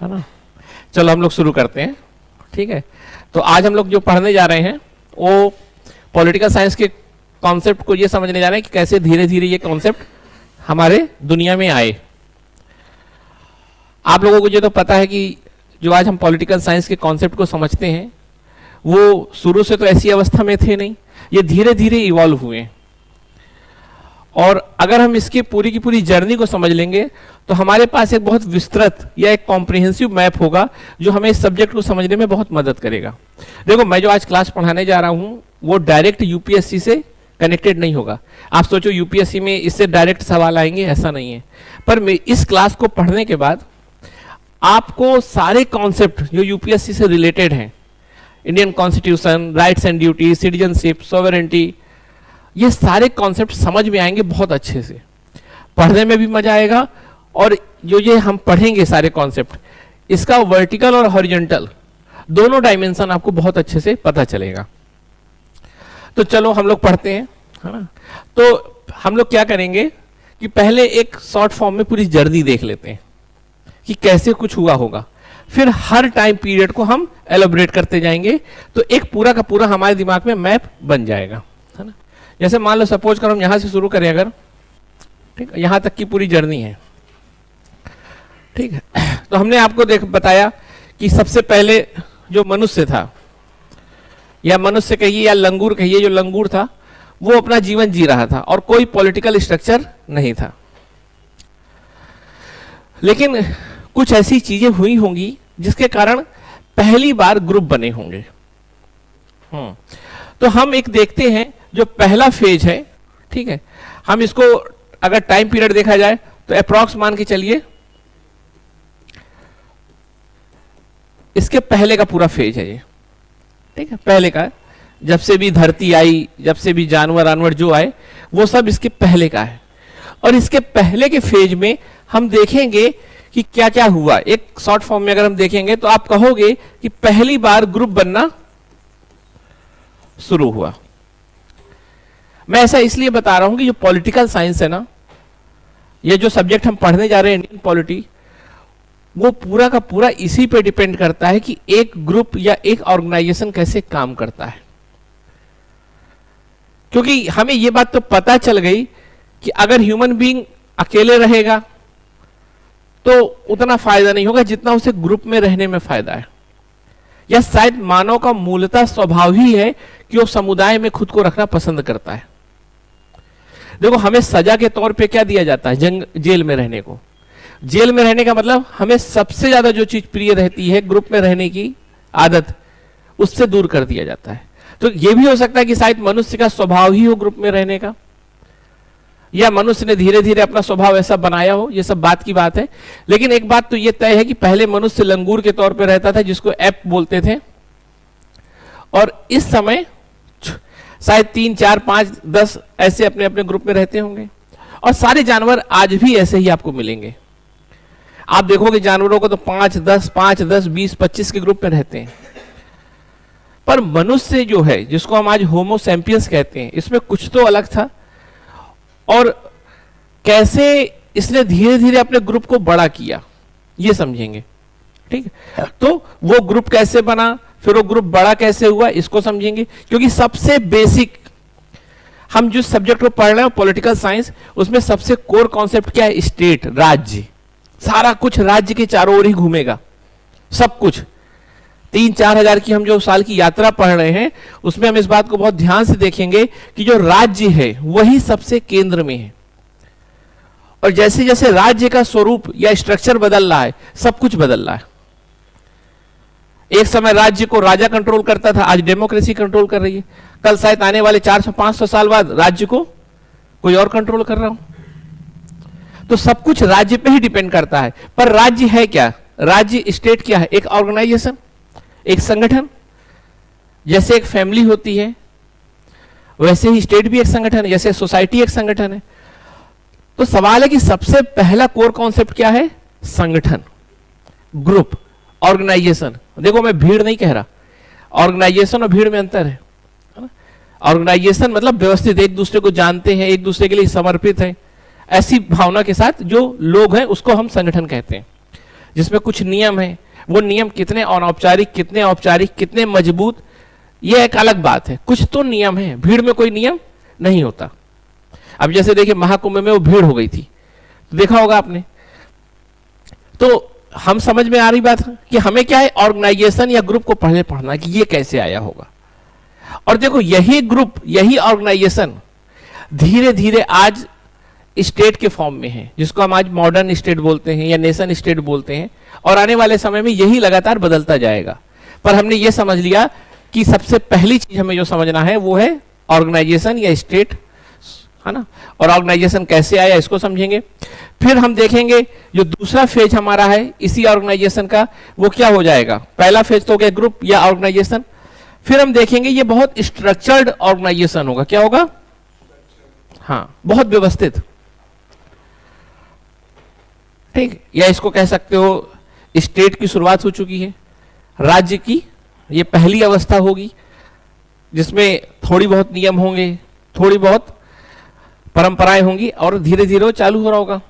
है ना। चलो हम लोग शुरू करते हैं, ठीक है। तो आज हम लोग जो पढ़ने जा रहे हैं वो पॉलिटिकल साइंस के कॉन्सेप्ट को ये समझने जा रहे हैं कि कैसे धीरे धीरे ये कॉन्सेप्ट हमारे दुनिया में आए। आप लोगों को ये तो पता है कि जो आज हम पॉलिटिकल साइंस के कॉन्सेप्ट को समझते हैं वो शुरू से तो ऐसी अवस्था में थे नहीं, ये धीरे धीरे इवॉल्व हुए। और अगर हम इसकी पूरी की पूरी जर्नी को समझ लेंगे तो हमारे पास एक बहुत विस्तृत या एक कॉम्प्रिहेंसिव मैप होगा जो हमें इस सब्जेक्ट को समझने में बहुत मदद करेगा। देखो, मैं जो आज क्लास पढ़ाने जा रहा हूं वो डायरेक्ट यूपीएससी से कनेक्टेड नहीं होगा। आप सोचो यूपीएससी में इससे डायरेक्ट सवाल आएंगे, ऐसा नहीं है। पर मैं इस क्लास को पढ़ने के बाद आपको सारे कॉन्सेप्ट जो यूपीएससी से रिलेटेड हैं, Indian constitution, rights and duty, citizenship, sovereignty, ये सारे कॉन्सेप्ट समझ में आएंगे बहुत अच्छे से, पढ़ने में भी मजा आएगा। और जो ये हम पढ़ेंगे सारे कॉन्सेप्ट, इसका वर्टिकल और हॉरिजॉन्टल दोनों डायमेंशन आपको बहुत अच्छे से पता चलेगा। तो चलो हम लोग पढ़ते हैं, है ना। तो हम लोग क्या करेंगे कि पहले एक शॉर्ट फॉर्म में पूरी जर्नी देख लेते हैं कि कैसे कुछ हुआ होगा, फिर हर टाइम पीरियड को हम एलोबरेट करते जाएंगे, तो एक पूरा का पूरा हमारे दिमाग में मैप बन जाएगा, है ना। जैसे मान लो सपोज करो हम यहां से शुरू करें अगर, ठीक है, यहां तक की पूरी जर्नी है, ठीक है। तो हमने आपको बताया कि सबसे पहले जो मनुष्य था, या मनुष्य कहिए या लंगूर कहिए, जो लंगूर था वो अपना जीवन जी रहा था और कोई पॉलिटिकल स्ट्रक्चर नहीं था। लेकिन कुछ ऐसी चीजें हुई होंगी जिसके कारण पहली बार ग्रुप बने होंगे। तो हम एक देखते हैं जो पहला फेज है, ठीक है। हम इसको अगर टाइम पीरियड देखा जाए तो अप्रॉक्स मान के चलिए इसके पहले का पूरा फेज है ये, ठीक है। पहले का, जब से भी धरती आई, जब से भी जानवर आनवर जो आए, वो सब इसके पहले का है। और इसके पहले के फेज में हम देखेंगे कि क्या क्या हुआ। एक शॉर्ट फॉर्म में अगर हम देखेंगे तो आप कहोगे कि पहली बार ग्रुप बनना शुरू हुआ। मैं ऐसा इसलिए बता रहा हूं कि जो पॉलिटिकल साइंस है ना, ये जो सब्जेक्ट हम पढ़ने जा रहे हैं इंडियन पॉलिटी, वो पूरा का पूरा इसी पे डिपेंड करता है कि एक ग्रुप या एक ऑर्गेनाइजेशन कैसे काम करता है। क्योंकि हमें ये बात तो पता चल गई कि अगर ह्यूमन बीइंग अकेले रहेगा तो उतना फायदा नहीं होगा जितना उसे ग्रुप में रहने में फायदा है। या शायद मानव का मूलतः स्वभाव ही है कि वो समुदाय में खुद को रखना पसंद करता है। देखो, हमें सजा के तौर पे क्या दिया जाता है, जेल में रहने को। जेल में रहने का मतलब हमें सबसे ज्यादा जो चीज प्रिय रहती है, ग्रुप में रहने की आदत, उससे दूर कर दिया जाता है। तो यह भी हो सकता है कि शायद मनुष्य का स्वभाव ही हो ग्रुप में रहने का, या मनुष्य ने धीरे धीरे अपना स्वभाव ऐसा बनाया हो, ये सब बात की बात है। लेकिन एक बात तो यह तय है कि पहले मनुष्य लंगूर के तौर पे रहता था, जिसको एप बोलते थे। और इस समय शायद 3, 4, 5, 10 ऐसे अपने अपने ग्रुप में रहते होंगे। और सारे जानवर आज भी ऐसे ही आपको मिलेंगे। आप देखोगे जानवरों को तो 5, 10, 20, 25 के ग्रुप में रहते हैं। पर मनुष्य जो है, जिसको हम आज होमो सैपियंस कहते हैं, इसमें कुछ तो अलग था। और कैसे इसने धीरे धीरे अपने ग्रुप को बड़ा किया, ये समझेंगे, ठीक है। तो वो ग्रुप कैसे बना, फिर वो ग्रुप बड़ा कैसे हुआ, इसको समझेंगे। क्योंकि सबसे बेसिक हम जिस सब्जेक्ट को पढ़ रहे हैं पॉलिटिकल साइंस, उसमें सबसे कोर कॉन्सेप्ट क्या है, स्टेट, राज्य। सारा कुछ राज्य के चारों ओर ही घूमेगा, सब कुछ। 3-4 हजार की हम जो साल की यात्रा पढ़ रहे हैं, उसमें हम इस बात को बहुत ध्यान से देखेंगे कि जो राज्य है वही सबसे केंद्र में है। और जैसे जैसे राज्य का स्वरूप या स्ट्रक्चर बदल रहा है, सब कुछ बदल रहा है। एक समय राज्य को राजा कंट्रोल करता था, आज डेमोक्रेसी कंट्रोल कर रही है। कल शायद आने वाले 400-500 साल बाद राज्य को कोई और कंट्रोल कर रहा हो। तो सब कुछ राज्य पे ही डिपेंड करता है। पर राज्य है क्या, राज्य स्टेट क्या है, एक ऑर्गेनाइजेशन, एक संगठन। जैसे एक फैमिली होती है वैसे ही स्टेट भी एक संगठन है, जैसे सोसाइटी एक संगठन है। तो सवाल है कि सबसे पहला कोर कॉन्सेप्ट क्या है, संगठन, ग्रुप, ऑर्गेनाइजेशन। देखो, मैं भीड़ नहीं कह रहा, ऑर्गेनाइजेशन और भीड़ में अंतर है। ऑर्गेनाइजेशन मतलब व्यवस्थित, एक दूसरे को जानते हैं, एक दूसरे के लिए समर्पित है, ऐसी भावना के साथ जो लोग हैं उसको हम संगठन कहते हैं। जिसमें कुछ नियम है, वो नियम कितने अनौपचारिक, कितने औपचारिक, कितने मजबूत, ये एक अलग बात है। कुछ तो नियम है, भीड़ में कोई नियम नहीं होता। अब जैसे देखिए महाकुंभ में वो भीड़ हो गई थी, तो देखा होगा आपने। तो हम समझ में आ रही बात कि हमें क्या है, ऑर्गेनाइजेशन या ग्रुप को पहले पढ़ना कि ये कैसे आया होगा। और देखो यही ग्रुप, यही ऑर्गेनाइजेशन धीरे धीरे आज स्टेट के फॉर्म में है, जिसको हम आज मॉडर्न स्टेट बोलते हैं या नेशन स्टेट बोलते हैं, और आने वाले समय में यही लगातार बदलता जाएगा। पर हमने ये समझ लिया कि सबसे पहली चीज हमें जो समझना है वो है ऑर्गेनाइजेशन या स्टेट, है ना। और ऑर्गेनाइजेशन कैसे आया इसको समझेंगे। फिर हम देखेंगे जो दूसरा फेज हमारा है इसी ऑर्गेनाइजेशन का, वो क्या हो जाएगा। पहला फेज तो हो गया ग्रुप या ऑर्गेनाइजेशन। फिर हम देखेंगे ये बहुत स्ट्रक्चर्ड ऑर्गेनाइजेशन होगा। क्या होगा? हाँ, बहुत व्यवस्थित, ठीक। या इसको कह सकते हो स्टेट की शुरुआत हो चुकी है, राज्य की ये पहली अवस्था होगी जिसमें थोड़ी बहुत नियम होंगे, थोड़ी बहुत परंपराएं होंगी, और धीरे धीरे वो चालू हो रहा होगा।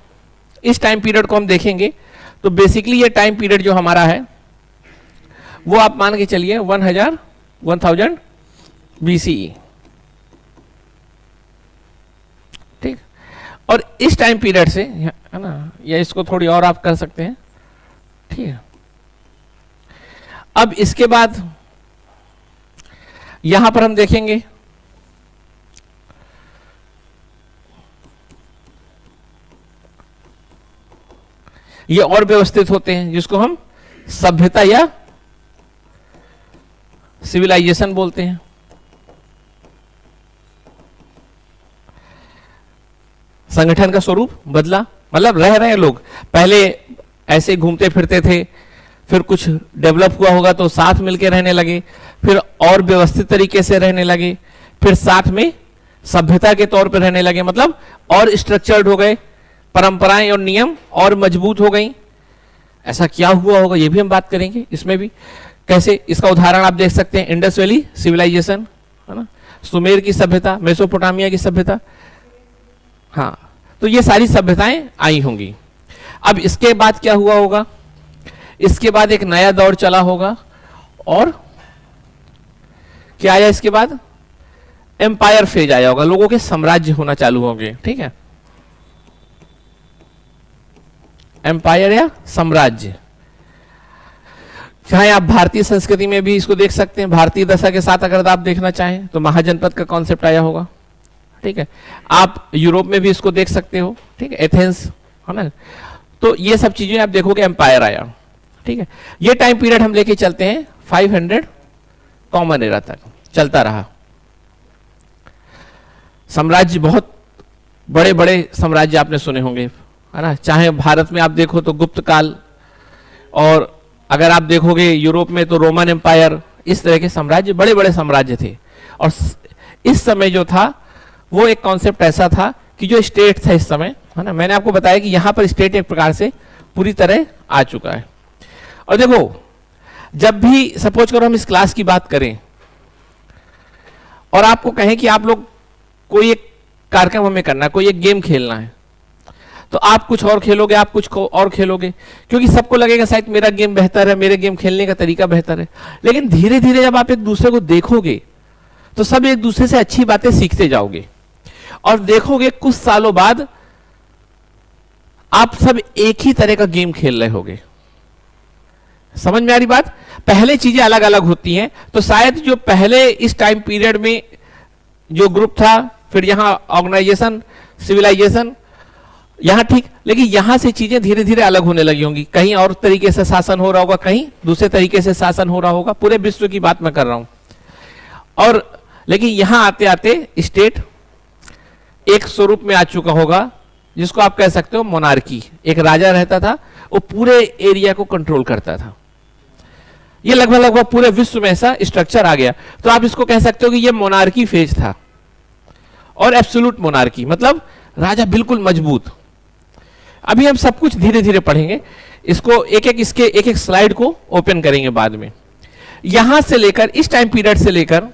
इस टाइम पीरियड को हम देखेंगे तो बेसिकली ये टाइम पीरियड जो हमारा है वो आप मान के चलिए 1000 BCE, ठीक। और इस टाइम पीरियड से, है ना, या इसको थोड़ी और आप कर सकते हैं, ठीक है। अब इसके बाद यहां पर हम देखेंगे ये और व्यवस्थित होते हैं, जिसको हम सभ्यता या सिविलाइजेशन बोलते हैं। संगठन का स्वरूप बदला, मतलब रह रहे लोग पहले ऐसे घूमते फिरते थे, फिर कुछ डेवलप हुआ होगा तो साथ मिलके रहने लगे, फिर और व्यवस्थित तरीके से रहने लगे, फिर साथ में सभ्यता के तौर पर रहने लगे, मतलब और स्ट्रक्चर्ड हो गए, परंपराएं और नियम और मजबूत हो गई। ऐसा क्या हुआ होगा ये भी हम बात करेंगे। इसमें भी कैसे, इसका उदाहरण आप देख सकते हैं इंडस वैली सिविलाइजेशन, है ना, सुमेर की सभ्यता, मेसोपोटामिया की सभ्यता, हाँ। तो ये सारी सभ्यताएं आई होंगी। अब इसके बाद क्या हुआ होगा, इसके बाद एक नया दौर चला होगा, और क्या आया इसके बाद? एम्पायर फेज आया होगा, लोगों के साम्राज्य होना चालू होंगे, ठीक है। एम्पायर या साम्राज्य, चाहे आप भारतीय संस्कृति में भी इसको देख सकते हैं। भारतीय दशा के साथ अगर आप देखना चाहें तो महाजनपद का कॉन्सेप्ट आया होगा, ठीक है। आप यूरोप में भी इसको देख सकते हो, ठीक है, एथेंस, है ना। तो ये सब चीजें आप देखोगे एम्पायर आया, ठीक है। ये टाइम पीरियड हम लेके चलते हैं 500 कॉमन एरा तक चलता रहा। साम्राज्य, बहुत बड़े बड़े साम्राज्य आपने सुने होंगे, है ना। चाहे भारत में आप देखो तो गुप्त काल, और अगर आप देखोगे यूरोप में तो रोमन एम्पायर, इस तरह के साम्राज्य, बड़े बड़े साम्राज्य थे। और इस समय जो था वो एक कॉन्सेप्ट ऐसा था कि जो स्टेट था इस समय, है ना, मैंने आपको बताया कि यहां पर स्टेट एक प्रकार से पूरी तरह आ चुका है। और देखो जब भी सपोज करो हम इस क्लास की बात करें और आपको कहें कि आप लोग कोई एक कार्यक्रम हमें करना है, कोई एक गेम खेलना है, तो आप कुछ और खेलोगे, आप कुछ और खेलोगे, क्योंकि सबको लगेगा शायद मेरा गेम बेहतर है, मेरे गेम खेलने का तरीका बेहतर है। लेकिन धीरे धीरे जब आप एक दूसरे को देखोगे तो सब एक दूसरे से अच्छी बातें सीखते जाओगे, और देखोगे कुछ सालों बाद आप सब एक ही तरह का गेम खेल रहे होगे। समझ में आ रही बात? पहले चीजें अलग अलग होती हैं, तो शायद जो पहले इस टाइम पीरियड में जो ग्रुप था, फिर यहां ऑर्गेनाइजेशन, सिविलाइजेशन, यहां ठीक, लेकिन यहां से चीजें धीरे धीरे अलग होने लगी होंगी। कहीं और तरीके से शासन हो रहा होगा, कहीं दूसरे तरीके से शासन हो रहा होगा। पूरे विश्व की बात मैं कर रहा हूं। और लेकिन यहां आते आते स्टेट एक स्वरूप में आ चुका होगा, जिसको आप कह सकते हो मोनार्की। एक राजा रहता था, वो पूरे एरिया को कंट्रोल करता था। ये लगभग लगभग पूरे विश्व में ऐसा स्ट्रक्चर आ गया। तो आप इसको कह सकते हो कि ये मोनार्की फेज था। और एब्सोल्यूट मोनार्की मतलब राजा बिल्कुल मजबूत। अभी हम सब कुछ धीरे धीरे पढ़ेंगे, इसको एक एक इसके एक एक स्लाइड को ओपन करेंगे बाद में। यहां से लेकर इस टाइम पीरियड से लेकर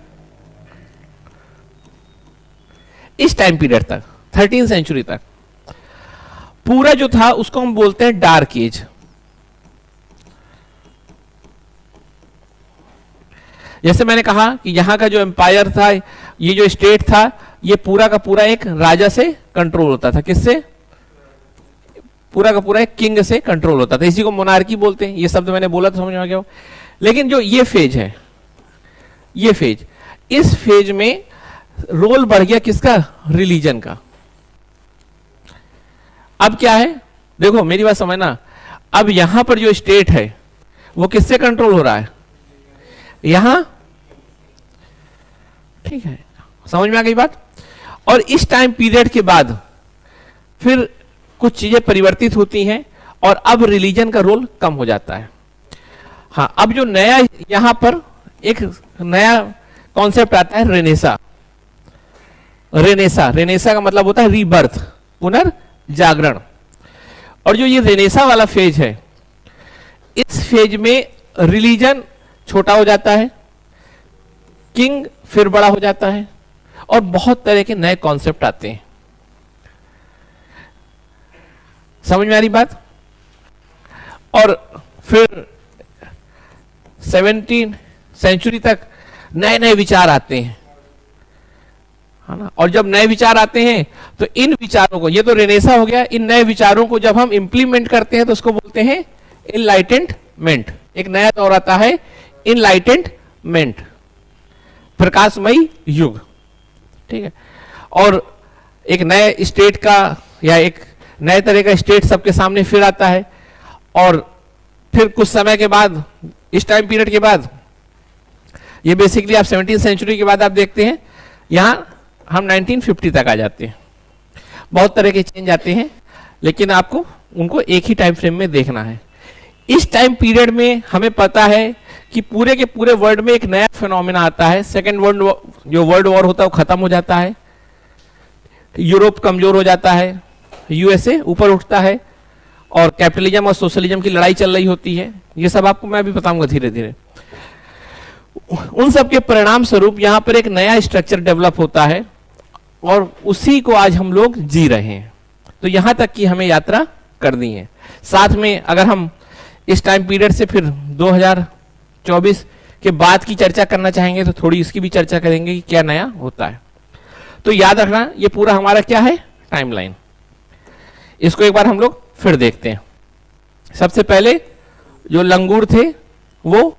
इस टाइम पीरियड तक 13वीं सेंचुरी तक पूरा जो था उसको हम बोलते हैं डार्क एज। जैसे मैंने कहा कि यहाँ का जो एम्पायर था, ये जो स्टेट था, ये पूरा का पूरा एक राजा से कंट्रोल होता था। किससे? पूरा का पूरा एक किंग से कंट्रोल होता था। इसी को मोनार्की बोलते हैं। ये शब्द मैंने बोला तो समझ में आ गया हो। लेकिन जो ये फेज है, ये फेज, इस फेज में रोल बढ़ गया किसका? रिलीजन का। अब क्या है, देखो मेरी बात समझना, अब यहां पर जो स्टेट है वो किससे कंट्रोल हो रहा है? यहां, ठीक है, समझ में आ गई बात। और इस टाइम पीरियड के बाद फिर कुछ चीजें परिवर्तित होती हैं और अब रिलीजन का रोल कम हो जाता है। हाँ, अब जो नया यहां पर एक नया कॉन्सेप्ट आता है, रेनेसा। रेनेसा, रेनेसा का मतलब होता है रीबर्थ, पुनर्जागरण। और जो ये रेनेसा वाला फेज है, इस फेज में रिलीजन छोटा हो जाता है, किंग फिर बड़ा हो जाता है और बहुत तरह के नए कॉन्सेप्ट आते हैं। समझ में आ रही बात? और फिर 17वीं सेंचुरी तक नए नए विचार आते हैं, है ना। और जब नए विचार आते हैं तो इन विचारों को, ये तो रेनेसा हो गया, इन नए विचारों को जब हम इंप्लीमेंट करते हैं तो उसको बोलते हैं इनलाइटेंटमेंट। एक नया दौर आता है, इनलाइटेंटमेंट, प्रकाशमयी युग, ठीक है। और एक नए स्टेट का या एक नए तरह का स्टेट सबके सामने फिर आता है। और फिर कुछ समय के बाद, इस टाइम पीरियड के बाद, ये बेसिकली आप 17वीं सेंचुरी के बाद आप देखते हैं, यहां हम 1950 तक आ जाते हैं। बहुत तरह के चेंज आते हैं, लेकिन आपको उनको एक ही टाइम फ्रेम में देखना है। इस टाइम पीरियड में हमें पता है कि पूरे के पूरे वर्ल्ड में एक नया फिनोमेना आता है। सेकेंड वर्ल्ड वॉर होता है वो खत्म हो जाता है, यूरोप कमजोर हो जाता है, यूएसए ऊपर उठता है और कैपिटलिज्म और सोशलिज्म की लड़ाई चल रही होती है। ये सब आपको मैं अभी बताऊंगा धीरे धीरे। उन सब के परिणाम स्वरूप यहां पर एक नया स्ट्रक्चर डेवलप होता है और उसी को आज हम लोग जी रहे हैं। तो यहां तक की हमें यात्रा करनी है। साथ में अगर हम इस टाइम पीरियड से फिर 2024 के बाद की चर्चा करना चाहेंगे तो थोड़ी इसकी भी चर्चा करेंगे कि क्या नया होता है। तो याद रखना, ये पूरा हमारा क्या है, टाइमलाइन। इसको एक बार हम लोग फिर देखते हैं। सबसे पहले जो लंगूर थे वो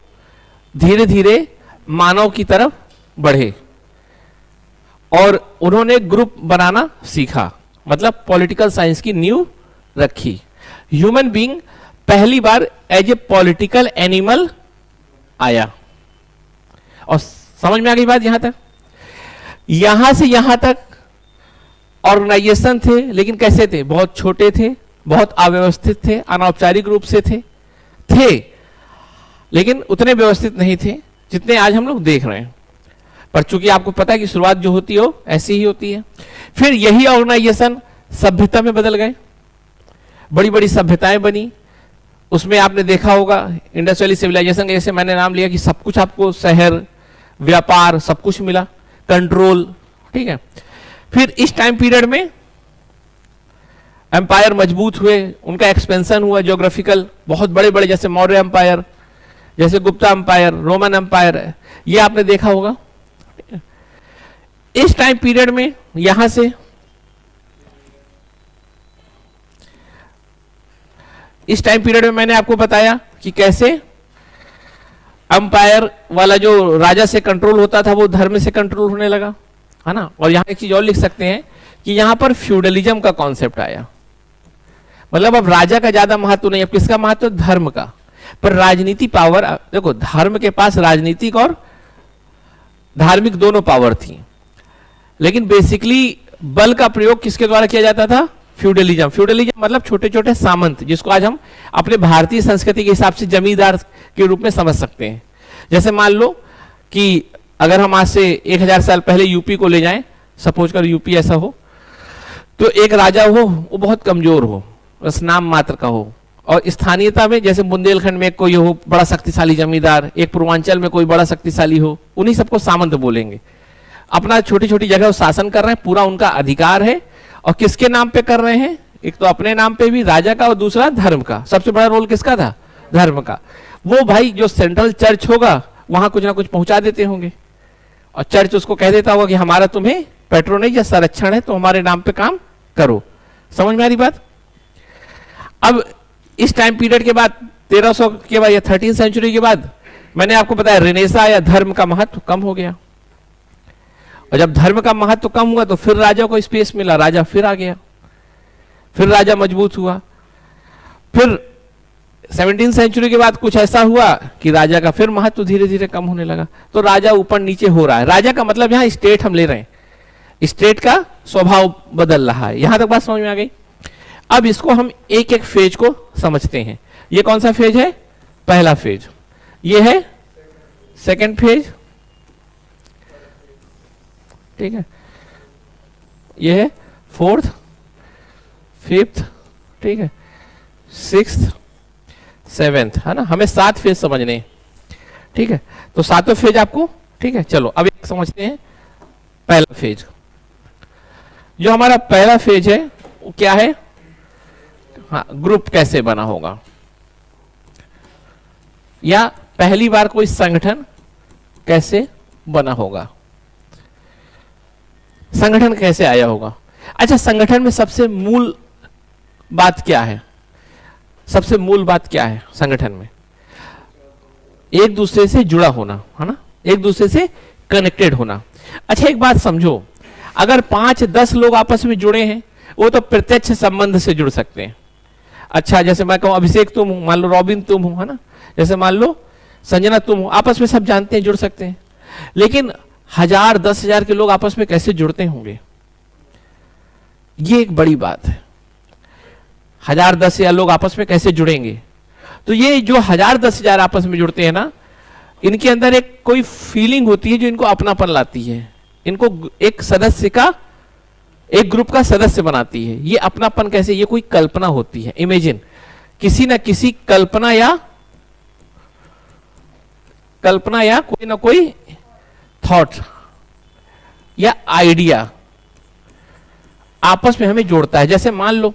धीरे धीरे मानव की तरफ बढ़े और उन्होंने ग्रुप बनाना सीखा, मतलब पॉलिटिकल साइंस की नींव रखी। ह्यूमन बीइंग पहली बार एज ए पॉलिटिकल एनिमल आया। और समझ में आ गई बात यहां तक? यहां से यहां तक ऑर्गेनाइजेशन थे, लेकिन कैसे थे? बहुत छोटे थे, बहुत अव्यवस्थित थे, अनौपचारिक रूप से थे, लेकिन उतने व्यवस्थित नहीं थे जितने आज हम लोग देख रहे हैं। पर चूंकि आपको पता है कि शुरुआत जो होती है वो ऐसी ही होती है। फिर यही ऑर्गेनाइजेशन सभ्यता में बदल गए, बड़ी बड़ी सभ्यताएं बनी। उसमें आपने देखा होगा इंडस्ट्रियल सिविलाइजेशन, जैसे मैंने नाम लिया कि सब कुछ आपको, शहर, व्यापार, सब कुछ मिला, कंट्रोल, ठीक है। फिर इस टाइम पीरियड में एम्पायर मजबूत हुए, उनका एक्सपेंशन हुआ ज्योग्राफिकल, बहुत बड़े बड़े, जैसे मौर्य एम्पायर, जैसे गुप्ता एम्पायर, रोमन एम्पायर, ये आपने देखा होगा। इस टाइम पीरियड में यहां से इस टाइम पीरियड में मैंने आपको बताया कि कैसे एम्पायर वाला जो राजा से कंट्रोल होता था वो धर्म से कंट्रोल होने लगा, है ना। और यहां एक चीज और लिख सकते हैं कि यहां पर फ्यूडलिज्म का कॉन्सेप्ट आया, मतलब अब राजा का ज्यादा महत्व नहीं, अब किसका महत्व? धर्म का। पर राजनीति पावर, देखो धर्म के पास राजनीतिक और धार्मिक दोनों पावर थी, लेकिन बेसिकली बल का प्रयोग किसके द्वारा किया जाता था? फ्यूडलिज्म। फ्यूडलिज्म मतलब छोटे छोटे सामंत, जिसको आज हम अपने भारतीय संस्कृति के हिसाब से जमींदार के रूप में समझ सकते हैं। जैसे मान लो कि अगर हम आज से 1000 साल पहले यूपी को ले जाएं, सपोज कर यूपी ऐसा हो, तो एक राजा हो, वो बहुत कमजोर हो, बस नाम मात्र का हो, और स्थानीयता में जैसे बुंदेलखंड में कोई हो बड़ा शक्तिशाली जमींदार, एक पूर्वांचल में कोई बड़ा शक्तिशाली हो, उन्हीं सबको सामंत बोलेंगे। अपना छोटी छोटी जगह शासन कर रहे हैं, पूरा उनका अधिकार है, और किसके नाम पे कर रहे हैं? एक तो अपने नाम पे भी राजा का, और दूसरा धर्म का। सबसे बड़ा रोल किसका था? धर्म का। वो भाई जो सेंट्रल चर्च होगा वहां कुछ ना कुछ पहुंचा देते होंगे, और चर्च उसको कह देता होगा कि हमारा तुम्हें पैट्रोनेज या संरक्षण है तो हमारे नाम पे काम करो। समझ में आ रही बात? अब इस टाइम पीरियड के बाद 1300 के बाद या 13th सेंचुरी के बाद मैंने आपको बताया रेनेसा या धर्म का महत्व कम हो गया, और जब धर्म का महत्व कम हुआ तो फिर राजा को स्पेस मिला, राजा फिर आ गया, फिर राजा मजबूत हुआ। फिर 17th सेंचुरी के बाद कुछ ऐसा हुआ कि राजा का फिर महत्व धीरे धीरे कम होने लगा, तो राजा ऊपर नीचे हो रहा है। राजा का मतलब यहां स्टेट हम ले रहे हैं, स्टेट का स्वभाव बदल रहा है। यहां तक बात समझ में आ गई? अब इसको हम एक एक फेज को समझते हैं। ये कौन सा फेज है? पहला फेज। ये है सेकंड फेज, ठीक है। ये है फोर्थ, फिफ्थ, ठीक है, सिक्स्थ, सेवेंथ, है ना। हमें 7 फेज समझने हैं, ठीक है। तो 7वां फेज आपको, ठीक है। चलो अब एक समझते हैं पहला फेज। जो हमारा पहला फेज है वो क्या है? हाँ, ग्रुप कैसे बना होगा, या पहली बार कोई संगठन कैसे बना होगा, संगठन कैसे आया होगा। अच्छा, संगठन में सबसे मूल बात क्या है? सबसे मूल बात क्या है संगठन में? एक दूसरे से जुड़ा होना, है ना, एक दूसरे से कनेक्टेड होना। अच्छा, एक बात समझो, अगर 5-10 लोग आपस में जुड़े हैं वो तो प्रत्यक्ष संबंध से जुड़ सकते हैं। अच्छा, जैसे मैं कहूं अभिषेक तुम हो, मान लो रॉबिन तुम हो, है ना, जैसे मान लो संजना तुम हो, आपस में सब जानते हैं, जुड़ सकते हैं। लेकिन 1000-10,000 के लोग आपस में कैसे जुड़ते होंगे? ये एक बड़ी बात है। 1000-10,000 लोग आपस में कैसे जुड़ेंगे? तो ये जो 1000-10,000 आपस में जुड़ते हैं ना, इनके अंदर एक कोई फीलिंग होती है जो इनको अपनापन लाती है, इनको एक सदस्य का, एक ग्रुप का सदस्य बनाती है। ये अपनापन कैसे? ये कोई कल्पना होती है, इमेजिन, किसी ना किसी कल्पना या कोई ना कोई थॉट या आइडिया आपस में हमें जोड़ता है। जैसे मान लो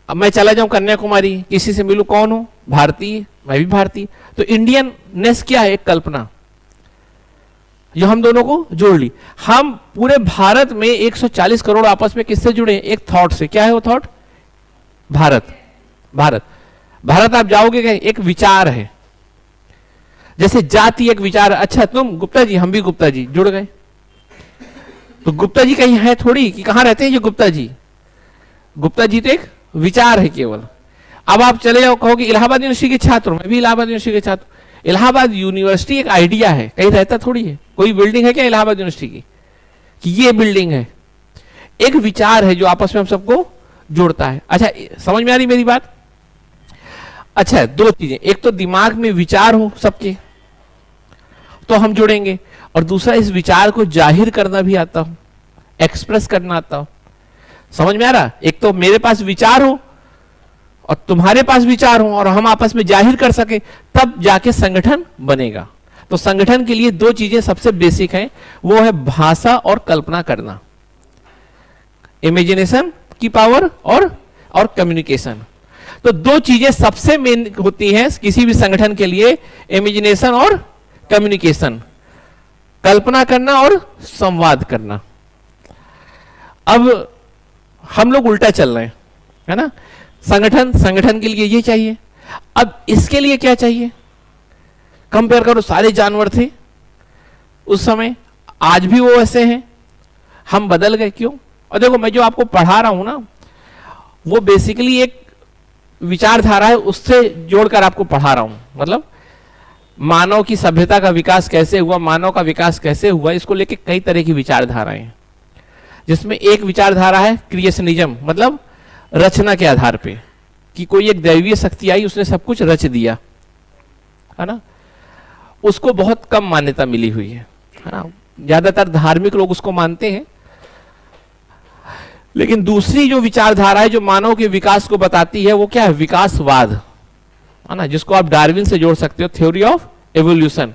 अब मैं चला जाऊं कन्याकुमारी, किसी से मिलूं, कौन हो? भारतीय, मैं भी भारतीय, तो इंडियन नेस क्या है? एक कल्पना जो हम दोनों को जोड़ ली। हम पूरे भारत में 140 करोड़ आपस में किससे जुड़े? एक थॉट से। क्या है वो थॉट? भारत। भारत, भारत आप जाओगे कहीं, एक विचार है। जैसे जाति एक विचार। अच्छा, तुम गुप्ता जी, हम भी गुप्ता जी, जुड़ गए। तो गुप्ता जी कहीं है थोड़ी कि कहां रहते हैं ये गुप्ता जी? गुप्ता जी तो एक विचार है केवल। अब आप चले जाओ, कहोगे इलाहाबाद यूनिवर्सिटी के छात्र, मैं भी इलाहाबाद यूनिवर्सिटी के छात्र। इलाहाबाद यूनिवर्सिटी एक आइडिया है, कहीं रहता थोड़ी है। कोई बिल्डिंग है क्या इलाहाबाद यूनिवर्सिटी की कि ये बिल्डिंग है? एक विचार है जो आपस में हम सबको जोड़ता है। अच्छा, समझ में आ रही मेरी बात? अच्छा, 2 चीजें, एक तो दिमाग में विचार हो सबके तो हम जुड़ेंगे, और दूसरा इस विचार को जाहिर करना भी आता हो, एक्सप्रेस करना आता हो। समझ में आ रहा? एक तो मेरे पास विचार हो और तुम्हारे पास विचार हो और हम आपस में जाहिर कर सके, तब जाके संगठन बनेगा। तो संगठन के लिए 2 चीजें सबसे बेसिक हैं, वो है भाषा और कल्पना करना, इमेजिनेशन की पावर और कम्युनिकेशन। तो 2 चीजें सबसे मेन होती हैं किसी भी संगठन के लिए, इमेजिनेशन और कम्युनिकेशन, कल्पना करना और संवाद करना। अब हम लोग उल्टा चल रहे हैं, है ना। संगठन के लिए ये चाहिए, अब इसके लिए क्या चाहिए? कंपेयर करो, सारे जानवर थे उस समय, आज भी वो ऐसे हैं, हम बदल गए, क्यों? और देखो, मैं जो आपको पढ़ा रहा हूं ना, वो बेसिकली एक विचारधारा है, उससे जोड़कर आपको पढ़ा रहा हूं। मतलब मानव की सभ्यता का विकास कैसे हुआ, मानव का विकास कैसे हुआ, इसको लेके कई तरह की विचारधाराएं हैं, जिसमें एक विचारधारा है क्रिएशनिज्म, मतलब रचना के आधार पे, कि कोई एक दैवीय शक्ति आई, उसने सब कुछ रच दिया, है ना। उसको बहुत कम मान्यता मिली हुई है ना। ज्यादातर धार्मिक लोग उसको मानते हैं। लेकिन दूसरी जो विचारधारा है जो मानव के विकास को बताती है, वो क्या है? विकासवाद, है ना, जिसको आप डार्विन से जोड़ सकते हो, theory of evolution,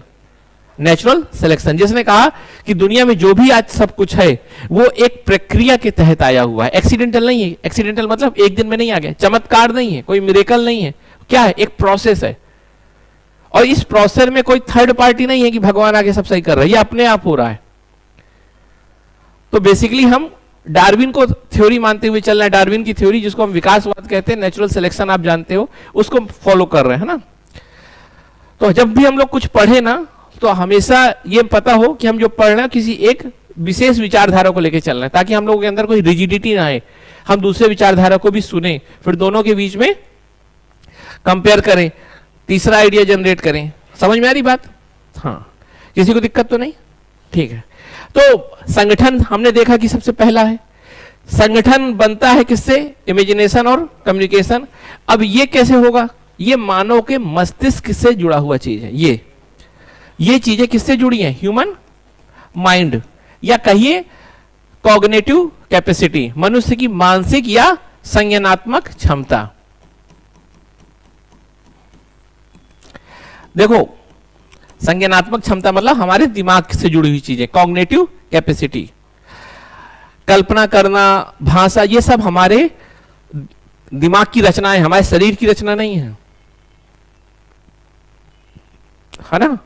natural selection, जिसने कहा कि दुनिया में जो भी आज सब कुछ है वो एक प्रक्रिया के तहत आया हुआ है, एक्सीडेंटल नहीं है। एक्सीडेंटल मतलब एक दिन में नहीं आ गया, चमत्कार नहीं है, कोई मिरेकल नहीं है, क्या है? एक प्रोसेस है। और इस प्रोसेस में कोई थर्ड पार्टी नहीं है कि भगवान आगे सब सही कर रहा है, ये अपने आप हो रहा है। तो बेसिकली हम डार्विन को थ्योरी मानते हुए चल रहे हैं, डार्विन की थ्योरी जिसको हम विकासवाद कहते हैं, नेचुरल सिलेक्शन आप जानते हो, उसको फॉलो कर रहे हैं ना। तो जब भी हम लोग कुछ पढ़े ना, तो हमेशा ये पता हो कि हम जो पढ़ रहे हैं किसी एक विशेष विचारधारा को लेकर चल रहे हैं, ताकि हम लोगों के अंदर कोई रिजिडिटी ना आए, हम दूसरे विचारधारा को भी सुने, फिर दोनों के बीच में कंपेयर करें, तीसरा आइडिया जनरेट करें। समझ में आ रही बात? हाँ, किसी को दिक्कत तो नहीं? ठीक है। तो संगठन हमने देखा कि सबसे पहला है, संगठन बनता है किससे? इमेजिनेशन और कम्युनिकेशन। अब ये कैसे होगा? ये मानव के मस्तिष्क से जुड़ा हुआ चीज है। ये चीजें किससे जुड़ी हैं? ह्यूमन माइंड, या कहिए कॉग्निटिव कैपेसिटी, मनुष्य की मानसिक या संज्ञानात्मक क्षमता। देखो, संज्ञानात्मक क्षमता मतलब हमारे दिमाग से जुड़ी हुई चीजें, कॉग्निटिव कैपेसिटी, कल्पना करना, भाषा, ये सब हमारे दिमाग की रचना है, हमारे शरीर की रचना नहीं है ना।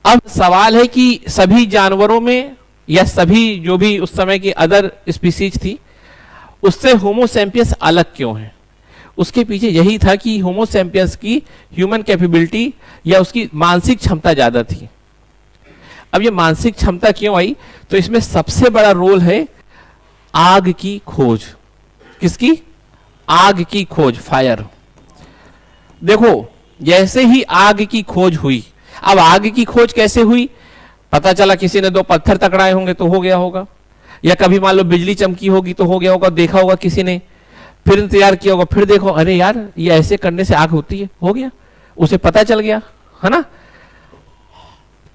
अब सवाल है कि सभी जानवरों में या सभी जो भी उस समय की अदर स्पीसीज थी, उससे होमो सैपियंस अलग क्यों है? उसके पीछे यही था कि होमो सैपियंस की ह्यूमन कैपेबिलिटी या उसकी मानसिक क्षमता ज्यादा थी। अब ये मानसिक क्षमता क्यों आई? तो इसमें सबसे बड़ा रोल है आग की खोज। किसकी? आग की खोज, फायर। देखो, जैसे ही आग की खोज हुई, अब आग की खोज कैसे हुई? पता चला किसी ने दो पत्थर टकराए होंगे तो हो गया होगा, या कभी मान लो बिजली चमकी होगी तो हो गया होगा, देखा होगा किसी ने, फिर इंतजार किया होगा, फिर देखो अरे यार ये ऐसे करने से आग होती है, हो गया, उसे पता चल गया, है ना।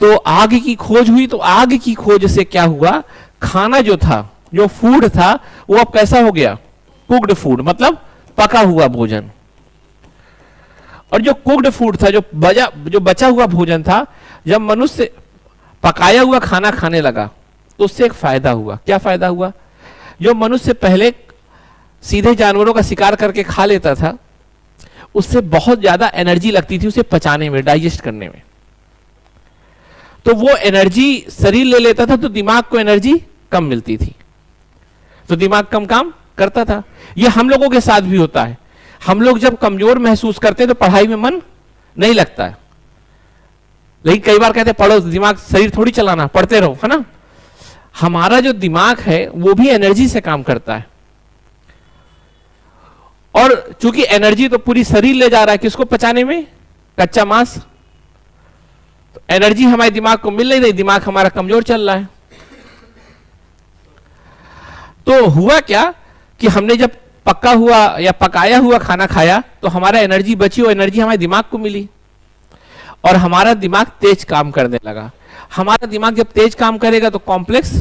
तो आग की खोज हुई। तो आग की खोज से क्या हुआ? खाना जो था, जो फूड था, वो अब कैसा हो गया? कुक्ड फूड, मतलब पका हुआ भोजन। और जो कुक्ड फूड था, जो बचा हुआ भोजन था, जब मनुष्य पकाया हुआ खाना खाने लगा तो उससे एक फायदा हुआ। क्या फायदा हुआ? जो मनुष्य पहले सीधे जानवरों का शिकार करके खा लेता था, उससे बहुत ज्यादा एनर्जी लगती थी उसे पचाने में, डाइजेस्ट करने में। तो वो एनर्जी शरीर ले लेता था, तो दिमाग को एनर्जी कम मिलती थी, तो दिमाग कम काम करता था। ये हम लोगों के साथ भी होता है। हम लोग जब कमजोर महसूस करते हैं तो पढ़ाई में मन नहीं लगता है, लेकिन कई बार कहते हैं पढ़ो, दिमाग, शरीर थोड़ी चलाना, पढ़ते रहो, है ना। हमारा जो दिमाग है वो भी एनर्जी से काम करता है, और चूंकि एनर्जी तो पूरी शरीर ले जा रहा है किसको पचाने में? कच्चा मांस। तो एनर्जी हमारे दिमाग को मिल नहीं रही, दिमाग हमारा कमजोर चल रहा है। तो हुआ क्या कि हमने जब पका हुआ या पकाया हुआ खाना खाया तो हमारा एनर्जी बची, वो एनर्जी हमारे दिमाग को मिली और हमारा दिमाग तेज काम करने लगा। हमारा दिमाग जब तेज काम करेगा तो कॉम्प्लेक्स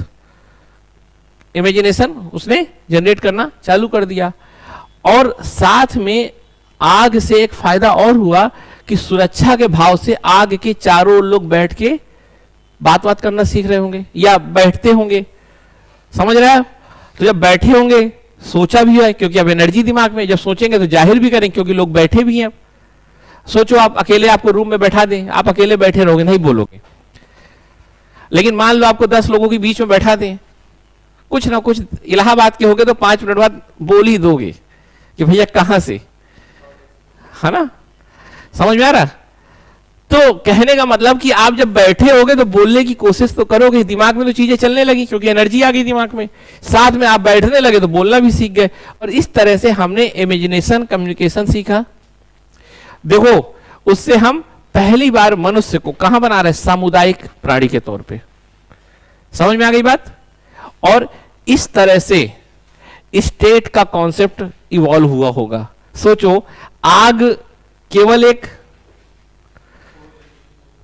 इमेजिनेशन उसने जनरेट करना चालू कर दिया। और साथ में आग से एक फायदा और हुआ कि सुरक्षा के भाव से आग के चारों ओर लोग बैठ के बात करना सीख रहे होंगे या बैठते होंगे, समझ रहे हैं? तो जब बैठे होंगे सोचा भी है, क्योंकि अब एनर्जी दिमाग में, जब सोचेंगे तो जाहिर भी करें क्योंकि लोग बैठे भी हैं। सोचो आप अकेले आपको रूम में बैठा दें, आप अकेले बैठे रहोगे, नहीं बोलोगे। लेकिन मान लो आपको 10 लोगों के बीच में बैठा दें, कुछ ना कुछ इलाहाबाद के होगे तो 5 मिनट बाद बोल ही दोगे कि भैया कहां से, है ना। समझ में आ रहा? तो कहने का मतलब कि आप जब बैठे होगे तो बोलने की कोशिश तो करोगे, दिमाग में तो चीजें चलने लगी क्योंकि एनर्जी आ गई दिमाग में, साथ में आप बैठने लगे तो बोलना भी सीख गए। और इस तरह से हमने इमेजिनेशन, कम्युनिकेशन सीखा। देखो, उससे हम पहली बार मनुष्य को कहां बना रहे? सामुदायिक प्राणी के तौर पे। समझ में आ गई बात? और इस तरह से स्टेट का कॉन्सेप्ट इवॉल्व हुआ होगा। सोचो, आग केवल एक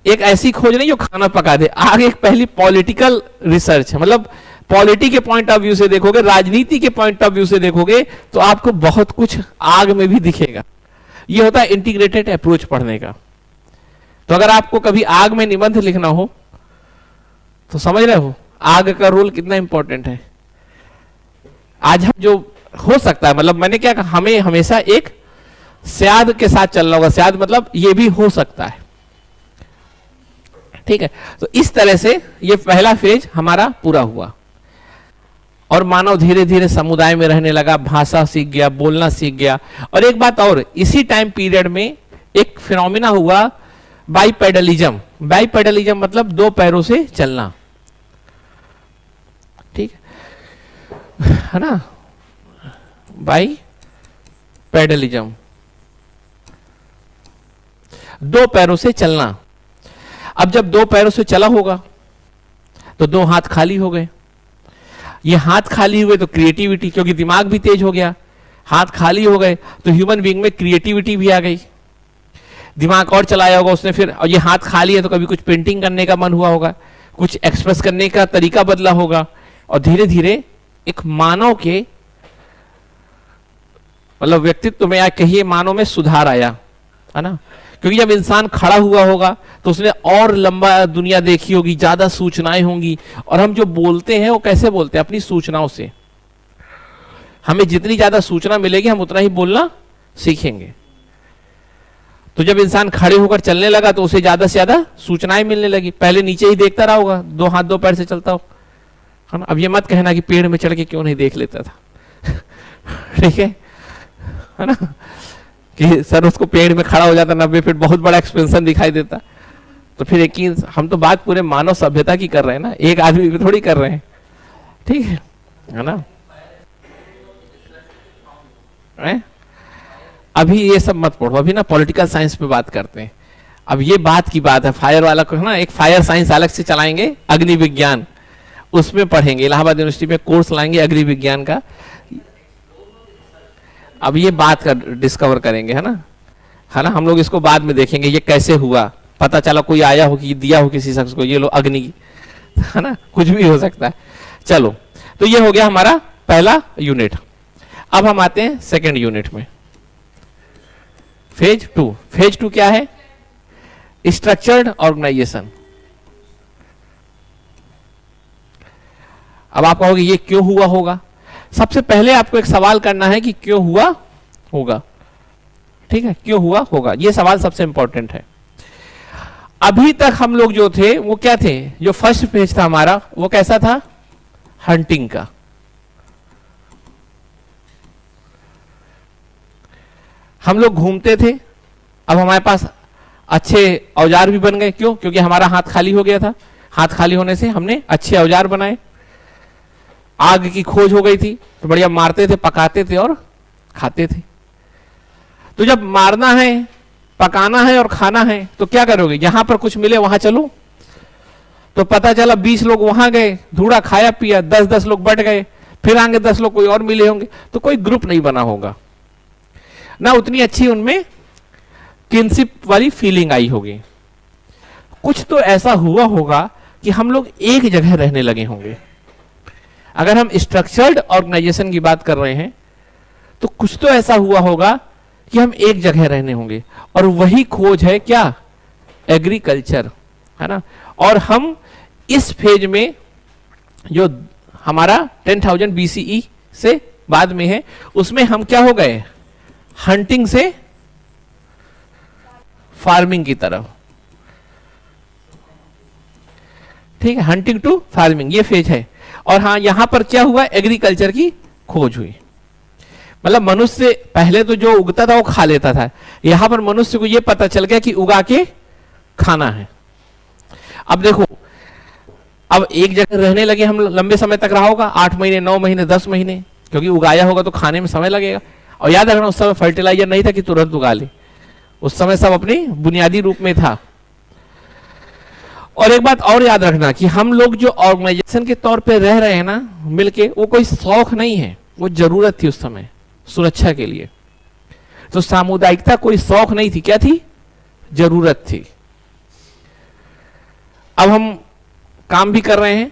ऐसी खोज नहीं जो खाना पका दे, आग एक पहली पॉलिटिकल रिसर्च है। मतलब पॉलिटी के पॉइंट ऑफ व्यू से देखोगे, राजनीति के पॉइंट ऑफ व्यू से देखोगे तो आपको बहुत कुछ आग में भी दिखेगा। ये होता है इंटीग्रेटेड अप्रोच पढ़ने का। तो अगर आपको कभी आग में निबंध लिखना हो तो समझ रहे हो आग का रोल कितना इंपॉर्टेंट है। आज हम जो हो सकता है, मतलब मैंने क्या कहा, हमें हमेशा एक स्याद के साथ चलना होगा। स्याद मतलब ये भी हो सकता है, ठीक है, तो इस तरह से ये पहला फेज हमारा पूरा हुआ और मानव धीरे धीरे समुदाय में रहने लगा, भाषा सीख गया, बोलना सीख गया। और एक बात और, इसी टाइम पीरियड में एक फिनोमिना हुआ बाइपेडलिज्म। बाइपेडलिज्म मतलब दो पैरों से चलना, ठीक है ना, बाइपेडलिज्म, दो पैरों से चलना। अब जब दो पैरों से चला होगा तो दो हाथ खाली हो गए। ये हाथ खाली हुए तो क्रिएटिविटी, क्योंकि दिमाग भी तेज हो गया, हाथ खाली हो गए तो ह्यूमन बीइंग में क्रिएटिविटी भी आ गई, दिमाग और चलाया होगा उसने फिर। और ये हाथ खाली है तो कभी कुछ पेंटिंग करने का मन हुआ होगा, कुछ एक्सप्रेस करने का तरीका बदला होगा, और धीरे धीरे एक मानव के मतलब व्यक्तित्व में या कहिए मानव में सुधार आया, है ना। क्योंकि जब इंसान खड़ा हुआ होगा तो उसने और लंबा दुनिया देखी होगी, ज्यादा सूचनाएं होंगी, और हम जो बोलते हैं वो कैसे बोलते हैं, अपनी सूचनाओं से। हमें जितनी ज्यादा सूचना मिलेगी हम उतना ही बोलना सीखेंगे। तो जब इंसान खड़े होकर चलने लगा तो उसे ज्यादा से ज्यादा सूचनाएं मिलने लगी। पहले नीचे ही देखता रहा होगा, दो हाथ दो पैर से चलता हो, है ना। अब ये मत कहना कि पेड़ में चढ़ के क्यों नहीं देख लेता था ठीक है ना, कि सर उसको पेड़ में खड़ा हो जाता 90 फीट, बहुत बड़ा एक्सपेंशन दिखाई देता। तो फिर यकीन, हम तो बात पूरे मानव सभ्यता की कर रहे हैं ना, एक आदमी की थोड़ी कर रहे हैं, ठीक है ना। अभी ये सब मत पढ़ो, अभी ना पॉलिटिकल साइंस पे बात करते हैं। अब ये बात की बात है, फायर वाला को है ना, एक फायर साइंस अलग से चलाएंगे, अग्नि विज्ञान उसमें पढ़ेंगे, इलाहाबाद यूनिवर्सिटी में कोर्स लाएंगे अग्नि विज्ञान का। अब ये बात का डिस्कवर करेंगे, है ना, हम लोग इसको बाद में देखेंगे ये कैसे हुआ। पता चला कोई आया हो कि दिया हो किसी शख्स को, ये लो अग्नि, है ना, कुछ भी हो सकता है। चलो, तो ये हो गया हमारा पहला यूनिट। अब हम आते हैं सेकेंड यूनिट में, फेज टू। फेज टू क्या है? Structured organisation. अब आप कहोगे ये क्यों हुआ होगा? सबसे पहले आपको एक सवाल करना है कि क्यों हुआ होगा, ठीक है, क्यों हुआ होगा, ये सवाल सबसे इंपॉर्टेंट है। अभी तक हम लोग जो थे वो क्या थे, जो फर्स्ट फेज था हमारा वो कैसा था? हंटिंग का। हम लोग घूमते थे, अब हमारे पास अच्छे औजार भी बन गए। क्यों? क्योंकि हमारा हाथ खाली हो गया था। हाथ खाली होने से हमने अच्छे औजार बनाए। आग की खोज हो गई थी तो बढ़िया मारते थे, पकाते थे और खाते थे। तो जब मारना है, पकाना है और खाना है तो क्या करोगे? यहां पर कुछ मिले वहां चलो। तो पता चला 20 लोग वहां गए, धूड़ा खाया पिया, 10-10 लोग बढ़ गए, फिर आगे 10 लोग कोई और मिले होंगे, तो कोई ग्रुप नहीं बना होगा ना, उतनी अच्छी उनमें किनशिप वाली फीलिंग आई होगी। कुछ तो ऐसा हुआ होगा कि हम लोग एक जगह रहने लगे होंगे। अगर हम स्ट्रक्चर्ड ऑर्गेनाइजेशन की बात कर रहे हैं तो कुछ तो ऐसा हुआ होगा कि हम एक जगह रहने होंगे, और वही खोज है क्या? एग्रीकल्चर, है ना। और हम इस फेज में जो हमारा 10,000 BCE से बाद में है, उसमें हम क्या हो गए? हंटिंग से फार्मिंग की तरफ, ठीक है, हंटिंग टू फार्मिंग, ये फेज है। और हाँ, यहां पर क्या हुआ? एग्रीकल्चर की खोज हुई। मतलब मनुष्य पहले तो जो उगता था वो खा लेता था, यहां पर मनुष्य को ये पता चल गया कि उगा के खाना है। अब देखो, अब एक जगह रहने लगे हम, लंबे समय तक रहा होगा, 8 महीने, 9 महीने, 10 महीने, क्योंकि उगाया होगा तो खाने में समय लगेगा। और याद रखना, उस समय फर्टिलाइजर नहीं था कि तुरंत उगा ले, उस समय सब अपनी बुनियादी रूप में था। और एक बात और याद रखना कि हम लोग जो ऑर्गेनाइजेशन के तौर पे रह रहे हैं ना मिलके, वो कोई शौक नहीं है, वो जरूरत थी उस समय सुरक्षा के लिए। तो सामुदायिकता कोई शौक नहीं थी, क्या थी? जरूरत थी। अब हम काम भी कर रहे हैं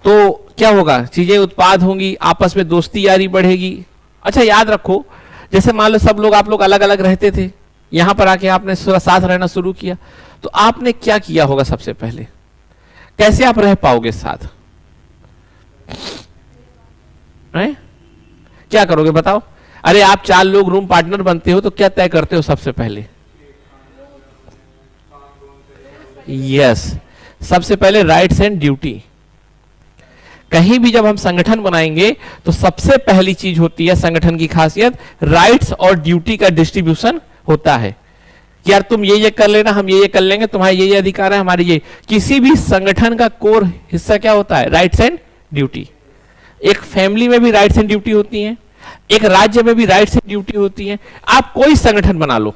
तो क्या होगा? चीजें उत्पाद होंगी, आपस में दोस्ती यारी बढ़ेगी। अच्छा याद रखो, जैसे मान लो सब लोग, आप लोग अलग अलग रहते थे, यहां पर आके आपने साथ रहना शुरू किया, तो आपने क्या किया होगा? सबसे पहले कैसे आप रह पाओगे साथ? क्या करोगे बताओ? अरे आप 4 लोग रूम पार्टनर बनते हो तो क्या तय करते हो सबसे पहले? यस, सबसे पहले राइट्स एंड ड्यूटी। कहीं भी जब हम संगठन बनाएंगे तो सबसे पहली चीज होती है संगठन की खासियत, राइट्स और ड्यूटी का डिस्ट्रीब्यूशन होता है कि यार तुम ये कर लेना, हम ये कर लेंगे, तुम्हारे ये अधिकार है, हमारे ये। किसी भी संगठन का कोर हिस्सा क्या होता है? Rights and duty. एक फैमिली में भी राइट्स एंड ड्यूटी होती है, एक राज्य में भी राइट्स एंड ड्यूटी होती है। आप कोई संगठन बना लो,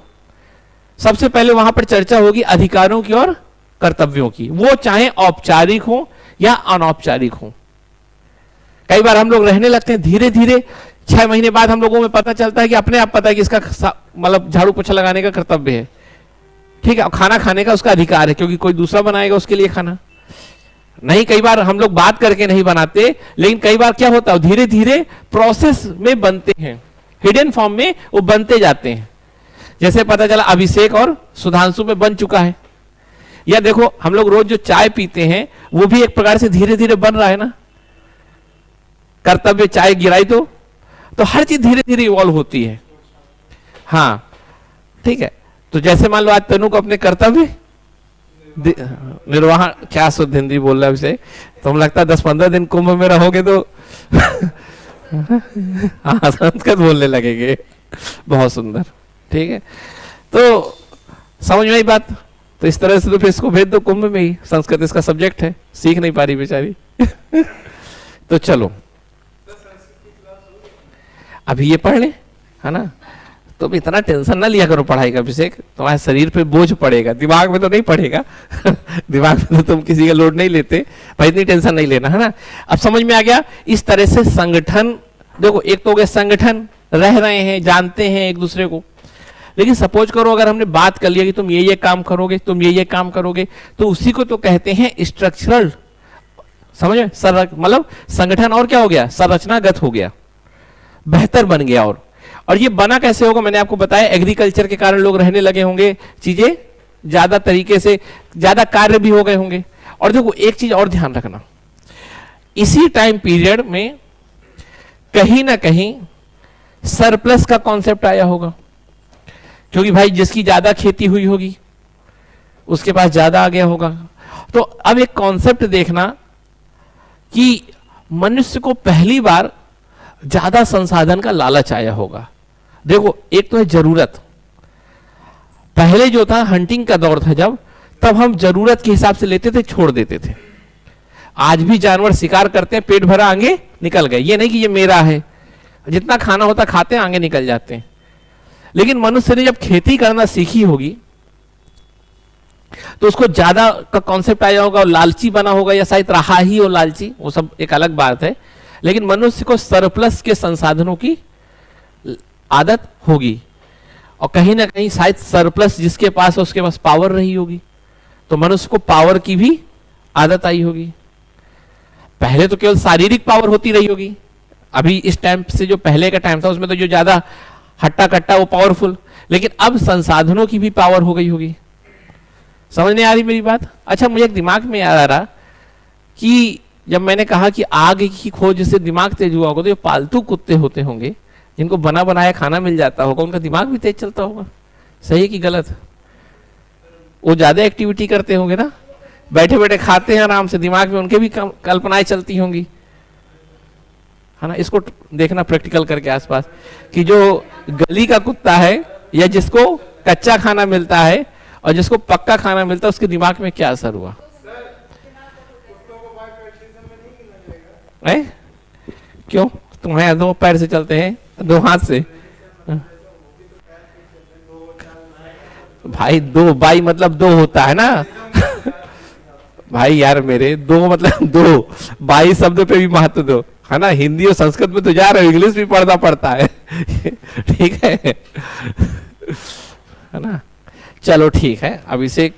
सबसे पहले वहां पर चर्चा होगी अधिकारों की और कर्तव्यों की, वो चाहे औपचारिक हो या अनौपचारिक हो। कई बार हम लोग रहने लगते हैं, धीरे धीरे 6 महीने बाद हम लोगों में पता चलता है कि अपने आप पता है कि इसका मतलब झाड़ू पोछा लगाने का कर्तव्य है, ठीक है, और खाना खाने का उसका अधिकार है क्योंकि कोई दूसरा बनाएगा उसके लिए खाना नहीं। कई बार हम लोग बात करके नहीं बनाते, लेकिन कई बार क्या होता है धीरे धीरे प्रोसेस में बनते हैं, हिडन फॉर्म में वो बनते जाते हैं। जैसे पता चला अभिषेक और सुधांशु में बन चुका है, या देखो हम लोग रोज जो चाय पीते हैं वो भी एक प्रकार से धीरे धीरे बन रहा है ना, कर्तव्य चाय गिराई तो हर चीज धीरे धीरे इवॉल्व होती है। हाँ ठीक है, तो जैसे मान लो आज तनु को अपने कर्तव्य निर्वाह, क्या शुद्ध हिंदी बोल रहा है अभिषेक, तो हम लगता है 10-15 दिन कुंभ में रहोगे तो हाँ संस्कृत बोलने लगेंगे, बहुत सुंदर, ठीक है। तो समझ में आई बात, तो इस तरह से तो फिर इसको भेज दो कुंभ में ही, संस्कृत इसका सब्जेक्ट है, सीख नहीं पा रही बेचारी तो चलो अभी ये पढ़ ले, है ना। तो इतना टेंशन ना लिया करो पढ़ाई का अभिषेक, तुम्हारे शरीर पे बोझ पड़ेगा, दिमाग में तो नहीं पड़ेगा दिमाग में तो तुम किसी का लोड नहीं लेते भाई, इतनी टेंशन नहीं लेना, है ना। अब समझ में आ गया। इस तरह से संगठन, देखो एक तो हो गया संगठन, रह रहे हैं, जानते हैं एक दूसरे को। लेकिन सपोज करो अगर हमने बात कर लिया कि तुम ये काम करोगे, तुम ये काम करोगे, तो उसी को तो कहते हैं स्ट्रक्चरल, समझ में, मतलब संगठन और क्या हो गया, संरचनागत हो गया, बेहतर बन गया। और ये बना कैसे होगा, मैंने आपको बताया एग्रीकल्चर के कारण लोग रहने लगे होंगे, चीजें ज्यादा तरीके से, ज्यादा कार्य भी हो गए होंगे। और देखो एक चीज और ध्यान रखना, इसी टाइम पीरियड में कहीं ना कहीं सरप्लस का कॉन्सेप्ट आया होगा, क्योंकि भाई जिसकी ज्यादा खेती हुई होगी उसके पास ज्यादा आ गया होगा। तो अब एक कॉन्सेप्ट देखना कि मनुष्य को पहली बार ज्यादा संसाधन का लालच आया होगा। देखो एक तो है जरूरत, पहले जो था हंटिंग का दौर था जब, तब हम जरूरत के हिसाब से लेते थे, छोड़ देते थे। आज भी जानवर शिकार करते हैं, पेट भरा आगे निकल गए, ये नहीं कि ये मेरा है, जितना खाना होता खाते हैं आगे निकल जाते हैं। लेकिन मनुष्य ने जब खेती करना सीखी होगी तो उसको ज्यादा का कॉन्सेप्ट आया होगा, लालची बना होगा, या शायद रहा ही हो लालची, वो सब एक अलग बात है। लेकिन मनुष्य को सरप्लस के संसाधनों की आदत होगी, और कहीं ना कहीं शायद सरप्लस जिसके पास है उसके पास पावर रही होगी, तो मनुष्य को पावर की भी आदत आई होगी। पहले तो केवल शारीरिक पावर होती रही होगी, अभी इस टाइम से जो पहले का टाइम था उसमें तो जो ज्यादा हट्टा कट्टा वो पावरफुल, लेकिन अब संसाधनों की भी पावर हो गई होगी। समझ नहीं आ रही मेरी बात? अच्छा, मुझे एक दिमाग में याद आ रहा कि जब मैंने कहा कि आग की खोज से दिमाग तेज हुआ होगा, तो ये पालतू कुत्ते होते होंगे जिनको बना बनाया खाना मिल जाता होगा, उनका दिमाग भी तेज चलता होगा। सही है कि गलत? वो ज्यादा एक्टिविटी करते होंगे ना, बैठे बैठे खाते हैं आराम से, दिमाग में उनके भी कल्पनाएं चलती होंगी, है ना। इसको देखना प्रैक्टिकल करके आसपास कि जो गली का कुत्ता है या जिसको कच्चा खाना मिलता है और जिसको पक्का खाना मिलता है, उसके दिमाग में क्या असर हुआ है? क्यों? तुम्हारे 2 पैर से चलते हैं, 2 हाथ से? भाई 2 बाई मतलब 2 होता है ना भाई यार मेरे 2 मतलब 2, बाई शब्द पे भी महत्व दो, है ना। हिंदी और संस्कृत में तो जा रहे हो, इंग्लिश भी पढ़ना पड़ता है ठीक है ना। चलो ठीक है, अभिषेक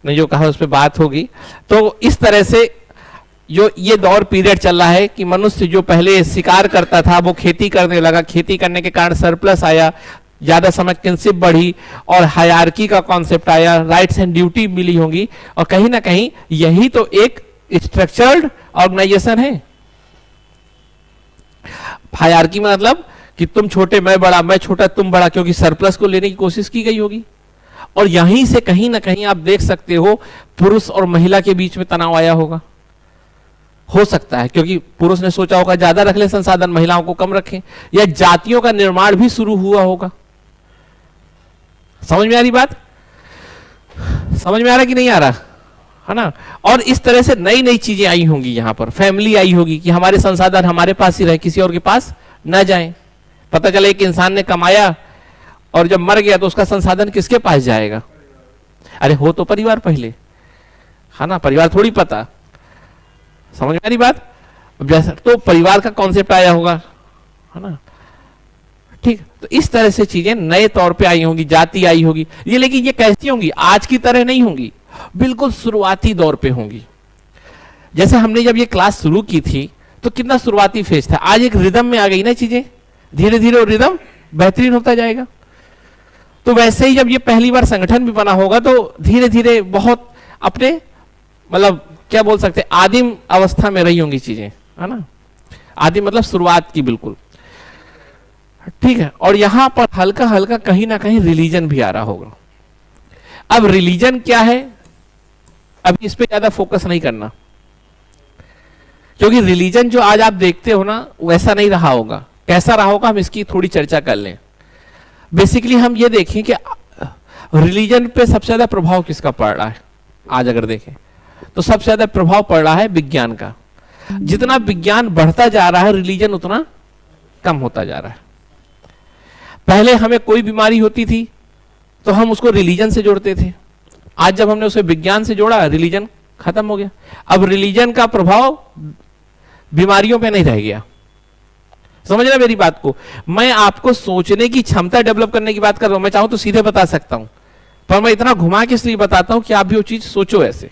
ने जो कहा उस पर बात होगी। तो इस तरह से जो ये दौर पीरियड चल रहा है कि मनुष्य जो पहले शिकार करता था वो खेती करने लगा, खेती करने के कारण सरप्लस आया, ज्यादा समय किनशिप बढ़ी, और हायरार्की का कॉन्सेप्ट आया, राइट्स एंड ड्यूटी मिली होंगी। और कहीं ना कहीं यही तो एक स्ट्रक्चर्ड ऑर्गेनाइजेशन है। हायरार्की में मतलब कि तुम छोटे मैं बड़ा, मैं छोटा तुम बड़ा, क्योंकि सरप्लस को लेने की कोशिश की गई होगी। और यहीं से कहीं ना कहीं आप देख सकते हो पुरुष और महिला के बीच में तनाव आया होगा। हो सकता है क्योंकि पुरुष ने सोचा होगा ज्यादा रख ले संसाधन, महिलाओं को कम रखें, या जातियों का निर्माण भी शुरू हुआ होगा। समझ में आ रही बात? समझ में आ रहा कि नहीं आ रहा है ना? और इस तरह से नई नई चीजें आई होंगी, यहां पर फैमिली आई होगी कि हमारे संसाधन हमारे पास ही रहे, किसी और के पास ना जाएं। पता चला एक इंसान ने कमाया और जब मर गया तो उसका संसाधन किसके पास जाएगा? अरे हो तो परिवार पहले, है ना? परिवार थोड़ी पता। समझ में आ रही बात? जैसे तो परिवार का कॉन्सेप्ट आया होगा, है ना? ठीक, तो इस तरह से चीजें नए तौर पे आई होंगी, जाति आई होगी ये, लेकिन ये कैसी होंगी? आज की तरह नहीं होंगी, बिल्कुल शुरुआती दौर पे होंगी। जैसे हमने जब ये क्लास शुरू की थी तो कितना शुरुआती फेज था, आज एक रिदम में आ गई ना चीजें, धीरे धीरे और रिदम बेहतरीन होता जाएगा। तो वैसे ही जब ये पहली बार संगठन भी बना होगा तो धीरे धीरे बहुत अपने मतलब क्या बोल सकते हैं, आदिम अवस्था में रही होंगी चीजें, है ना? आदिम मतलब शुरुआत की, बिल्कुल ठीक है। और यहां पर हल्का हल्का कहीं ना कहीं रिलीजन भी आ रहा होगा। अब रिलीजन क्या है, अभी इस पे ज्यादा फोकस नहीं करना, क्योंकि रिलीजन जो आज आप देखते हो ना वैसा नहीं रहा होगा। कैसा रहा होगा हम इसकी थोड़ी चर्चा कर लें। बेसिकली हम ये देखें कि रिलीजन पे सबसे ज्यादा प्रभाव किसका पड़ रहा है। आज अगर देखें तो सबसे ज्यादा प्रभाव पड़ रहा है विज्ञान का। जितना विज्ञान बढ़ता जा रहा है रिलीजन उतना कम होता जा रहा है। पहले हमें कोई बीमारी होती थी तो हम उसको रिलीजन से जोड़ते थे, आज जब हमने उसे विज्ञान से जोड़ा रिलीजन खत्म हो गया। अब रिलीजन का प्रभाव बीमारियों पे नहीं रह गया। समझ रहे मेरी बात को? मैं आपको सोचने की क्षमता डेवलप करने की बात कर रहा हूं। मैं चाहूं तो सीधे बता सकता हूं, पर मैं इतना घुमा के इसलिए बताता हूं कि आप भी वो चीज सोचो ऐसे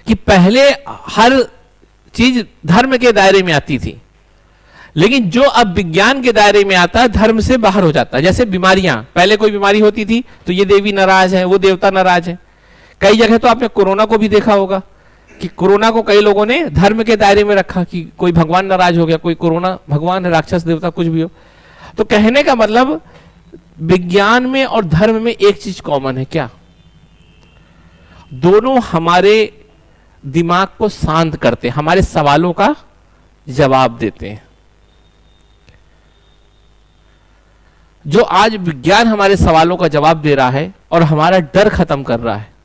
कि पहले हर चीज धर्म के दायरे में आती थी, लेकिन जो अब विज्ञान के दायरे में आता है धर्म से बाहर हो जाता है। जैसे बीमारियां, पहले कोई बीमारी होती थी तो ये देवी नाराज है, वो देवता नाराज है। कई जगह तो आपने कोरोना को भी देखा होगा कि कोरोना को कई लोगों ने धर्म के दायरे में रखा कि कोई भगवान नाराज हो गया, कोई कोरोना भगवान है, राक्षस देवता कुछ भी हो। तो कहने का मतलब विज्ञान में और धर्म में एक चीज कॉमन है, क्या? दोनों हमारे दिमाग को शांत करते, हमारे सवालों का जवाब देते हैं। जो आज विज्ञान हमारे सवालों का जवाब दे रहा है और हमारा डर खत्म कर रहा है,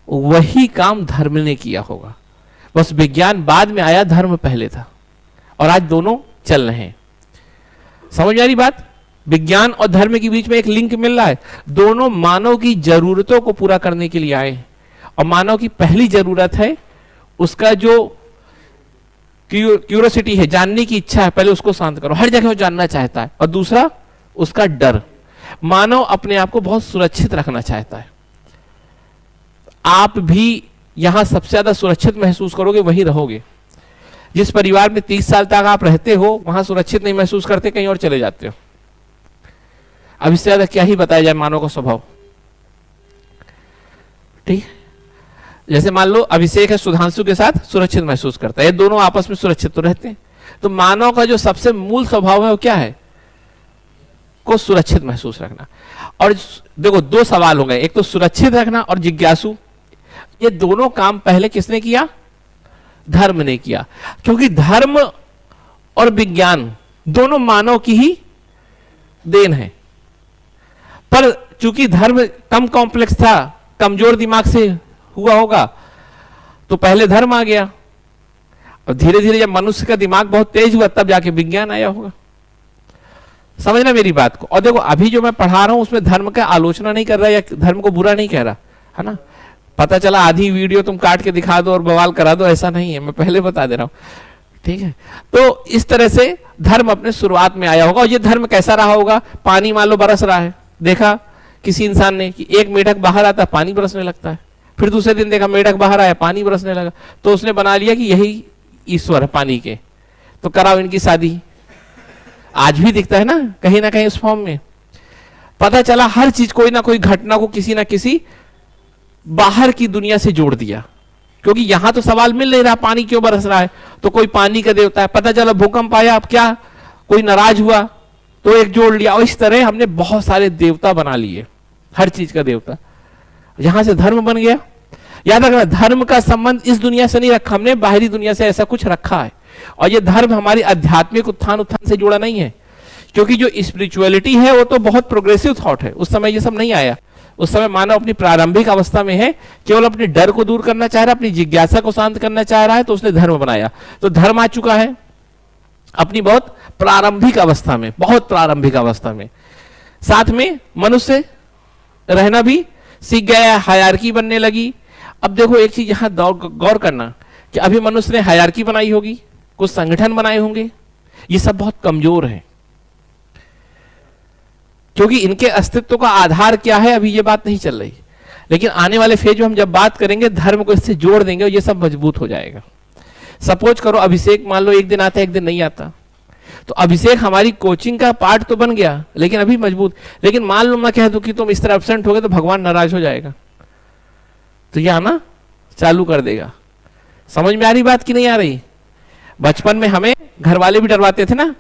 वही काम धर्म ने किया होगा। बस विज्ञान बाद में आया, धर्म पहले था, और आज दोनों चल रहे हैं। समझ में आ रही बात? विज्ञान और धर्म के बीच में एक लिंक मिल रहा है। दोनों मानव की जरूरतों को पूरा करने के लिए आए हैं, और मानव की पहली जरूरत है उसका जो क्यूरियोसिटी है, जानने की इच्छा है, पहले उसको शांत करो। हर जगह वो जानना चाहता है। और दूसरा उसका डर। मानव अपने आप को बहुत सुरक्षित रखना चाहता है। आप भी यहां सबसे ज्यादा सुरक्षित महसूस करोगे वहीं रहोगे। जिस परिवार में 30 साल तक आप रहते हो वहां सुरक्षित नहीं महसूस करते, कहीं और चले जाते हो। अब इससे ज्यादा क्या ही बताया जाए मानव का स्वभाव। ठीक, जैसे मान लो अभिषेक है, सुधांशु के साथ सुरक्षित महसूस करता है, ये दोनों आपस में सुरक्षित तो रहते हैं। तो मानव का जो सबसे मूल स्वभाव है वो क्या है? को सुरक्षित महसूस रखना। और देखो दो सवाल हो गए, एक तो सुरक्षित रखना और जिज्ञासु। ये दोनों काम पहले किसने किया? धर्म ने किया। क्योंकि धर्म और विज्ञान दोनों मानव की ही देन है। पर चूंकि धर्म कम कॉम्प्लेक्स था, कमजोर दिमाग से हुआ होगा, तो पहले धर्म आ गया, और धीरे धीरे जब मनुष्य का दिमाग बहुत तेज हुआ तब जाके विज्ञान आया होगा। समझना मेरी बात को? और देखो अभी जो मैं पढ़ा रहा हूं उसमें धर्म का आलोचना नहीं कर रहा या धर्म को बुरा नहीं कह रहा, है ना? पता चला आधी वीडियो तुम काट के दिखा दो और बवाल करा दो, ऐसा नहीं है, मैं पहले बता दे रहा हूं। ठीक है, तो इस तरह से धर्म अपने शुरुआत में आया होगा। और ये धर्म कैसा रहा होगा? पानी मान लो बरस रहा है, देखा किसी इंसान ने कि एक मेढक बाहर आता पानी बरसने लगता है, फिर दूसरे दिन देखा मेढक बाहर आया पानी बरसने लगा, तो उसने बना लिया कि यही ईश्वर है पानी के, तो कराओ इनकी शादी। आज भी दिखता है ना कहीं उस फॉर्म में। पता चला हर चीज, कोई ना कोई घटना को किसी ना किसी बाहर की दुनिया से जोड़ दिया, क्योंकि यहां तो सवाल मिल नहीं रहा पानी क्यों बरस रहा है, तो कोई पानी का देवता है। पता चला भूकंप आया, अब क्या कोई नाराज हुआ, तो एक जोड़ लिया, और इस तरह हमने बहुत सारे देवता बना लिए, हर चीज का देवता। यहां से धर्म बन गया। याद रखना, धर्म का संबंध इस दुनिया से नहीं रखा हमने, बाहरी दुनिया से ऐसा कुछ रखा है। और ये धर्म हमारी आध्यात्मिक उत्थान से जुड़ा नहीं है, क्योंकि जो स्पिरिचुअलिटी है वो तो बहुत प्रोग्रेसिव थॉट है। उस समय ये सब नहीं आया। उस समय मानव अपनी प्रारंभिक अवस्था में है, केवल अपने डर को दूर करना चाह रहा है, अपनी जिज्ञासा को शांत करना चाह रहा है, तो उसने धर्म बनाया। तो धर्म आ चुका है अपनी बहुत प्रारंभिक अवस्था में, बहुत प्रारंभिक अवस्था में। साथ में मनुष्य रहना भी सीख गया, हायरार्की बनने लगी। अब देखो एक चीज यहां गौर करना कि अभी मनुष्य ने हायरार्की बनाई होगी, कुछ संगठन बनाए होंगे, ये सब बहुत कमजोर है, क्योंकि इनके अस्तित्व का आधार क्या है अभी ये बात नहीं चल रही। लेकिन आने वाले फेज में हम जब बात करेंगे, धर्म को इससे जोड़ देंगे और ये सब मजबूत हो जाएगा। सपोज करो अभिषेक मान लो एक दिन आता है, एक दिन नहीं आता, तो अभिषेक हमारी कोचिंग का पार्ट तो बन गया, लेकिन अभी मजबूत। लेकिन मान लो मैं कह दूं कि तुम इस तरह एब्सेंट हो गए तो भगवान नाराज हो जाएगा, तो ये आना चालू कर देगा। समझ में आ रही बात कि नहीं आ रही? बचपन में हमें घर वाले भी डरवाते थे ना,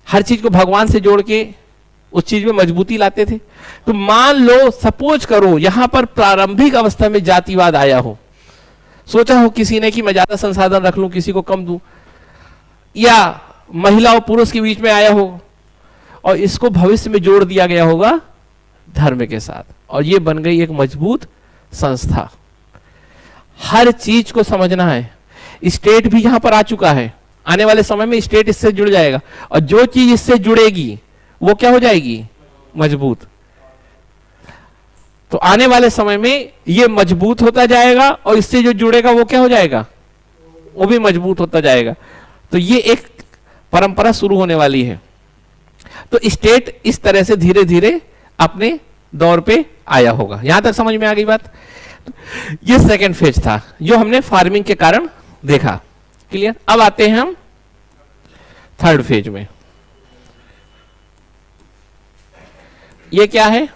हर चीज को भगवान से जोड़ के उस चीज में मजबूती लाते थे। तो मान लो सपोज करो यहां पर प्रारंभिक अवस्था में जातिवाद आया हो, सोचा हो किसी ने कि मैं ज्यादा संसाधन रख लूं, किसी को कम दूं, या महिला और पुरुष के बीच में आया हो और इसको भविष्य में जोड़ दिया गया होगा धर्म के साथ, और ये बन गई एक मजबूत संस्था। हर चीज को समझना है। स्टेट भी यहां पर आ चुका है, आने वाले समय में स्टेट इससे जुड़ जाएगा, और जो चीज इससे जुड़ेगी वो क्या हो जाएगी? मजबूत। तो आने वाले समय में ये मजबूत होता जाएगा, और इससे जो जुड़ेगा वो क्या हो जाएगा? वो भी मजबूत होता जाएगा। तो ये एक परंपरा शुरू होने वाली है। तो स्टेट इस तरह से धीरे धीरे अपने दौर पे आया होगा। यहां तक समझ में आ गई बात? ये सेकेंड फेज था जो हमने फार्मिंग के कारण देखा। क्लियर? अब आते हैं हम थर्ड फेज में। ये क्या है?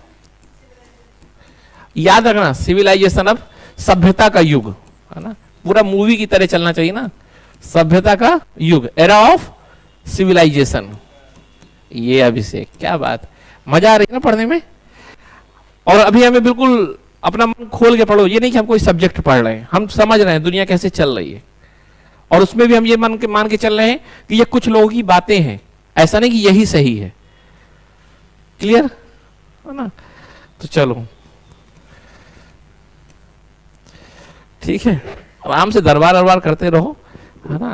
याद रखना, सिविलाइजेशन अब सभ्यता का युग है ना, पूरा मूवी की तरह चलना चाहिए ना। सभ्यता का युग, एरा ऑफ सिविलाइजेशन। ये अभिषेक, क्या बात, मजा आ रही है ना पढ़ने में। और अभी हमें बिल्कुल अपना मन खोल के पढ़ो, ये नहीं कि हम कोई सब्जेक्ट पढ़ रहे हैं, हम समझ रहे हैं दुनिया कैसे चल रही है, और उसमें भी हम ये मान के चल रहे हैं कि ये कुछ लोगों की बातें हैं, ऐसा नहीं कि यही सही है। क्लियर है ना? तो चलो ठीक है, आराम से दरबार अरबार करते रहो, है ना,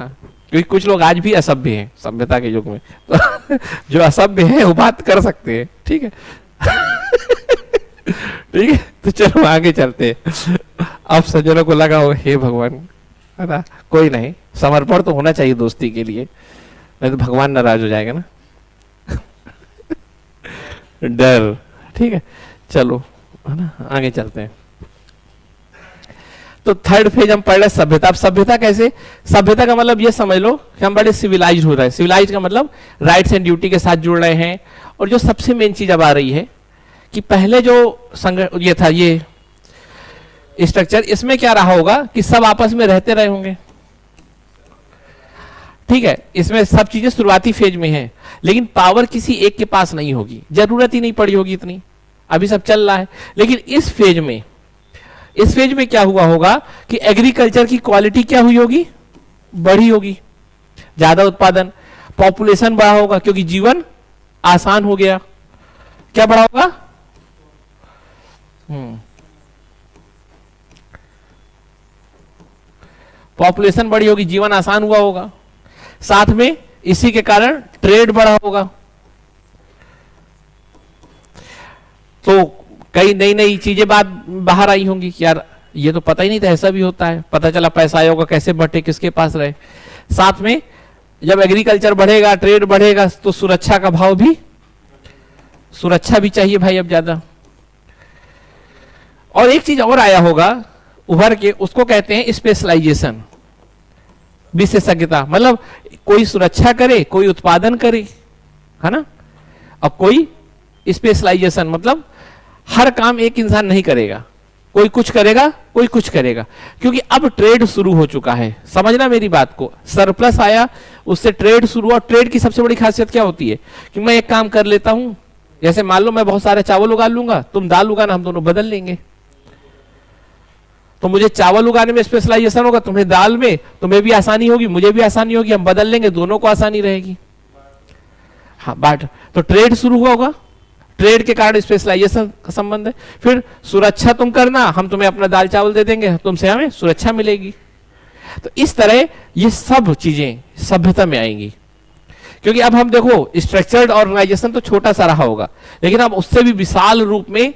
क्योंकि कुछ लोग आज भी असभ्य हैं सभ्यता के युग में। तो जो असभ्य है वो बात कर सकते हैं। ठीक है ठीक है, तो चलो आगे चलते हैं। अब सज्जनों को लगा हो हे भगवान, है ना, कोई नहीं, समर्पण तो होना चाहिए दोस्ती के लिए, नहीं तो भगवान नाराज हो जाएगा ना। डर, ठीक है, चलो है ना, आगे चलते हैं। तो थर्ड फेज हम पढ़ रहे सभ्यता। अब सभ्यता कैसे? सभ्यता का मतलब ये समझ लो कि हम बड़े सिविलाइज हो रहे हैं। सिविलाइज का मतलब राइट्स एंड ड्यूटी के साथ जुड़ रहे हैं। और जो सबसे मेन चीज अब आ रही है कि पहले जो ये था, ये स्ट्रक्चर, इसमें क्या रहा होगा कि सब आपस में रहते रहे होंगे। ठीक है, इसमें सब चीजें शुरुआती फेज में है, लेकिन पावर किसी एक के पास नहीं होगी, जरूरत ही नहीं पड़ी होगी इतनी, अभी सब चल रहा है। लेकिन इस फेज में क्या हुआ होगा कि एग्रीकल्चर की क्वालिटी क्या हुई होगी? बढ़ी होगी, ज्यादा उत्पादन, पॉपुलेशन बढ़ा होगा क्योंकि जीवन आसान हो गया। क्या बढ़ा होगा? पॉपुलेशन बढ़ी होगी, जीवन आसान हुआ होगा। साथ में इसी के कारण ट्रेड बढ़ा होगा, तो कई नई नई चीजें बाहर आई होंगी कि यार ये तो पता ही नहीं था ऐसा भी होता है, पता चला पैसा आया होगा, कैसे बटे, किसके पास रहे। साथ में जब एग्रीकल्चर बढ़ेगा, ट्रेड बढ़ेगा, तो सुरक्षा का भाव भी, सुरक्षा भी चाहिए भाई अब ज्यादा। और एक चीज और आया होगा उभर के, उसको कहते हैं स्पेशलाइजेशन, विशेषज्ञता। मतलब कोई सुरक्षा करे, कोई उत्पादन करे, है ना, और कोई स्पेशलाइजेशन, मतलब हर काम एक इंसान नहीं करेगा, कोई कुछ करेगा, कोई कुछ करेगा, क्योंकि अब ट्रेड शुरू हो चुका है। समझना मेरी बात को, सरप्लस आया, उससे ट्रेड शुरू हुआ। ट्रेड की सबसे बड़ी खासियत क्या होती है कि मैं एक काम कर लेता हूं, जैसे मान लो मैं बहुत सारे चावल उगा लूंगा, तुम दाल उगाना, हम दोनों बदल लेंगे। तो मुझे चावल उगाने में स्पेशलाइजेशन होगा, तुम्हें दाल में, तुम्हें भी आसानी होगी, मुझे भी आसानी होगी, हम बदल लेंगे, दोनों को आसानी रहेगी। हाँ बाट, तो ट्रेड शुरू हुआ होगा, ट्रेड के कारण स्पेशलाइजेशन का संबंध है। फिर सुरक्षा तुम करना, हम तुम्हें अपना दाल चावल दे देंगे, तुमसे हमें सुरक्षा मिलेगी। तो इस तरह ये सब चीजें सभ्यता में आएंगी, क्योंकि अब हम देखो स्ट्रक्चर्ड ऑर्गेनाइजेशन तो छोटा सा रहा होगा, लेकिन अब उससे भी विशाल रूप में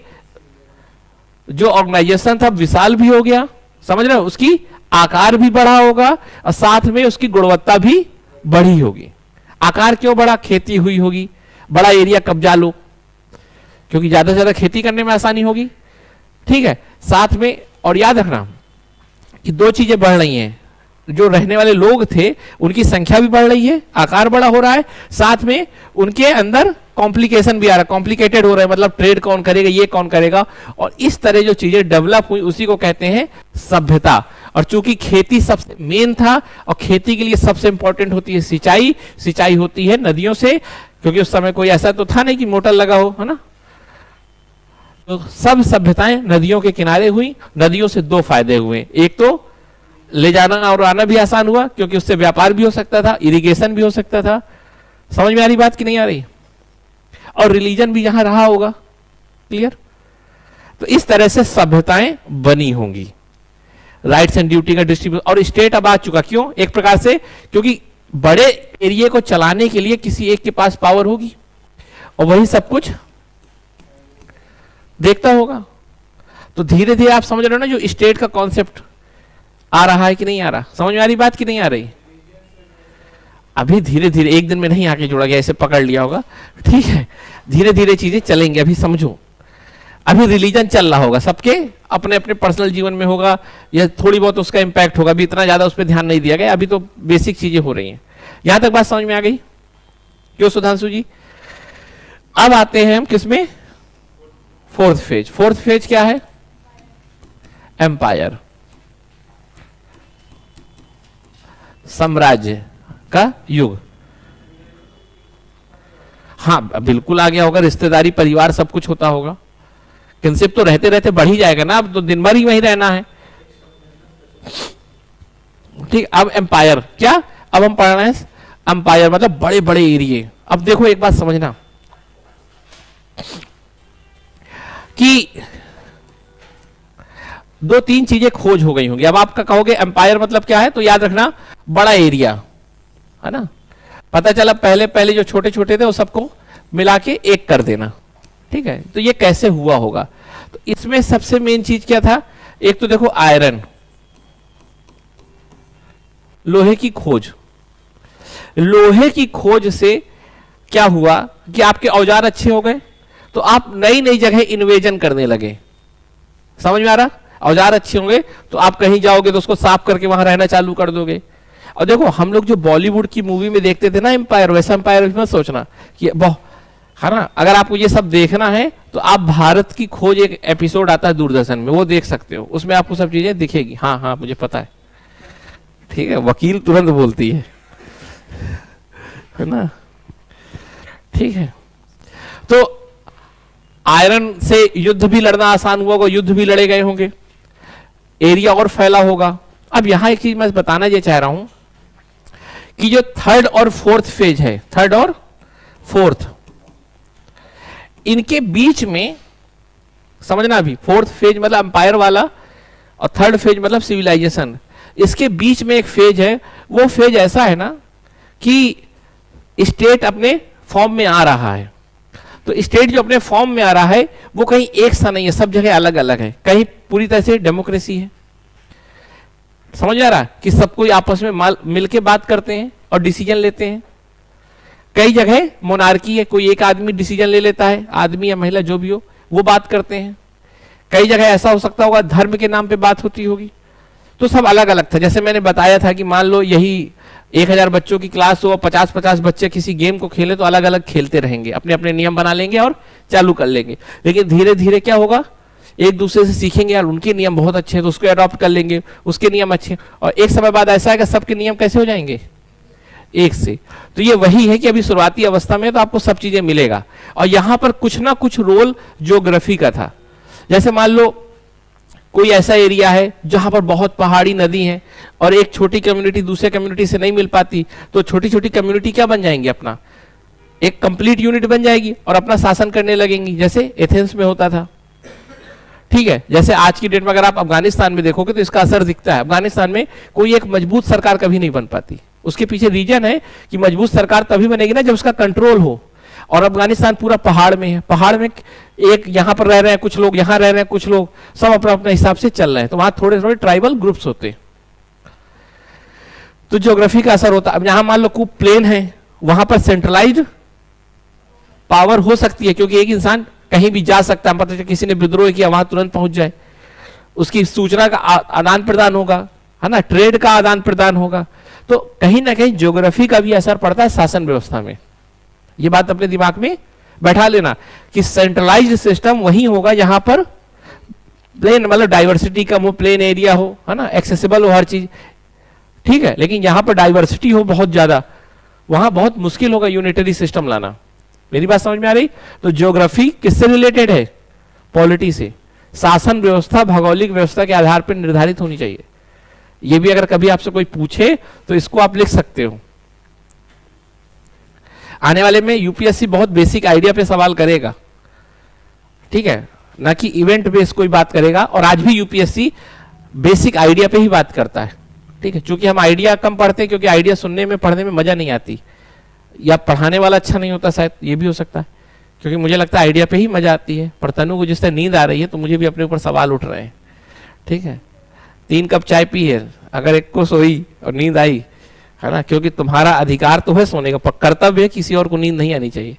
जो ऑर्गेनाइजेशन था विशाल भी हो गया, समझ रहे हो, उसकी आकार भी बढ़ा होगा और साथ में उसकी गुणवत्ता भी बढ़ी होगी। आकार क्यों बढ़ा? खेती हुई होगी, बड़ा एरिया कब्जा लो, क्योंकि ज्यादा से ज्यादा खेती करने में आसानी होगी, ठीक है। साथ में और याद रखना कि दो चीजें बढ़ रही हैं, जो रहने वाले लोग थे उनकी संख्या भी बढ़ रही है, आकार बड़ा हो रहा है, साथ में उनके अंदर कॉम्प्लिकेशन भी आ रहा है, कॉम्प्लिकेटेड हो रहा है, मतलब ट्रेड कौन करेगा, ये कौन करेगा, और इस तरह जो चीजें डेवलप हुई उसी को कहते हैं सभ्यता। और चूंकि खेती सबसे मेन था और खेती के लिए सबसे इंपॉर्टेंट होती है सिंचाई, सिंचाई होती है नदियों से, क्योंकि उस समय कोई ऐसा तो था नहीं कि मोटर लगा हो, है ना। तो सब सभ्यताएं नदियों के किनारे हुई। नदियों से दो फायदे हुए, एक तो ले जाना और आना भी आसान हुआ, क्योंकि उससे व्यापार भी हो सकता था, इरिगेशन भी हो सकता था। समझ में आ रही बात कि नहीं आ रही? और रिलीजन भी यहां रहा होगा, क्लियर। तो इस तरह से सभ्यताएं बनी होंगी, राइट्स एंड ड्यूटी का डिस्ट्रीब्यूशन। और स्टेट अब आ चुका, क्यों? एक प्रकार से क्योंकि बड़े एरिया को चलाने के लिए किसी एक के पास पावर होगी और वही सब कुछ देखता होगा। तो धीरे धीरे आप समझ रहे हो ना, जो स्टेट का कॉन्सेप्ट आ रहा है कि नहीं आ रहा? समझ में आ रही बात कि नहीं आ रही? अभी धीरे धीरे, एक दिन में नहीं आके जोड़ा गया, ऐसे पकड़ लिया होगा, ठीक है। धीरे धीरे चीजें चलेंगी, अभी समझो। अभी रिलीजन चल रहा होगा, सबके अपने अपने पर्सनल जीवन में होगा, या थोड़ी बहुत उसका इंपैक्ट होगा, अभी इतना ज्यादा उस पर ध्यान नहीं दिया गया, अभी तो बेसिक चीजें हो रही हैं। यहां तक बात समझ में आ गई? क्यों सुधांशु जी? अब आते हैं हम किसमें? Fourth phase. फोर्थ फेज क्या है? एम्पायर, साम्राज्य का युग। हाँ बिल्कुल आ गया होगा, रिश्तेदारी, परिवार, सब कुछ होता होगा। किनशिप तो रहते रहते बढ़ ही जाएगा ना, अब तो दिन भर ही वहीं रहना है, ठीक। अब एम्पायर क्या? अब हम पढ़ रहे हैं एम्पायर मतलब बड़े बड़े एरिए। अब देखो एक बात समझना कि दो तीन चीजें खोज हो गई होंगी। अब आपका कहोगे एम्पायर मतलब क्या है, तो याद रखना बड़ा एरिया, है ना। पता चला पहले पहले जो छोटे छोटे थे वो सबको मिला के एक कर देना, ठीक है। तो ये कैसे हुआ होगा? तो इसमें सबसे मेन चीज क्या था? एक तो देखो आयरन, लोहे की खोज। लोहे की खोज से क्या हुआ कि आपके औजार अच्छे हो गए, तो आप नई नई जगह इन्वेजन करने लगे। समझ में आ रहा? औजार अच्छे होंगे तो आप कहीं जाओगे तो उसको साफ करके वहां रहना चालू कर दोगे। और देखो हम लोग जो बॉलीवुड की मूवी में देखते थे ना एम्पायर, वैसा एम्पायर मत सोचना कि है ना। अगर आपको ये सब देखना है तो आप भारत की खोज, एक एपिसोड आता है दूरदर्शन में, वो देख सकते हो, उसमें आपको सब चीजें दिखेगी। हाँ हाँ मुझे पता है, ठीक है, वकील तुरंत बोलती है ना, ठीक है। तो आयरन से युद्ध भी लड़ना आसान हुआ होगा, युद्ध भी लड़े गए होंगे, एरिया और फैला होगा। अब यहां एक चीज मैं बताना ये चाह रहा हूं कि जो थर्ड और फोर्थ फेज है, थर्ड और फोर्थ, इनके बीच में समझना, अभी फोर्थ फेज मतलब अंपायर वाला और थर्ड फेज मतलब सिविलाइजेशन, इसके बीच में एक फेज है। वो फेज ऐसा है ना कि स्टेट अपने फॉर्म में आ रहा है। तो स्टेट जो अपने फॉर्म में आ रहा है वो कहीं एक सा नहीं है, सब जगह अलग अलग है। कहीं पूरी तरह से डेमोक्रेसी है, समझ आ रहा है कि सब कोई आपस में मिलके बात करते हैं और डिसीजन लेते हैं। कई जगह मोनार्की है, कोई एक आदमी डिसीजन ले लेता है, आदमी या महिला जो भी हो, वो बात करते हैं। कई जगह ऐसा हो सकता होगा धर्म के नाम पे बात होती होगी। तो सब अलग अलग था। जैसे मैंने बताया था कि मान लो यही 1000 बच्चों की क्लास हो, 50-50 बच्चे किसी गेम को खेले तो अलग अलग खेलते रहेंगे, अपने अपने नियम बना लेंगे और चालू कर लेंगे। लेकिन धीरे धीरे क्या होगा, एक दूसरे से सीखेंगे, यार उनके नियम बहुत अच्छे हैं तो उसको अडॉप्ट कर लेंगे, उसके नियम अच्छे, और एक समय बाद ऐसा है कि सबके नियम कैसे हो जाएंगे, एक से। तो ये वही है कि अभी शुरुआती अवस्था में तो आपको सब चीजें मिलेगा, और यहां पर कुछ ना कुछ रोल ज्योग्राफी का था। जैसे मान लो कोई ऐसा एरिया है जहां पर बहुत पहाड़ी नदी है और एक छोटी कम्युनिटी दूसरे कम्युनिटी से नहीं मिल पाती, तो छोटी छोटी कम्युनिटी क्या बन जाएंगी, अपना एक कंप्लीट यूनिट बन जाएगी और अपना शासन करने लगेंगी, जैसे एथेंस में होता था। ठीक है, जैसे आज की डेट में अगर आप अफगानिस्तान में देखोगे तो इसका असर दिखता है। अफगानिस्तान में कोई एक मजबूत सरकार कभी नहीं बन पाती, उसके पीछे रीजन है कि मजबूत सरकार तभी बनेगी ना जब उसका कंट्रोल हो। और अफगानिस्तान पूरा पहाड़ में है, पहाड़ में एक यहां पर रह रहे हैं कुछ लोग, यहां रह रहे हैं कुछ लोग, सब अपना अपने हिसाब से चल रहे हैं, तो वहां थोड़े थोड़े ट्राइबल ग्रुप्स होते हैं, तो ज्योग्राफी का असर होता है। अब यहां मान लो खूब प्लेन है, वहां पर सेंट्रलाइज्ड पावर हो सकती है, क्योंकि एक इंसान कहीं भी जा सकता है, पता चले किसी ने विद्रोह किया वहां तुरंत पहुंच जाए, उसकी सूचना का आदान प्रदान होगा, है ना, ट्रेड का आदान प्रदान होगा। तो कहीं ना कहीं ज्योग्राफी का भी असर पड़ता है शासन व्यवस्था में। ये बात अपने दिमाग में बैठा लेना कि सेंट्रलाइज्ड सिस्टम वही होगा जहां पर प्लेन, मतलब डाइवर्सिटी कम हो, प्लेन एरिया हो, है ना, एक्सेसिबल हो हर चीज, ठीक है। लेकिन यहां पर डाइवर्सिटी हो बहुत ज्यादा, वहां बहुत मुश्किल होगा यूनिटरी सिस्टम लाना। मेरी बात समझ में आ रही? तो ज्योग्राफी किससे रिलेटेड है? पॉलिटी से। शासन व्यवस्था भौगोलिक व्यवस्था के आधार पर निर्धारित होनी चाहिए। ये भी अगर कभी आपसे कोई पूछे तो इसको आप लिख सकते हो। आने वाले में यूपीएससी बहुत बेसिक आइडिया पे सवाल करेगा, ठीक है, ना कि इवेंट बेस्ड कोई बात करेगा। और आज भी यूपीएससी बेसिक आइडिया पे ही बात करता है, ठीक है, क्योंकि हम आइडिया कम पढ़ते हैं, क्योंकि आइडिया सुनने में पढ़ने में मजा नहीं आती, या पढ़ाने वाला अच्छा नहीं होता, शायद ये भी हो सकता है, क्योंकि मुझे लगता है आइडिया पे ही मजा आती है। पर तनु को जिससे नींद आ रही है तो मुझे भी अपने ऊपर सवाल उठ रहे हैं, ठीक है। 3 कप चाय पी है, अगर एक को सोई और नींद आई, है ना, क्योंकि तुम्हारा अधिकार तो है सोने का, पर कर्तव्य है किसी और को नींद नहीं आनी चाहिए।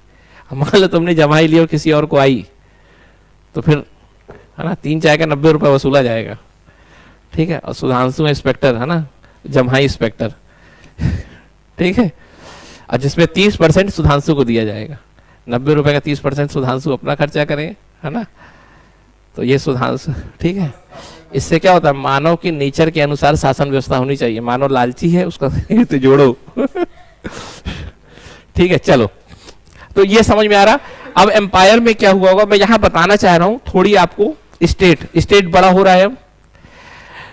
मान लो तुमने जमाई ली और किसी और को आई, तो फिर, है ना, 3 चाय का 90 रुपये वसूला जाएगा, ठीक है। और सुधांशु इंस्पेक्टर, है ना, जमाई इंस्पेक्टर, ठीक है, और जिसमें 30% सुधांशु को दिया जाएगा, 90 रुपए का 30% सुधांशु अपना खर्चा करें, है ना। तो ये सुधांशु, ठीक है। इससे क्या होता है, मानव की नेचर के अनुसार शासन व्यवस्था होनी चाहिए। मानव लालची है, उसका तो जोड़ो ठीक है। चलो, तो ये समझ में आ रहा। अब एम्पायर में क्या हुआ होगा मैं यहां बताना चाह रहा हूं थोड़ी आपको। स्टेट बड़ा हो रहा है। अब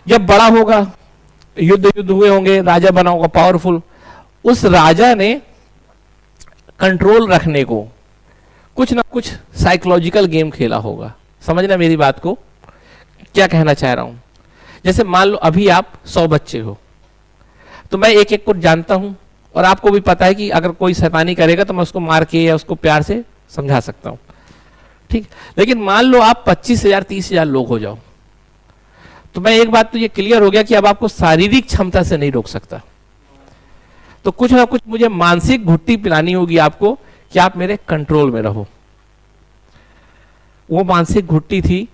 जब बड़ा होगा, युद्ध हुए होंगे, राजा बना होगा पावरफुल, उस राजा ने कंट्रोल रखने को कुछ ना कुछ साइकोलॉजिकल गेम खेला होगा। समझना मेरी बात को, क्या कहना चाह रहा हूं। जैसे मान लो अभी आप 100 बच्चे हो, तो मैं एक एक को जानता हूं, और आपको भी पता है कि अगर कोई शैतानी करेगा तो मैं उसको मार के या उसको प्यार से समझा सकता हूं, ठीक। लेकिन मान लो आप 25,000 30,000 लोग हो जाओ, तो मैं एक बात तो ये क्लियर हो गया कि अब आपको शारीरिक क्षमता से नहीं रोक सकता, तो कुछ ना कुछ मुझे मानसिक घुट्टी पिलानी होगी आपको कि आप मेरे कंट्रोल में रहो। वो मानसिक घुट्टी थी,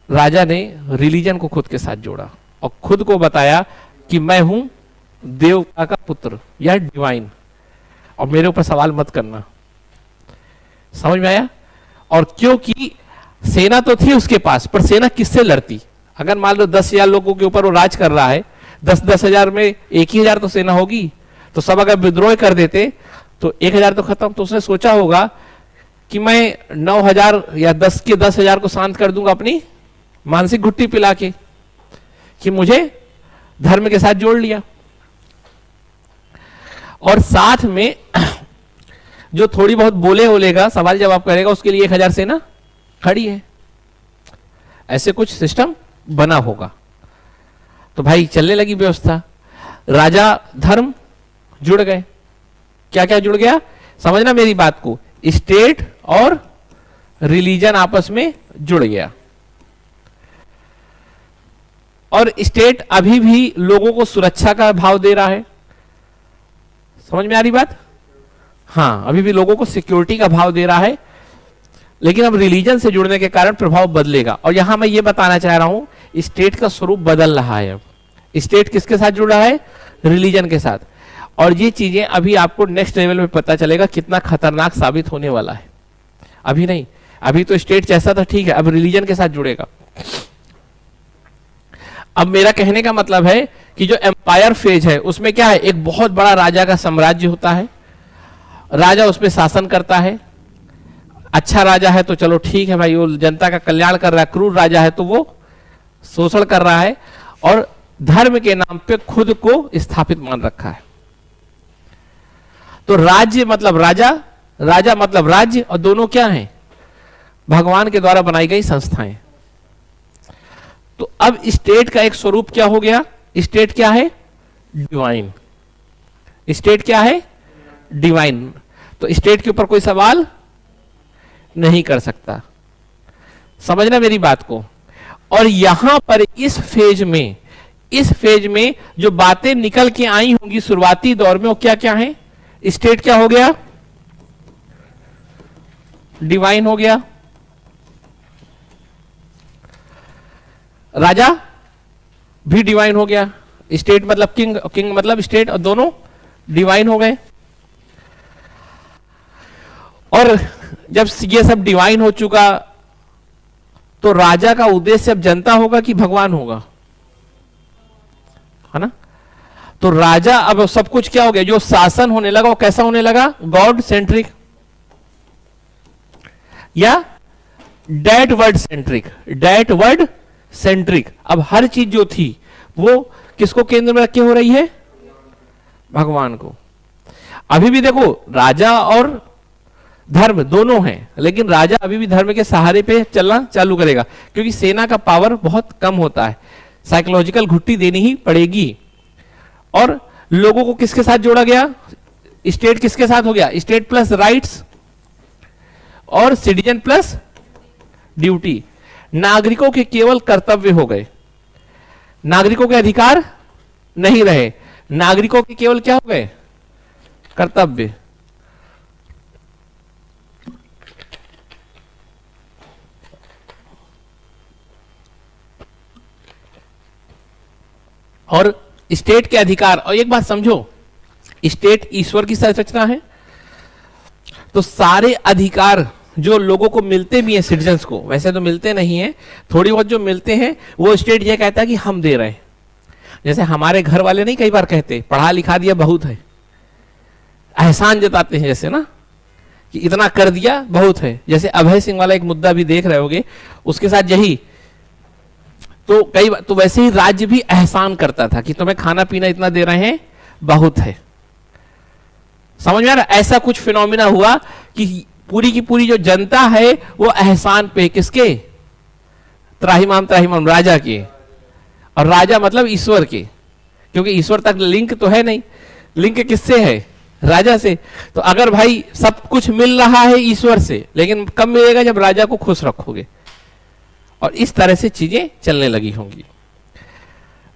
राजा ने रिलीजन को खुद के साथ जोड़ा और खुद को बताया कि मैं हूं देवता का पुत्र या डिवाइन, और मेरे ऊपर सवाल मत करना। समझ में आया? और क्योंकि सेना तो थी उसके पास, पर सेना किससे लड़ती? अगर मान लो 10,000 लोगों के ऊपर वो राज कर रहा है, 10-10 हजार में 1,000 तो सेना होगी, तो सब अगर विद्रोह कर देते तो 1,000 तो खत्म। तो उसने सोचा होगा कि मैं 9,000 या 10 के 10,000 को शांत कर दूंगा अपनी मानसिक घुट्टी पिला के, कि मुझे धर्म के साथ जोड़ लिया। और साथ में जो थोड़ी बहुत बोले होलेगा, सवाल जवाब करेगा, उसके लिए 1,000 सेना खड़ी है। ऐसे कुछ सिस्टम बना होगा। तो भाई चलने लगी व्यवस्था, राजा धर्म जुड़ गए। क्या क्या जुड़ गया, समझना मेरी बात को, स्टेट और रिलीजन आपस में जुड़ गया। और स्टेट अभी भी लोगों को सुरक्षा का भाव दे रहा है। समझ में आ रही बात? हाँ, अभी भी लोगों को सिक्योरिटी का भाव दे रहा है, लेकिन अब रिलीजन से जुड़ने के कारण प्रभाव बदलेगा। और यहां मैं ये बताना चाह रहा हूं, स्टेट का स्वरूप बदल रहा है। अब स्टेट किसके साथ जुड़ रहा है? रिलीजन के साथ। और ये चीजें अभी आपको नेक्स्ट लेवल में पता चलेगा कितना खतरनाक साबित होने वाला है। अभी नहीं, अभी तो स्टेट जैसा था ठीक है, अब रिलीजन के साथ जुड़ेगा। अब मेरा कहने का मतलब है कि जो एम्पायर फेज है उसमें क्या है, एक बहुत बड़ा राजा का साम्राज्य होता है, राजा उसमें शासन करता है। अच्छा राजा है तो चलो ठीक है भाई, वो जनता का कल्याण कर रहा है। क्रूर राजा है तो वो शोषण कर रहा है और धर्म के नाम पे खुद को स्थापित मान रखा है। तो राज्य मतलब राजा, राजा मतलब राज्य, और दोनों क्या हैं, भगवान के द्वारा बनाई गई संस्थाएं। तो अब स्टेट का एक स्वरूप क्या हो गया, स्टेट क्या है, डिवाइन। स्टेट क्या है, डिवाइन। तो स्टेट के ऊपर कोई सवाल नहीं कर सकता, समझना मेरी बात को। और यहां पर इस फेज में जो बातें निकल के आई होंगी शुरुआती दौर में, वो क्या क्या है, स्टेट क्या हो गया, डिवाइन हो गया, राजा भी डिवाइन हो गया, स्टेट मतलब किंग, किंग मतलब स्टेट, और दोनों डिवाइन हो गए। और जब ये सब डिवाइन हो चुका तो राजा का उद्देश्य अब जनता होगा कि भगवान होगा, है ना। तो राजा अब सब कुछ क्या हो गया, जो शासन होने लगा वो कैसा होने लगा, गॉड सेंट्रिक या that world centric, that world centric. अब हर चीज जो थी वो किसको केंद्र में रखे हो रही है, भगवान को। अभी भी देखो राजा और धर्म दोनों हैं, लेकिन राजा अभी भी धर्म के सहारे पे चलना चालू करेगा, क्योंकि सेना का पावर बहुत कम होता है, साइकोलॉजिकल घुट्टी देनी ही पड़ेगी। और लोगों को किसके साथ जोड़ा गया, स्टेट किसके साथ हो गया, स्टेट प्लस राइट्स और सिटीजन प्लस ड्यूटी। नागरिकों के केवल कर्तव्य हो गए, नागरिकों के अधिकार नहीं रहे, नागरिकों के केवल क्या हो गए, कर्तव्य। और स्टेट के अधिकार, और एक बात समझो, स्टेट ईश्वर की संरचना है, तो सारे अधिकार जो लोगों को मिलते भी हैं, सिटीजन्स को, वैसे तो मिलते नहीं हैं, थोड़ी बहुत जो मिलते हैं वो स्टेट ये कहता है कि हम दे रहे हैं। जैसे हमारे घर वाले नहीं कई बार कहते पढ़ा लिखा दिया बहुत है, एहसान जताते हैं जैसे ना, कि इतना कर दिया बहुत है। जैसे अभय सिंह वाला एक मुद्दा भी देख रहे होगे, उसके साथ यही, तो कई बार तो वैसे ही राज्य भी एहसान करता था कि तुम्हें खाना पीना इतना दे रहे हैं, बहुत है। समझ में आ रहा, ऐसा कुछ फिनोमिना हुआ कि पूरी की पूरी जो जनता है वो एहसान पे, किसके, त्राहिमाम त्राहिमाम, राजा के। और राजा मतलब ईश्वर के, क्योंकि ईश्वर तक लिंक तो है नहीं, लिंक किससे है, राजा से। तो अगर भाई सब कुछ मिल रहा है ईश्वर से, लेकिन कब मिलेगा, जब राजा को खुश रखोगे। और इस तरह से चीजें चलने लगी होंगी।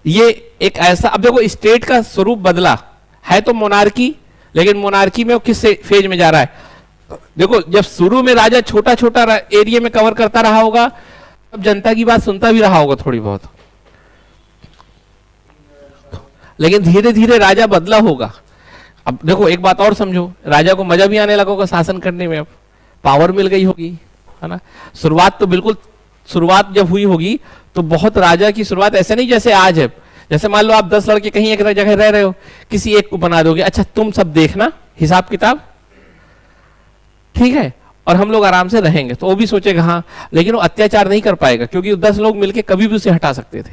ये एक ऐसा, अब देखो स्टेट का स्वरूप बदला है तो मोनार्की, लेकिन मोनार्की में वो किस फेज में जा रहा है। देखो जब शुरू में राजा छोटा छोटा एरिया में कवर करता रहा होगा, तब जनता की बात सुनता भी रहा होगा थोड़ी बहुत, लेकिन धीरे धीरे राजा बदला होगा। अब देखो एक बात और समझो, राजा को मजा भी आने लगा होगा शासन करने में, अब पावर मिल गई होगी, है ना। शुरुआत तो बिल्कुल, शुरुआत जब हुई होगी तो बहुत राजा की शुरुआत ऐसे नहीं जैसे आज है। जैसे मान लो आप 10 लड़के कहीं एक जगह रह रहे हो, किसी एक को बना दोगे, अच्छा तुम सब देखना हिसाब किताब, ठीक है, और हम लोग आराम से रहेंगे, तो वो भी सोचेगा हाँ, लेकिन वो अत्याचार नहीं कर पाएगा, क्योंकि 10 लोग मिलके कभी भी उसे हटा सकते थे।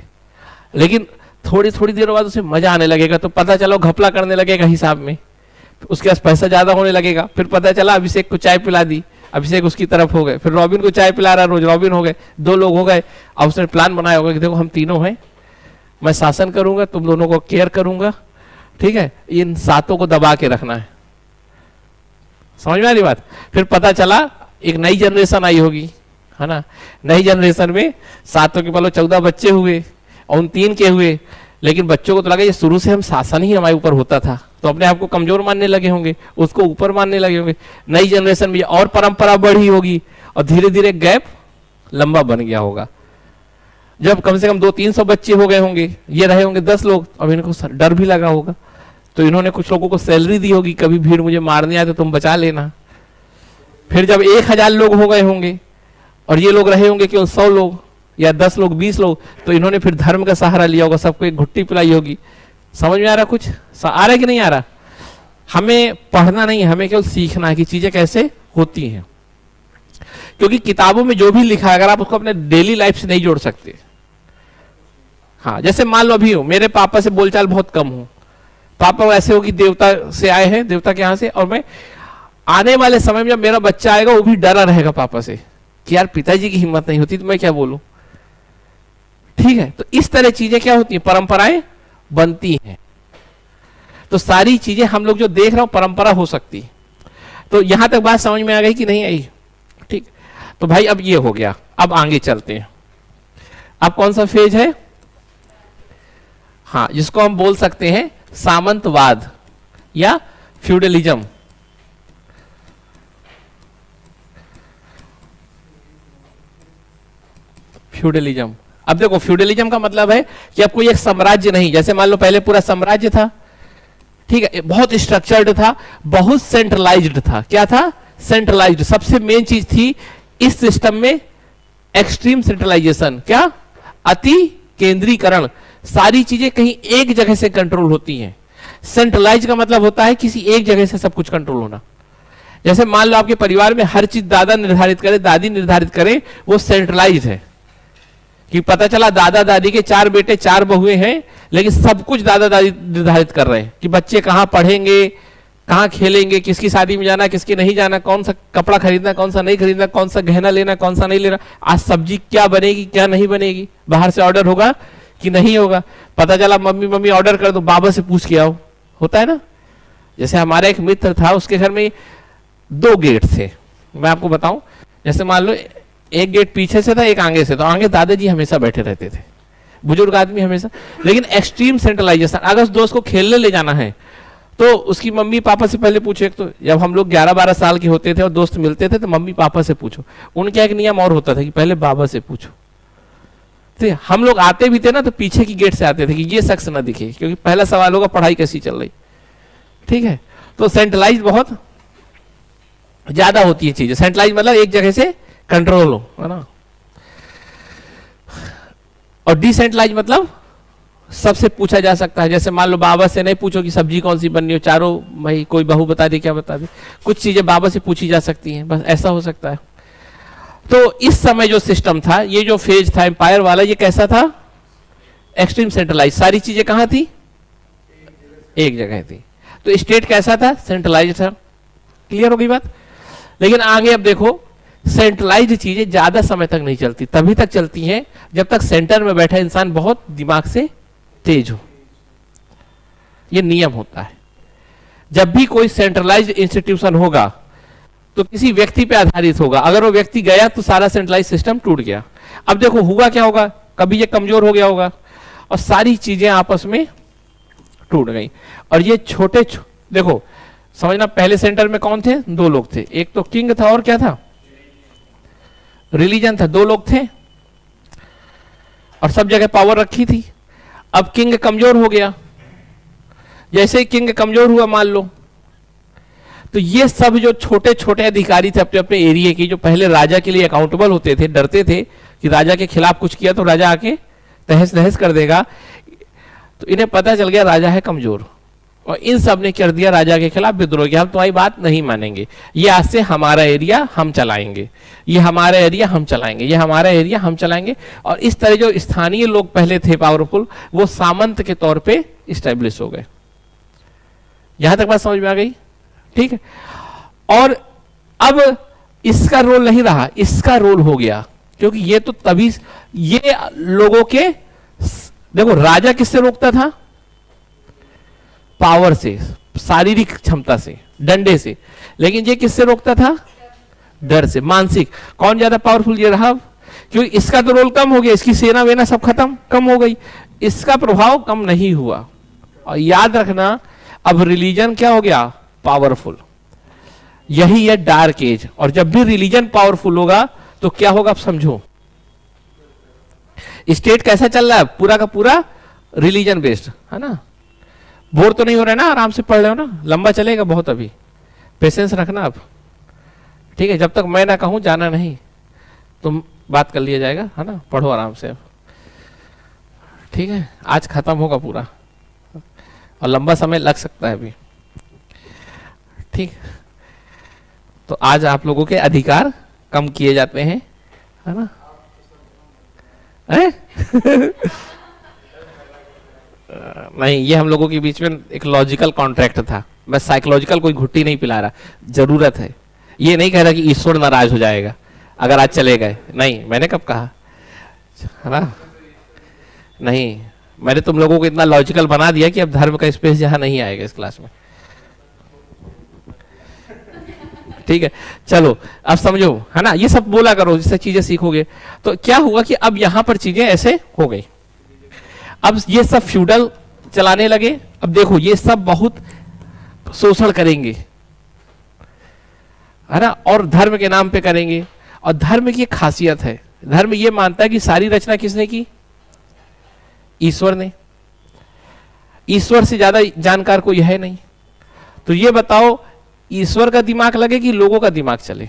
लेकिन थोड़ी थोड़ी देर बाद उसे मजा आने लगेगा, तो पता चलो घपला करने लगेगा हिसाब में, उसके पास पैसा ज्यादा होने लगेगा। फिर पता चला अभिषेक को चाय पिला दी, अभिषेक उसकी तरफ हो गए, फिर रॉबिन को चाय पिला रहा, रोज रॉबिन हो गए, 2 लोग हो गए। अब उसने प्लान बनाया होगा कि देखो हम तीनों हैं, मैं शासन करूंगा, तुम दोनों को केयर करूंगा, ठीक है, इन 7 को दबा के रखना है। समझ में आ रही बात। फिर पता चला एक नई जनरेशन आई होगी, है ना, नई जनरेशन में 7 के पालो 14 बच्चे हुए और उन 3 के हुए, लेकिन बच्चों को तो लगा ये शुरू से हम शासन ही हमारे ऊपर होता था, तो अपने आप को कमजोर मानने लगे होंगे, उसको ऊपर मानने लगे होंगे। नई जनरेशन में और परंपरा बढ़ी होगी और धीरे धीरे गैप लंबा बन गया होगा। जब कम से कम 200-300 बच्चे हो गए होंगे, ये रहे होंगे 10 लोग, अब इनको डर भी लगा होगा, तो इन्होंने कुछ लोगों को सैलरी दी होगी, कभी भीड़ मुझे मारने आए तो तुम बचा लेना। फिर जब 1000 लोग हो गए होंगे, और ये लोग रहे होंगे केवल 100 लोग या 10 लोग 20 लोग, तो इन्होंने फिर धर्म का सहारा लिया होगा, सबको एक घुट्टी पिलाई होगी। समझ में आ रहा कुछ? आ रहा है कि नहीं आ रहा? हमें पढ़ना नहीं है, हमें केवल सीखना है कि चीजें कैसे होती हैं, क्योंकि किताबों में जो भी लिखा है अगर आप उसको अपने डेली लाइफ से नहीं जोड़ सकते। हाँ, जैसे मान लो अभी हो, मेरे पापा से बोलचाल बहुत कम हो, पापा ऐसे हो कि देवता से आए हैं, देवता के यहां से, और मैं आने वाले समय में जब मेरा बच्चा आएगा वो भी डरा रहेगा पापा से कि यार पिताजी की हिम्मत नहीं होती तो मैं क्या बोलूं। ठीक है, तो इस तरह चीजें क्या होती हैं, परंपराएं बनती हैं। तो सारी चीजें हम लोग जो देख रहे हो परंपरा हो सकती है। तो यहां तक बात समझ में आ गई कि नहीं आई? ठीक, तो भाई अब ये हो गया, अब आगे चलते हैं। अब कौन सा फेज है? हाँ, जिसको हम बोल सकते हैं सामंतवाद या फ्यूडलिज्म। फ्यूडलिज्म, अब देखो फ्यूडलिज्म का मतलब है कि अब कोई एक साम्राज्य नहीं, जैसे मान लो पहले पूरा साम्राज्य था, ठीक है, बहुत स्ट्रक्चर्ड था, बहुत सेंट्रलाइज्ड था। क्या था? सेंट्रलाइज्ड। सबसे मेन चीज थी इस सिस्टम में एक्सट्रीम सेंट्रलाइजेशन। क्या? अति केंद्रीकरण। सारी चीजें कहीं एक जगह से कंट्रोल होती हैं। सेंट्रलाइज का मतलब होता है किसी एक जगह से सब कुछ कंट्रोल होना। जैसे मान लो आपके परिवार में हर चीज दादा निर्धारित करे, दादी निर्धारित करे, वो सेंट्रलाइज है कि पता चला दादा दादी के 4 बेटे 4 बहुएं हैं, लेकिन सब कुछ दादा दादी निर्धारित कर रहे हैं कि बच्चे कहां पढ़ेंगे, कहां खेलेंगे, किसकी शादी में जाना, किसकी नहीं जाना, कौन सा कपड़ा खरीदना, कौन सा नहीं खरीदना, कौन सा गहना लेना, कौन सा नहीं लेना, आज सब्जी क्या बनेगी क्या नहीं बनेगी, बाहर से ऑर्डर होगा कि नहीं होगा। पता चला मम्मी ऑर्डर कर दो, बाबा से पूछ के आओ। होता है ना? जैसे हमारा एक मित्र था, उसके घर में 2 गेट थे। मैं आपको बताऊं, जैसे मान लो एक गेट पीछे से था, एक आगे से, तो आगे दादाजी हमेशा बैठे रहते थे, बुजुर्ग आदमी हमेशा। लेकिन एक्सट्रीम सेंट्रलाइजेशन, अगर उस दोस्त को खेलने ले जाना है तो उसकी मम्मी पापा से पहले पूछो। एक तो जब हम लोग 11-12 साल के होते थे और दोस्त मिलते थे तो मम्मी पापा से पूछो। उनका एक नियम और होता था कि पहले बाबा से पूछो। तो हम लोग आते भी थे ना तो पीछे की गेट से आते थे कि ये शख्स ना दिखे, क्योंकि पहला सवाल होगा पढ़ाई कैसी चल रही। ठीक है, तो सेंट्रलाइज बहुत ज्यादा होती है चीजें। सेंट्रलाइज मतलब एक जगह से कंट्रोल हो, है ना। और डिसेंट्रलाइज मतलब सबसे पूछा जा सकता है। जैसे मान लो बाबा से नहीं पूछो कि सब्जी कौन सी बननी हो, चारों भाई कोई बहू बता दे, क्या बता दे, कुछ चीजें बाबा से पूछी जा सकती हैं, बस ऐसा हो सकता है। तो इस समय जो सिस्टम था, ये जो फेज था एम्पायर वाला, ये कैसा था? Extreme centralise. सारी चीजें कहां थी? एक जगह थी। तो स्टेट कैसा था? सेंट्रलाइज था। क्लियर हो गई बात? लेकिन आगे अब देखो, सेंट्रलाइज्ड चीजें ज्यादा समय तक नहीं चलती, तभी तक चलती हैं जब तक सेंटर में बैठा इंसान बहुत दिमाग से तेज हो। यह नियम होता है। जब भी कोई सेंट्रलाइज्ड इंस्टीट्यूशन होगा तो किसी व्यक्ति पे आधारित होगा। अगर वो व्यक्ति गया तो सारा सेंट्रलाइज सिस्टम टूट गया। अब देखो हुआ क्या होगा, कभी ये कमजोर हो गया होगा और सारी चीजें आपस में टूट गई। और ये छोटे देखो समझना, पहले सेंटर में कौन थे? 2 लोग थे, एक तो किंग था और क्या था? रिलीजन था। 2 लोग थे और सब जगह पावर रखी थी। अब किंग कमजोर हो गया। जैसे ही किंग कमजोर हुआ मान लो, तो ये सब जो छोटे छोटे अधिकारी थे अपने अपने एरिया की, जो पहले राजा के लिए अकाउंटेबल होते थे, डरते थे कि राजा के खिलाफ कुछ किया तो राजा आके तहस नहस कर देगा, तो इन्हें पता चल गया राजा है कमजोर, और इन सब ने कर दिया राजा के खिलाफ विद्रोह किया। हम तुम्हारी बात नहीं मानेंगे, ये आज से हमारा एरिया हम चलाएंगे, ये हमारा एरिया हम चलाएंगे, ये हमारा एरिया हम चलाएंगे। और इस तरह जो स्थानीय लोग पहले थे पावरफुल, वो सामंत के तौर पे इस्टेब्लिश हो गए। यहां तक बात समझ में आ गई? ठीक है। और अब इसका रोल नहीं रहा, इसका रोल हो गया, क्योंकि ये तो तभी ये लोगों के, देखो राजा किससे रोकता था? पावर से, शारीरिक क्षमता से, डंडे से। लेकिन ये किससे रोकता था? डर से, मानसिक। कौन ज्यादा पावरफुल? ये रहा। क्योंकि इसका तो रोल कम हो गया, इसकी सेना वेना सब खत्म, कम हो गई, इसका प्रभाव कम नहीं हुआ। और याद रखना, अब रिलीजन क्या हो गया? पावरफुल। यही है डार्क एज। और जब भी रिलीजन पावरफुल होगा तो क्या होगा? आप समझो, स्टेट कैसा चल रहा है? पूरा का पूरा रिलीजन बेस्ड, है ना। बोर तो नहीं हो रहा है ना? आराम से पढ़ रहे हो ना? लंबा चलेगा बहुत, अभी पेशेंस रखना आप, ठीक है। जब तक मैं ना कहूं जाना नहीं, तुम बात कर लिया जाएगा, है ना, पढ़ो आराम से अब, ठीक है। आज खत्म होगा पूरा और लंबा समय लग सकता है अभी, ठीक। तो आज आप लोगों के अधिकार कम किए जाते हैं, है ना, नहीं, ये हम लोगों के बीच में एक लॉजिकल कॉन्ट्रैक्ट था। मैं साइकोलॉजिकल कोई घुट्टी नहीं पिला रहा, जरूरत है। ये नहीं कह रहा कि ईश्वर नाराज हो जाएगा अगर आज चले गए, नहीं, मैंने कब कहा, है ना, नहीं, मैंने तुम लोगों को इतना लॉजिकल बना दिया कि अब धर्म का स्पेस जहां नहीं आएगा इस क्लास में, ठीक है। चलो अब समझो, है ना, ये सब बोला करो, जिससे चीजें सीखोगे। तो क्या हुआ कि अब यहां पर चीजें ऐसे हो गई। अब ये सब फ्यूडल चलाने लगे। अब देखो ये सब बहुत शोषण करेंगे, है ना, और धर्म के नाम पे करेंगे। और धर्म की एक खासियत है, धर्म ये मानता है कि सारी रचना किसने की, ईश्वर ने। ईश्वर से ज्यादा जानकार कोई है नहीं। तो ये बताओ, ईश्वर का दिमाग लगे कि लोगों का दिमाग चले?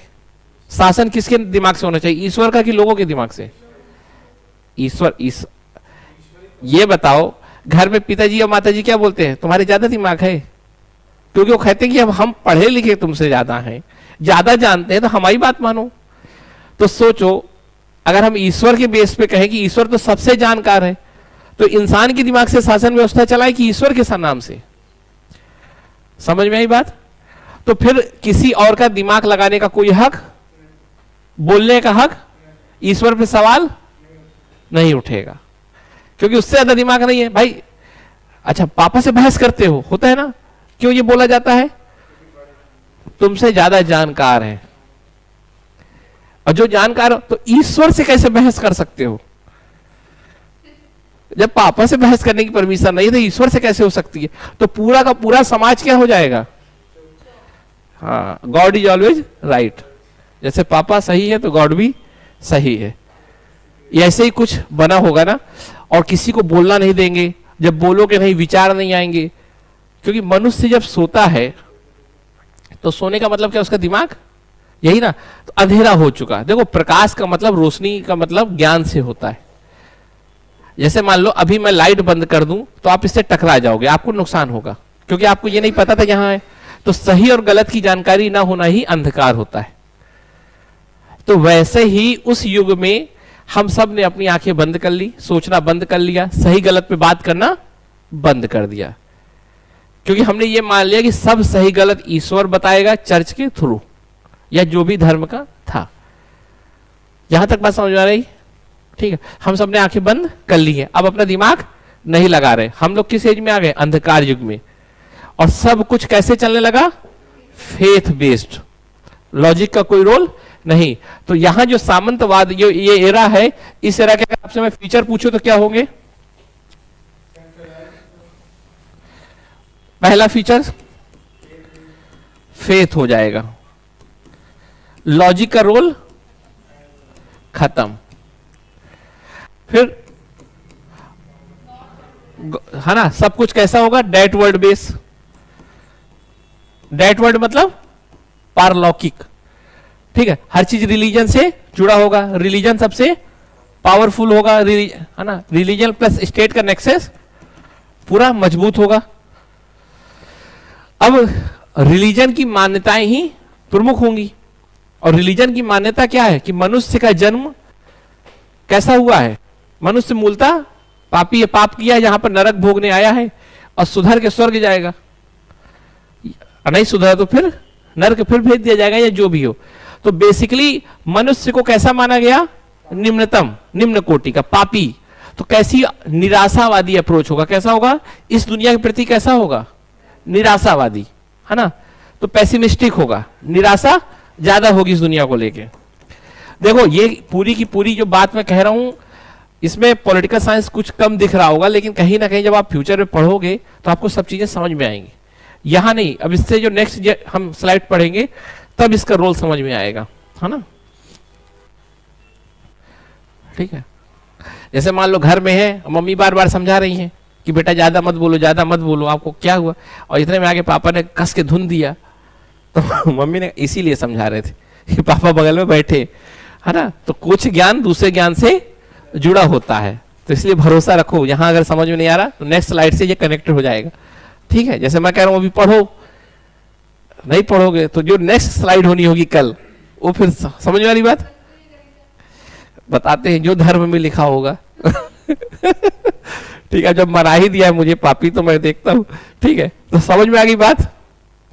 शासन किसके दिमाग से होना चाहिए, ईश्वर का कि लोगों के दिमाग से? ईश्वर। ये बताओ, घर में पिताजी और माताजी क्या बोलते हैं, तुम्हारे ज्यादा दिमाग है? क्योंकि वो कहते हैं कि अब हम पढ़े लिखे तुमसे ज्यादा हैं, ज्यादा जानते हैं, तो हमारी बात मानो। तो सोचो, अगर हम ईश्वर के बेस पे कहें कि ईश्वर तो सबसे जानकार है, तो इंसान के दिमाग से शासन व्यवस्था चलाए कि ईश्वर के नाम से? समझ में आई बात? तो फिर किसी और का दिमाग लगाने का कोई हक, बोलने का हक ईश्वर पे सवाल नहीं उठेगा, क्योंकि उससे ज्यादा दिमाग नहीं है भाई। अच्छा, पापा से बहस करते हो, होता है ना, क्यों ये बोला जाता है? तुमसे ज्यादा जानकार है। और जो जानकार हो, तो ईश्वर से कैसे बहस कर सकते हो? जब पापा से बहस करने की परमिशन नहीं, तो ईश्वर से कैसे हो सकती है? तो पूरा का पूरा समाज क्या हो जाएगा? हाँ, गॉड इज ऑलवेज राइट। जैसे पापा सही है तो गॉड भी सही है। ऐसे ही कुछ बना होगा ना। और किसी को बोलना नहीं देंगे, जब बोलोगे नहीं, विचार नहीं आएंगे। क्योंकि मनुष्य जब सोता है, तो सोने का मतलब क्या, उसका दिमाग, यही ना। तो अंधेरा हो चुका। देखो, प्रकाश का मतलब, रोशनी का मतलब ज्ञान से होता है। जैसे मान लो अभी मैं लाइट बंद कर दूं, तो आप इससे टकरा जाओगे, आपको नुकसान होगा, क्योंकि आपको ये नहीं पता था यहां है। तो सही और गलत की जानकारी ना होना ही अंधकार होता है। तो वैसे ही उस युग में हम सब ने अपनी आंखें बंद कर ली, सोचना बंद कर लिया, सही गलत पे बात करना बंद कर दिया, क्योंकि हमने ये मान लिया कि सब सही गलत ईश्वर बताएगा चर्च के थ्रू, या जो भी धर्म का था। यहां तक बात समझ आ रही? ठीक है, हम सब ने आंखें बंद कर ली है, अब अपना दिमाग नहीं लगा रहे। हम लोग किस एज में आ गए? अंधकार युग में। और सब कुछ कैसे चलने लगा? फेथ बेस्ड, लॉजिक का कोई रोल नहीं। तो यहां जो सामंतवाद, ये एरा है, इस एरा के अगर आपसे मैं फीचर पूछूं तो क्या होंगे? पहला फीचर फेथ हो जाएगा, लॉजिक का रोल खत्म। फिर है ना, सब कुछ कैसा होगा? That world base. That world मतलब पारलौकिक, ठीक है। हर चीज रिलीजन से जुड़ा होगा, रिलीजन सबसे पावरफुल होगा, है ना। रिलीजन प्लस स्टेट का नेक्सस पूरा मजबूत होगा। अब रिलीजन की मान्यताएं ही प्रमुख होंगी। और रिलीजन की मान्यता क्या है कि मनुष्य का जन्म कैसा हुआ है? मनुष्य मूलतः पापी है, पाप किया है, यहां पर नरक भोगने आया है, और सुधर के स्वर्ग जाएगा। नहीं सुधरा तो फिर नरक फिर भेज दिया जाएगा, या जो भी हो। तो बेसिकली मनुष्य को कैसा माना गया? निम्नतम, निम्न कोटि का पापी। तो कैसी निराशावादी अप्रोच होगा? कैसा होगा? इस दुनिया के प्रति कैसा होगा? निराशावादी, है ना। तो पैसिमिस्टिक होगा, निराशा ज्यादा होगी इस दुनिया को लेके। देखो, ये पूरी की पूरी जो बात मैं कह रहा हूं, इसमें पॉलिटिकल साइंस कुछ कम दिख रहा होगा, लेकिन कहीं ना कहीं जब आप फ्यूचर में पढ़ोगे तो आपको सब चीजें समझ में आएंगी। यहां नहीं, अब इससे जो नेक्स्ट हम स्लाइड पढ़ेंगे तब इसका रोल समझ में आएगा, है ना। ठीक है, जैसे मान लो घर में है, मम्मी बार बार समझा रही हैं कि बेटा ज्यादा मत बोलो, ज्यादा मत बोलो। आपको क्या हुआ? और इतने में आगे पापा ने कस के धुन दिया, तो मम्मी ने इसीलिए समझा रहे थे कि पापा बगल में बैठे, है ना। तो कुछ ज्ञान दूसरे ज्ञान से जुड़ा होता है, तो इसलिए भरोसा रखो। यहां अगर समझ में नहीं आ रहा तो नेक्स्ट स्लाइड से ये कनेक्टेड हो जाएगा, ठीक है। जैसे मैं कह रहा हूं अभी पढ़ो, नहीं पढ़ोगे तो जो नेक्स्ट स्लाइड होनी होगी कल, वो फिर समझ वाली बात बताते हैं जो धर्म में लिखा होगा। ठीक है, जब मना ही दिया है मुझे पापी तो मैं देखता हूं, ठीक है। तो समझ में आ गई बात,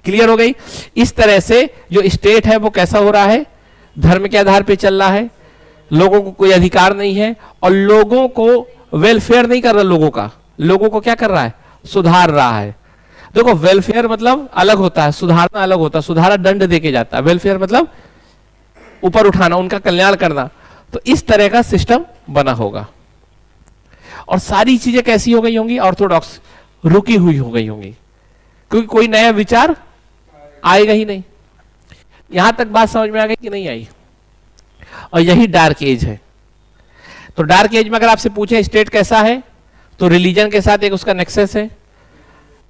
क्लियर हो गई। इस तरह से जो स्टेट है वो कैसा हो रहा है, धर्म के आधार पे चल रहा है, लोगों को कोई अधिकार नहीं है, और लोगों को वेलफेयर नहीं कर रहा, लोगों को क्या कर रहा है, सुधार रहा है। देखो वेलफेयर मतलब अलग होता है, सुधारना अलग होता है। सुधारा दंड देके जाता है, वेलफेयर मतलब ऊपर उठाना, उनका कल्याण करना। तो इस तरह का सिस्टम बना होगा, और सारी चीजें कैसी हो गई होंगी, ऑर्थोडॉक्स, रुकी हुई हो गई होंगी, क्योंकि कोई नया विचार आएगा ही नहीं। यहां तक बात समझ में आ गई कि नहीं आई। और यही डार्क एज है। तो डार्क एज में अगर आपसे पूछे स्टेट कैसा है, तो रिलीजन के साथ एक उसका नेक्सस है।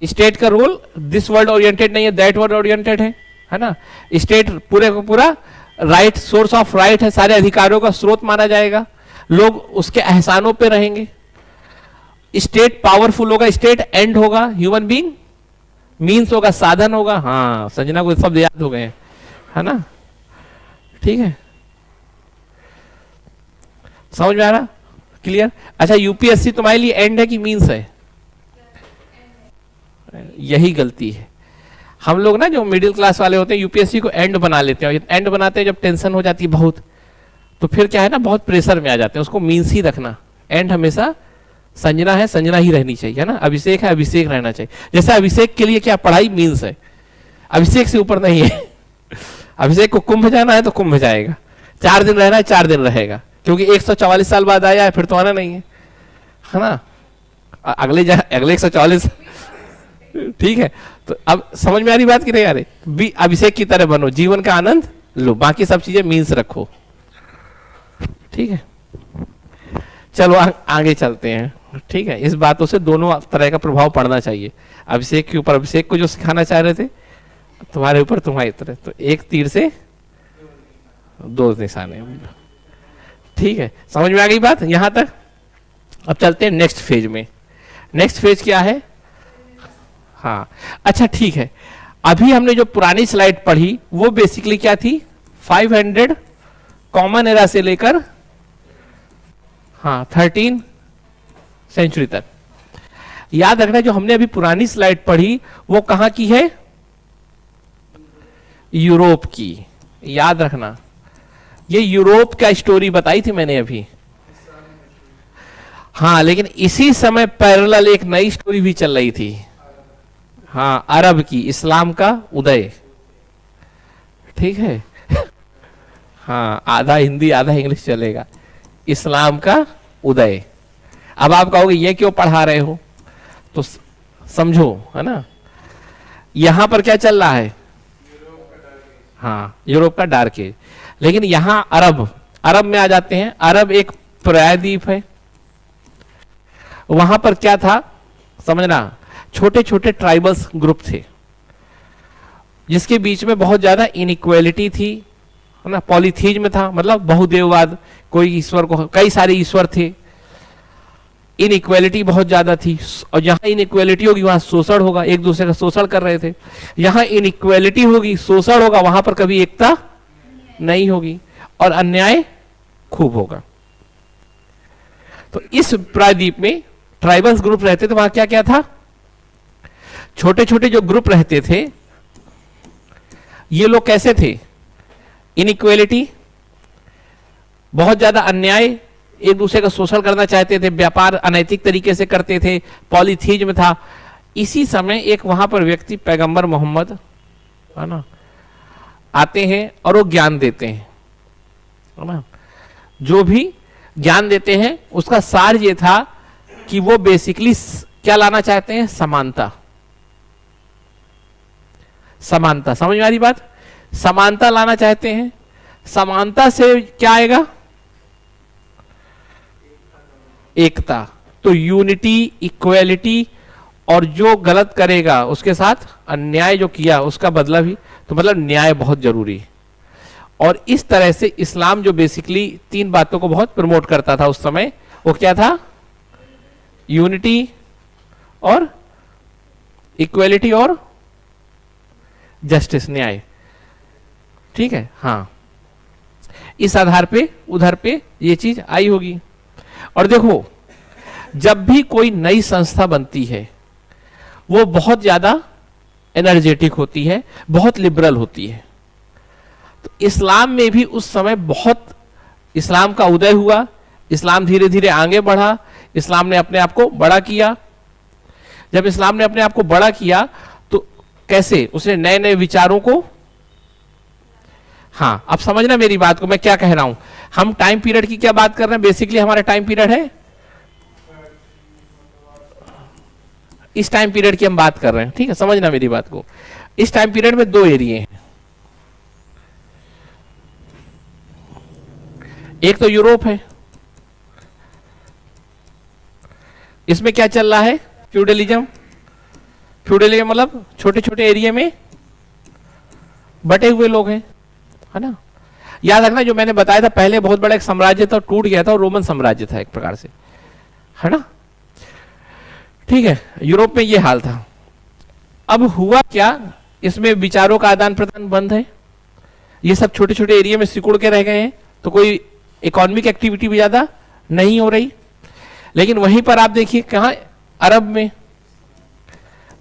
स्टेट का रोल दिस वर्ल्ड ओरिएंटेड नहीं है, दैट वर्ल्ड ओरिएंटेड है ना। स्टेट पूरे को पूरा राइट, सोर्स ऑफ राइट है, सारे अधिकारों का स्रोत माना जाएगा, लोग उसके एहसानों पे रहेंगे। स्टेट पावरफुल होगा, स्टेट एंड होगा, ह्यूमन बीइंग मीन्स होगा, साधन होगा। हाँ, संजना को शब्द याद हो गए, है ना, ठीक है। समझ में आ रहा, क्लियर। अच्छा, यूपीएससी तुम्हारे लिए एंड है कि मीन्स है? यही गलती है। हम लोग ना जो मिडिल क्लास वाले होते हैं यूपीएससी को एंड बना लेते हैं, एंड बनाते हैं जब टेंशन हो जाती है बहुत, तो फिर क्या है ना, बहुत प्रेशर में आ जाते हैं। उसको मीन्स ही रखना, एंड हमेशा संजना है, संजना ही रहनी चाहिए, है ना। अभिषेक है, अभिषेक रहना चाहिए। जैसे अभिषेक के लिए क्या पढ़ाई मीन्स है, अभिषेक से ऊपर नहीं है। अभिषेक को कुंभ जाना है तो कुंभ जाएगा, 4 दिन रहना है 4 दिन रहेगा, क्योंकि 144 साल बाद आया है, फिर तो आना नहीं है ना। अगले 144, ठीक है। तो अब समझ में आ रही बात कि नहीं आ रही। अभिषेक की तरह बनो, जीवन का आनंद लो, बाकी सब चीजें मीन्स रखो, ठीक है। चलो आगे चलते हैं, ठीक है। इस बातों से दोनों तरह का प्रभाव पड़ना चाहिए। अभिषेक के ऊपर अभिषेक को जो सिखाना चाह रहे थे, तुम्हारे ऊपर तुम्हारी तरह, तो एक तीर से 2 निशाने, ठीक है। समझ में आ गई बात यहां तक। अब चलते हैं नेक्स्ट फेज में। नेक्स्ट फेज क्या है? हाँ, अच्छा ठीक है। अभी हमने जो पुरानी स्लाइड पढ़ी वो बेसिकली क्या थी, 500 कॉमन एरा से लेकर 13 सेंचुरी तक। याद रखना, जो हमने अभी पुरानी स्लाइड पढ़ी वो कहां की है, यूरोप की। याद रखना, ये यूरोप का स्टोरी बताई थी मैंने अभी। हाँ, लेकिन इसी समय पैरेलल एक नई स्टोरी भी चल रही थी, हाँ, अरब की, इस्लाम का उदय, ठीक है। हाँ, आधा हिंदी आधा इंग्लिश चलेगा, इस्लाम का उदय। अब आप कहोगे ये क्यों पढ़ा रहे हो, तो समझो, है ना। यहां पर क्या चल रहा है, हाँ, यूरोप का डार्क एज। लेकिन यहां अरब में आ जाते हैं। अरब एक प्रायद्वीप है। वहां पर क्या था समझना, छोटे छोटे ट्राइबल्स ग्रुप थे, जिसके बीच में बहुत ज्यादा इनइक्वालिटी थी, है ना। पॉलीथीज्म था, मतलब बहुदेववाद, कोई ईश्वर को, कई सारे ईश्वर थे। इनइक्वालिटी बहुत ज्यादा थी, और जहां इनइक्वालिटी होगी वहां शोषण होगा, एक दूसरे का शोषण कर रहे थे। यहां इनइक्वालिटी होगी, शोषण होगा, वहां पर कभी एकता नहीं होगी, और अन्याय खूब होगा। तो इस प्रायद्वीप में ट्राइबल्स ग्रुप रहते थे। वहां क्या क्या था, छोटे छोटे जो ग्रुप रहते थे, ये लोग कैसे थे, इनइक्वालिटी, बहुत ज्यादा अन्याय, एक दूसरे का शोषण करना चाहते थे, व्यापार अनैतिक तरीके से करते थे, पॉलीथीज्म था। इसी समय एक वहां पर व्यक्ति पैगंबर मोहम्मद, है ना, आते हैं और वो ज्ञान देते हैं, है ना। जो भी ज्ञान देते हैं उसका सार ये था कि वो बेसिकली क्या लाना चाहते हैं, समानता। समानता, समझ में आ रही बात, समानता लाना चाहते हैं। समानता से क्या आएगा, एकता। तो यूनिटी, इक्वालिटी, और जो गलत करेगा उसके साथ अन्याय जो किया उसका बदला भी, तो मतलब न्याय बहुत जरूरी है। और इस तरह से इस्लाम जो बेसिकली तीन बातों को बहुत प्रमोट करता था उस समय, वो क्या था? यूनिटी और इक्वलिटी और जस्टिस, न्याय। ठीक है, हाँ, इस आधार पे उधर पे ये चीज आई होगी। और देखो, जब भी कोई नई संस्था बनती है वो बहुत ज्यादा एनर्जेटिक होती है, बहुत लिबरल होती है। तो इस्लाम में भी उस समय बहुत इस्लाम का उदय हुआ, इस्लाम धीरे धीरे आगे बढ़ा, इस्लाम ने अपने आप को बड़ा किया। जब इस्लाम ने अपने आप को बड़ा किया तो कैसे उसने नए नए विचारों को, हाँ अब समझना मेरी बात को, मैं क्या कह रहा हूं। हम टाइम पीरियड की क्या बात कर रहे हैं? बेसिकली हमारा टाइम पीरियड है, इस टाइम पीरियड की हम बात कर रहे हैं। ठीक है, समझना मेरी बात को। इस टाइम पीरियड में दो एरिया हैं, एक तो यूरोप है, इसमें क्या चल रहा है? फ्यूडलिज्म। फ्यूडलिज्म मतलब छोटे छोटे एरिया में बटे हुए लोग हैं, है ना। याद रखना जो मैंने बताया था पहले, बहुत बड़ा एक साम्राज्य था, टूट गया था, और रोमन साम्राज्य था एक प्रकार से, है ना। ठीक है, यूरोप में ये हाल था। अब हुआ क्या, इसमें विचारों का आदान प्रदान बंद है, ये सब छोटे छोटे एरिया में सिकुड़ के रह गए हैं, तो कोई इकोनॉमिक एक्टिविटी भी ज्यादा नहीं हो रही। लेकिन वहीं पर आप देखिए कहां, अरब में,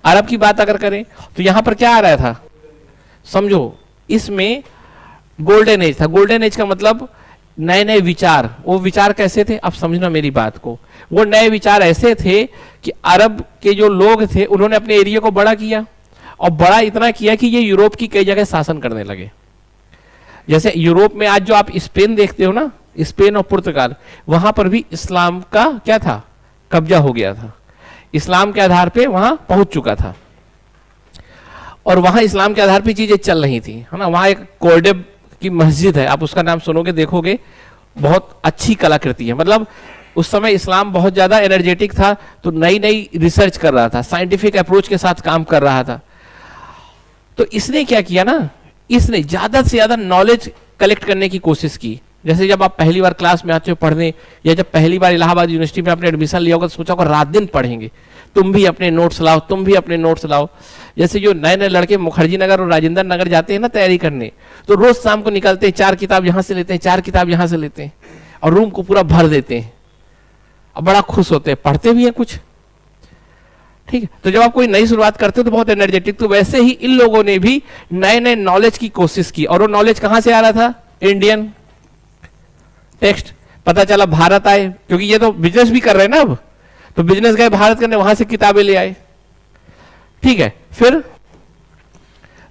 अरब की बात अगर करें तो यहां पर क्या आ रहा था? समझो, इसमें गोल्डन एज था। गोल्डन एज का मतलब नए नए विचार। वो विचार कैसे थे? आप समझना मेरी बात को। वो नए विचार ऐसे थे कि अरब के जो लोग थे उन्होंने अपने एरिया को बड़ा किया, और बड़ा इतना किया कि ये यूरोप की कई जगह शासन करने लगे। जैसे यूरोप में आज जो आप स्पेन देखते हो ना, स्पेन और पुर्तगाल, वहां पर भी इस्लाम का क्या था? कब्जा हो गया था, इस्लाम के आधार पे वहां पहुंच चुका था, और वहां इस्लाम के आधार पे चीजें चल रही थी, है ना। वहां एक कोर्डेब की मस्जिद है, आप उसका नाम सुनोगे देखोगे, बहुत अच्छी कलाकृति है। मतलब उस समय इस्लाम बहुत ज्यादा एनर्जेटिक था, तो नई नई रिसर्च कर रहा था, साइंटिफिक अप्रोच के साथ काम कर रहा था। तो इसने क्या किया ना, इसने ज्यादा से ज्यादा नॉलेज कलेक्ट करने की कोशिश की। जैसे जब आप पहली बार क्लास में आते हो पढ़ने, या जब पहली बार इलाहाबाद यूनिवर्सिटी में आपने एडमिशन लिया होगा, तो सोचा होगा रात दिन पढ़ेंगे, तुम भी अपने नोट्स लाओ, तुम भी अपने नोट्स लाओ। जैसे जो नए नए लड़के मुखर्जी नगर और राजेंद्र नगर जाते हैं ना तैयारी करने, तो रोज शाम को निकलते हैं, 4 किताब यहां से लेते हैं, 4 किताब यहां से लेते हैं, और रूम को पूरा भर देते हैं, और बड़ा खुश होते हैं, पढ़ते भी हैं कुछ। ठीक है, तो जब आप कोई नई शुरुआत करते हो तो बहुत एनर्जेटिक। तो वैसे ही इन लोगों ने भी नए नए नॉलेज की कोशिश की, और वो नॉलेज कहां से आ रहा था? Indian text. पता चला भारत आए, क्योंकि ये तो बिजनेस भी कर रहे हैं ना अब, तो बिजनेस गए भारत करने, वहां से किताबें ले आए। ठीक है, फिर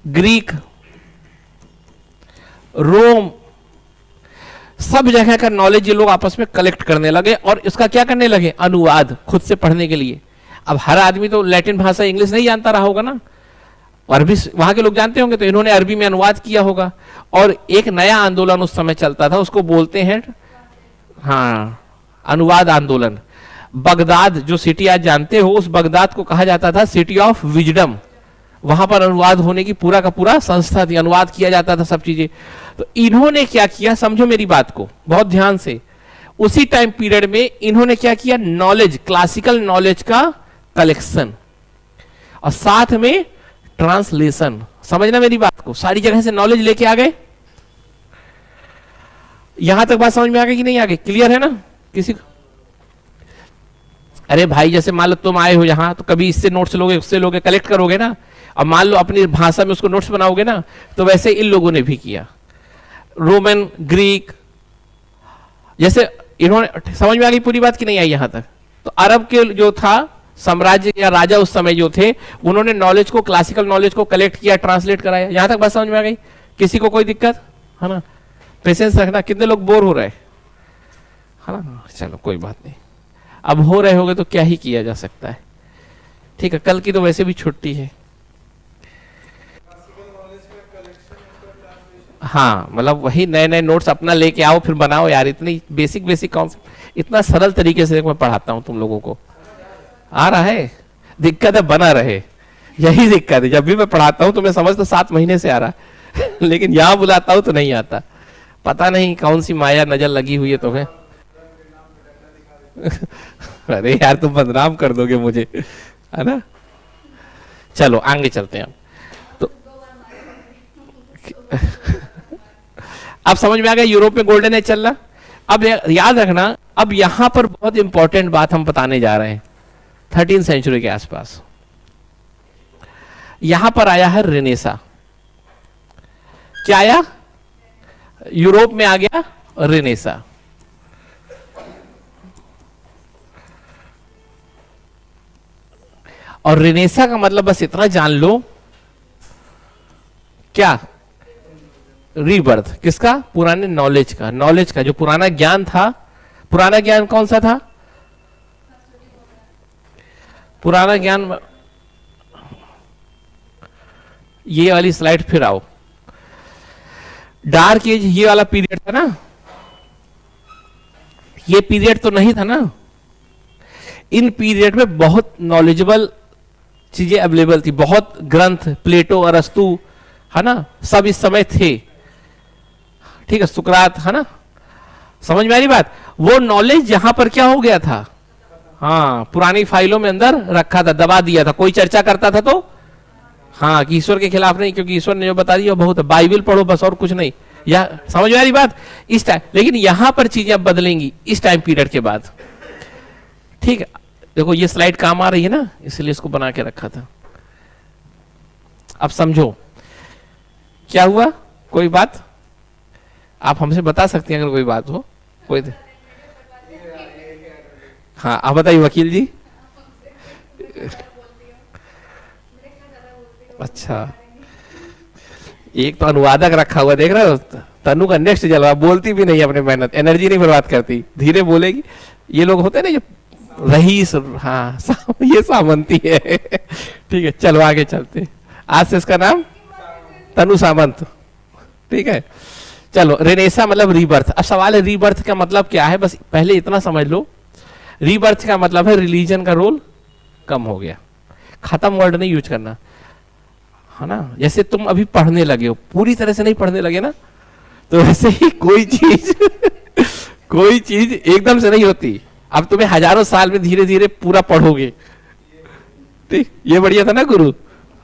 ग्रीक, रोम, सब जगह का नॉलेज ये लोग आपस में कलेक्ट करने लगे, और इसका क्या करने लगे? अनुवाद, खुद से पढ़ने के लिए। अब हर आदमी तो लैटिन भाषा इंग्लिश नहीं जानता रहा होगा ना, अरबी वहां के लोग जानते होंगे, तो इन्होंने अरबी में अनुवाद किया होगा। और एक नया आंदोलन उस समय चलता था, उसको बोलते हैं, हाँ, अनुवाद आंदोलन। बगदाद जो सिटी आज जानते हो, उस बगदाद को कहा जाता था सिटी ऑफ विजडम। वहां पर अनुवाद होने की पूरा का पूरा संस्था थी, अनुवाद किया जाता था सब चीजें। तो इन्होंने क्या किया, समझो मेरी बात को बहुत ध्यान से। उसी टाइम पीरियड में इन्होंने क्या किया? नॉलेज, क्लासिकल नॉलेज का कलेक्शन, और साथ में ट्रांसलेशन। समझना मेरी बात को, सारी जगह से नॉलेज लेके आ गए। यहां तक बात समझ में आ गई कि नहीं आ गई? क्लियर है ना किसी को? अरे भाई, जैसे मान लो तुम आए हो यहां, तो कभी इससे नोट्स लोगे, उससे लोगे, कलेक्ट करोगे ना, अब मान लो अपनी भाषा में उसको नोट्स बनाओगे ना, तो वैसे इन लोगों ने भी किया। रोमन, ग्रीक, जैसे इन्होंने, समझ में आ गई पूरी बात कि नहीं आई यहां तक? तो अरब के जो था साम्राज्य या राजा उस समय जो थे, उन्होंने नॉलेज को, क्लासिकल नॉलेज को कलेक्ट किया, ट्रांसलेट कराया। यहां तक बात समझ में आ गई? किसी को कोई दिक्कत है ना? पेशेंस रखना। कितने लोग बोर हो रहे है ना? चलो कोई बात नहीं, अब हो रहे होगे तो क्या ही किया जा सकता है। ठीक है, कल की तो वैसे भी छुट्टी है। हाँ, मतलब वही नए नए नोट्स अपना लेके आओ, फिर बनाओ यार। इतनी बेसिक बेसिक कॉन्सेप्ट इतना सरल तरीके से मैं पढ़ाता हूं तुम लोगों को। आ रहा है? दिक्कत है बना रहे, यही दिक्कत है। जब भी मैं पढ़ाता हूं तो मैं समझता 7 महीने से आ रहा है लेकिन यहां बुलाता हूं तो नहीं आता। पता नहीं कौन सी माया नजर लगी हुई है तुम्हें। अरे यार तुम बदनाम कर दोगे मुझे, है ना। चलो आगे चलते हैं तो अब समझ में आ गया यूरोप में गोल्डन एज चल रहा। अब याद रखना, अब यहां पर बहुत इंपॉर्टेंट बात हम बताने जा रहे हैं। 13वीं सेंचुरी के आसपास यहां पर आया है रेनेसा। क्या आया? यूरोप में आ गया रेनेसा। और रेनेसा का मतलब बस इतना जान लो, क्या? रीबर्थ। किसका? पुराने नॉलेज का। नॉलेज का जो पुराना ज्ञान था। पुराना ज्ञान कौन सा था? पुराना ज्ञान, ये वाली स्लाइड फिर आओ। डार्क एज ये वाला पीरियड था ना, ये पीरियड तो नहीं था ना। इन पीरियड में बहुत नॉलेजेबल चीजें अवेलेबल थी, बहुत ग्रंथ, प्लेटो, अरस्तु, है ना, सब इस समय थे। ठीक है, सुकरात, है ना। समझ में आ रही बात? वो नॉलेज यहां पर क्या हो गया था? हाँ, पुरानी फाइलों में अंदर रखा था, दबा दिया था। कोई चर्चा करता था तो हाँ, कि ईश्वर के खिलाफ नहीं, क्योंकि ईश्वर ने जो बता दिया बहुत है, बाइबल पढ़ो बस, और कुछ नहीं। या समझ में आ रही बात? इस टाइम, लेकिन यहां पर चीजें अब बदलेंगी इस टाइम पीरियड के बाद। ठीक है, देखो ये स्लाइड काम आ रही है ना, इसलिए इसको बना के रखा था। अब समझो क्या हुआ। कोई बात आप हमसे बता सकते हैं अगर कोई बात हो। कोई हाँ, आप बताइए वकील जी। अच्छा, एक तो अनुवादक रखा हुआ, देख रहे हो तनु का नेक्स्ट जलवा। बोलती भी नहीं अपने, मेहनत एनर्जी नहीं बर्बाद करती, धीरे बोलेगी। ये लोग होते हैं ना जो रईस, हाँ ये सामंती है। ठीक है, चलो आगे चलते। आज से इसका नाम तनु सामंत। ठीक है, चलो। रेनेसा मतलब रीबर्थ। अब सवाल है रीबर्थ का मतलब क्या है, बस पहले इतना समझ लो। रीबर्थ का मतलब है रिलीजन का रोल कम हो गया। खत्म वर्ड नहीं यूज करना, है ना। जैसे तुम अभी पढ़ने लगे हो, पूरी तरह से नहीं पढ़ने लगे ना, तो वैसे ही कोई चीज एकदम से नहीं होती। अब तुम्हें हजारों साल में धीरे धीरे पूरा पढ़ोगे। ठीक, ये बढ़िया था ना गुरु।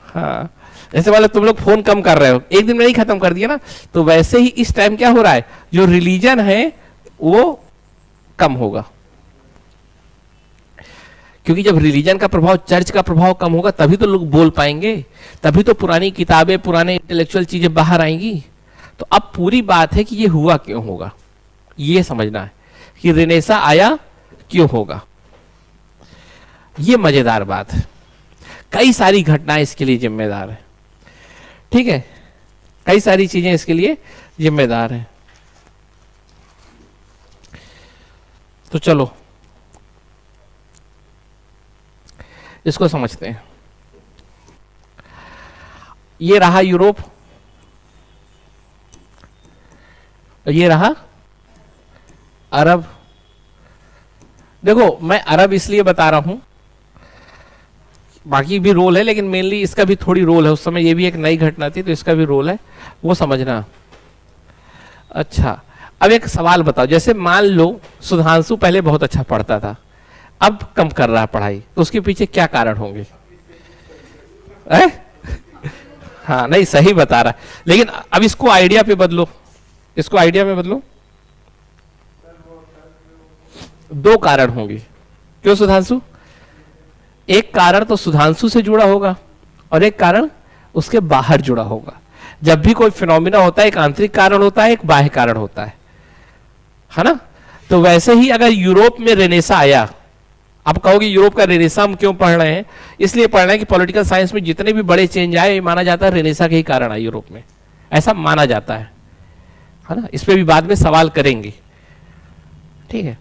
हाँ, जैसे वाले तुम लोग फोन कम कर रहे हो, एक दिन में नहीं खत्म कर दिया ना, तो वैसे ही इस टाइम क्या हो रहा है, जो रिलीजन है वो कम होगा। क्योंकि जब रिलीजन का प्रभाव, चर्च का प्रभाव कम होगा, तभी तो लोग बोल पाएंगे, तभी तो पुरानी किताबें, पुराने इंटेलेक्चुअल चीजें बाहर आएंगी। तो अब पूरी बात है कि ये हुआ क्यों होगा, ये समझना है कि रेनेसा आया क्यों होगा। ये मजेदार बात है। कई सारी घटनाएं इसके लिए जिम्मेदार है। ठीक है, कई सारी चीजें इसके लिए जिम्मेदार है। तो चलो इसको समझते हैं। ये रहा यूरोप, ये रहा अरब। देखो मैं अरब इसलिए बता रहा हूं, बाकी भी रोल है, लेकिन मेनली इसका भी थोड़ी रोल है। उस समय ये भी एक नई घटना थी, तो इसका भी रोल है, वो समझना। अच्छा, अब एक सवाल बताओ। जैसे मान लो सुधांशु पहले बहुत अच्छा पढ़ता था, अब कम कर रहा है पढ़ाई, तो उसके पीछे क्या कारण होंगे? हाँ नहीं, सही बता रहा है, लेकिन अब इसको आइडिया पे बदलो, इसको आइडिया में बदलो। दो कारण होंगे। क्यों सुधांशु? एक कारण तो सुधांशु से जुड़ा होगा और एक कारण उसके बाहर जुड़ा होगा। जब भी कोई फिनोमिना होता है, एक आंतरिक कारण होता है, एक बाह्य कारण होता है ना। तो वैसे ही अगर यूरोप में रेनेसा आया, आप कहोगे यूरोप का रेनेसा हम क्यों पढ़ रहे हैं? इसलिए पढ़ रहे हैं कि पॉलिटिकल साइंस में जितने भी बड़े चेंज आए, ये माना जाता है रेनेसा के ही कारण आए यूरोप में, ऐसा माना जाता है ना। इस पे भी बाद में सवाल करेंगे। ठीक है,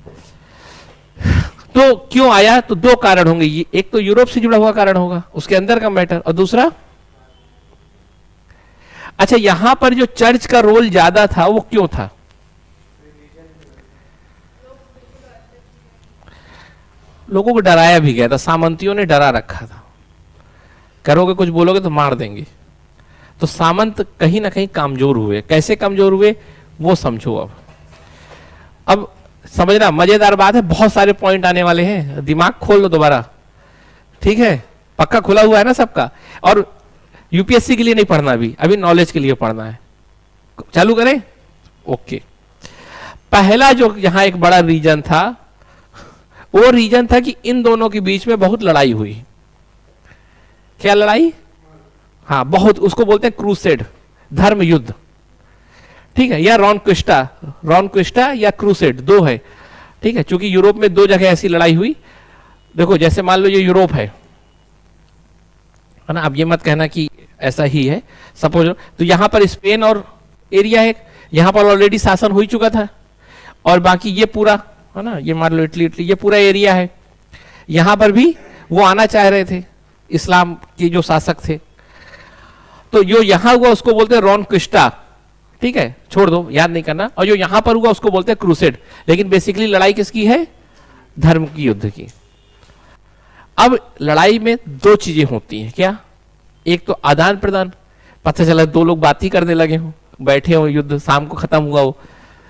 तो क्यों आया? तो दो कारण होंगे। एक तो यूरोप से जुड़ा हुआ कारण होगा, उसके अंदर का मैटर, और दूसरा, अच्छा यहां पर जो चर्च का रोल ज्यादा था वो क्यों था? लोगों को डराया भी गया था, सामंतियों ने डरा रखा था, करोगे कुछ बोलोगे तो मार देंगे। तो सामंत कहीं ना कहीं कमजोर हुए। कैसे कमजोर हुए? वो समझो। अब समझना, मजेदार बात है, बहुत सारे पॉइंट आने वाले हैं, दिमाग खोल लो दोबारा, ठीक है, पक्का खुला हुआ है ना सबका। और यूपीएससी के लिए नहीं पढ़ना, अभी नॉलेज के लिए पढ़ना है। चालू करें? ओके। पहला जो यहां एक बड़ा रीजन था, वो रीजन था कि इन दोनों के बीच में बहुत लड़ाई हुई। क्या लड़ाई? हाँ, बहुत, उसको बोलते हैं क्रूसेड, धर्म युद्ध, ठीक है, या रॉनक्विस्टा या क्रूसेड, दो है, ठीक है। क्योंकि यूरोप में दो जगह ऐसी लड़ाई हुई। देखो, जैसे मान लो ये यूरोप है ना, अब ये मत कहना कि ऐसा ही है, सपोज तो यहां पर स्पेन और एरिया है, यहां पर ऑलरेडी शासन हो ही चुका था, और बाकी ये पूरा है ना, ये मान लो इटली, ये पूरा एरिया है। यहां पर भी वो आना चाह रहे थे, इस्लाम के जो शासक थे, तो जो यहां हुआ उसको बोलते हैं रॉनक्विस्टा, ठीक है, छोड़ दो, याद नहीं करना। और जो यहां पर हुआ उसको बोलते हैं क्रूसेड। लेकिन बेसिकली लड़ाई किसकी है? धर्म की, युद्ध की। अब लड़ाई में दो चीजें होती हैं, क्या? एक तो आदान प्रदान, पता चला दो लोग बात ही करने लगे हो, बैठे हो, युद्ध शाम को खत्म हुआ हो,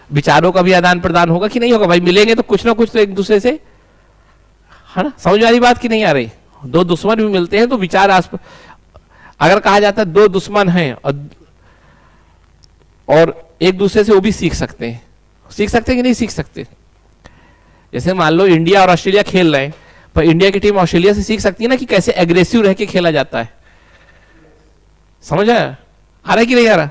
विचारों का भी आदान प्रदान होगा कि नहीं होगा? भाई मिलेंगे तो कुछ ना कुछ तो एक दूसरे से, है ना, समझ वाली बात की नहीं आ रही? दो दुश्मन भी मिलते हैं तो विचार अगर कहा जाता है दो दुश्मन हैं और एक दूसरे से वो भी सीख सकते हैं कि नहीं सीख सकते? जैसे मान लो इंडिया और ऑस्ट्रेलिया खेल रहे हैं, पर इंडिया की टीम ऑस्ट्रेलिया से सीख सकती है ना कि कैसे एग्रेसिव रह के खेला जाता है। समझ आया? आ रहा है कि नहीं आ रहा?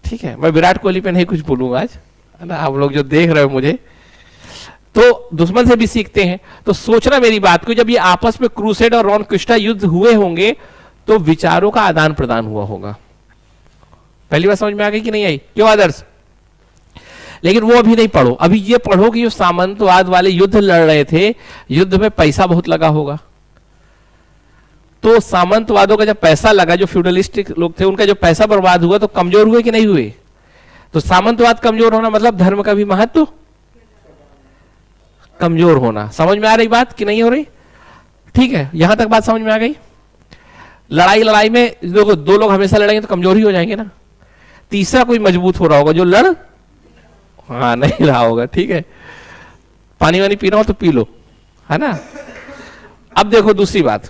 ठीक है, मैं विराट कोहली पे नहीं कुछ बोलूंगा आज, है ना, आप लोग जो देख रहे हो मुझे, तो दुश्मन से भी सीखते हैं। तो सोचना मेरी बात को, जब ये आपस में क्रूसेड और रॉनक्विस्टा युद्ध हुए होंगे तो विचारों का आदान प्रदान हुआ होगा। पहली बार समझ में आ गई कि नहीं आई? क्यों आदर्श? लेकिन वो अभी नहीं पढ़ो, अभी ये पढ़ो कि जो सामंतवाद वाले युद्ध लड़ रहे थे, युद्ध में पैसा बहुत लगा होगा। तो सामंतवादों का जब पैसा लगा, जो फ्यूडलिस्टिक लोग थे उनका जो पैसा बर्बाद हुआ, तो कमजोर हुए कि नहीं हुए? तो सामंतवाद कमजोर होना मतलब धर्म का भी महत्व कमजोर होना। समझ में आ रही बात कि नहीं हो रही? ठीक है, यहां तक बात समझ में आ गई। लड़ाई में देखो, दो लोग हमेशा लड़ेंगे तो कमजोर ही हो जाएंगे ना। तीसरा कोई मजबूत हो रहा होगा जो हाँ नहीं रहा होगा, ठीक है। पानी वानी पीना हो तो पी लो, है ना। अब देखो दूसरी बात,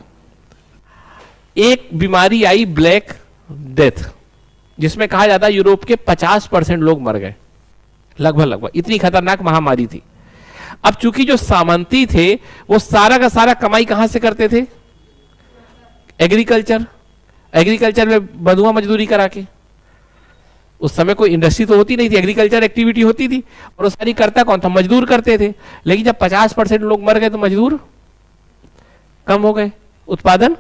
एक बीमारी आई ब्लैक डेथ, जिसमें कहा जाता है यूरोप के 50% लोग मर गए, लगभग इतनी खतरनाक महामारी थी। अब चूंकि जो सामंती थे वो सारा का सारा कमाई कहां से करते थे? एग्रीकल्चर में बंधुआ मजदूरी करा के। उस समय कोई इंडस्ट्री तो होती नहीं थी, एग्रीकल्चर एक्टिविटी होती थी, और वो सारी करता कौन था? मजदूर करते थे। लेकिन जब 50% लोग मर गए तो मजदूर कम हो गए, उत्पादन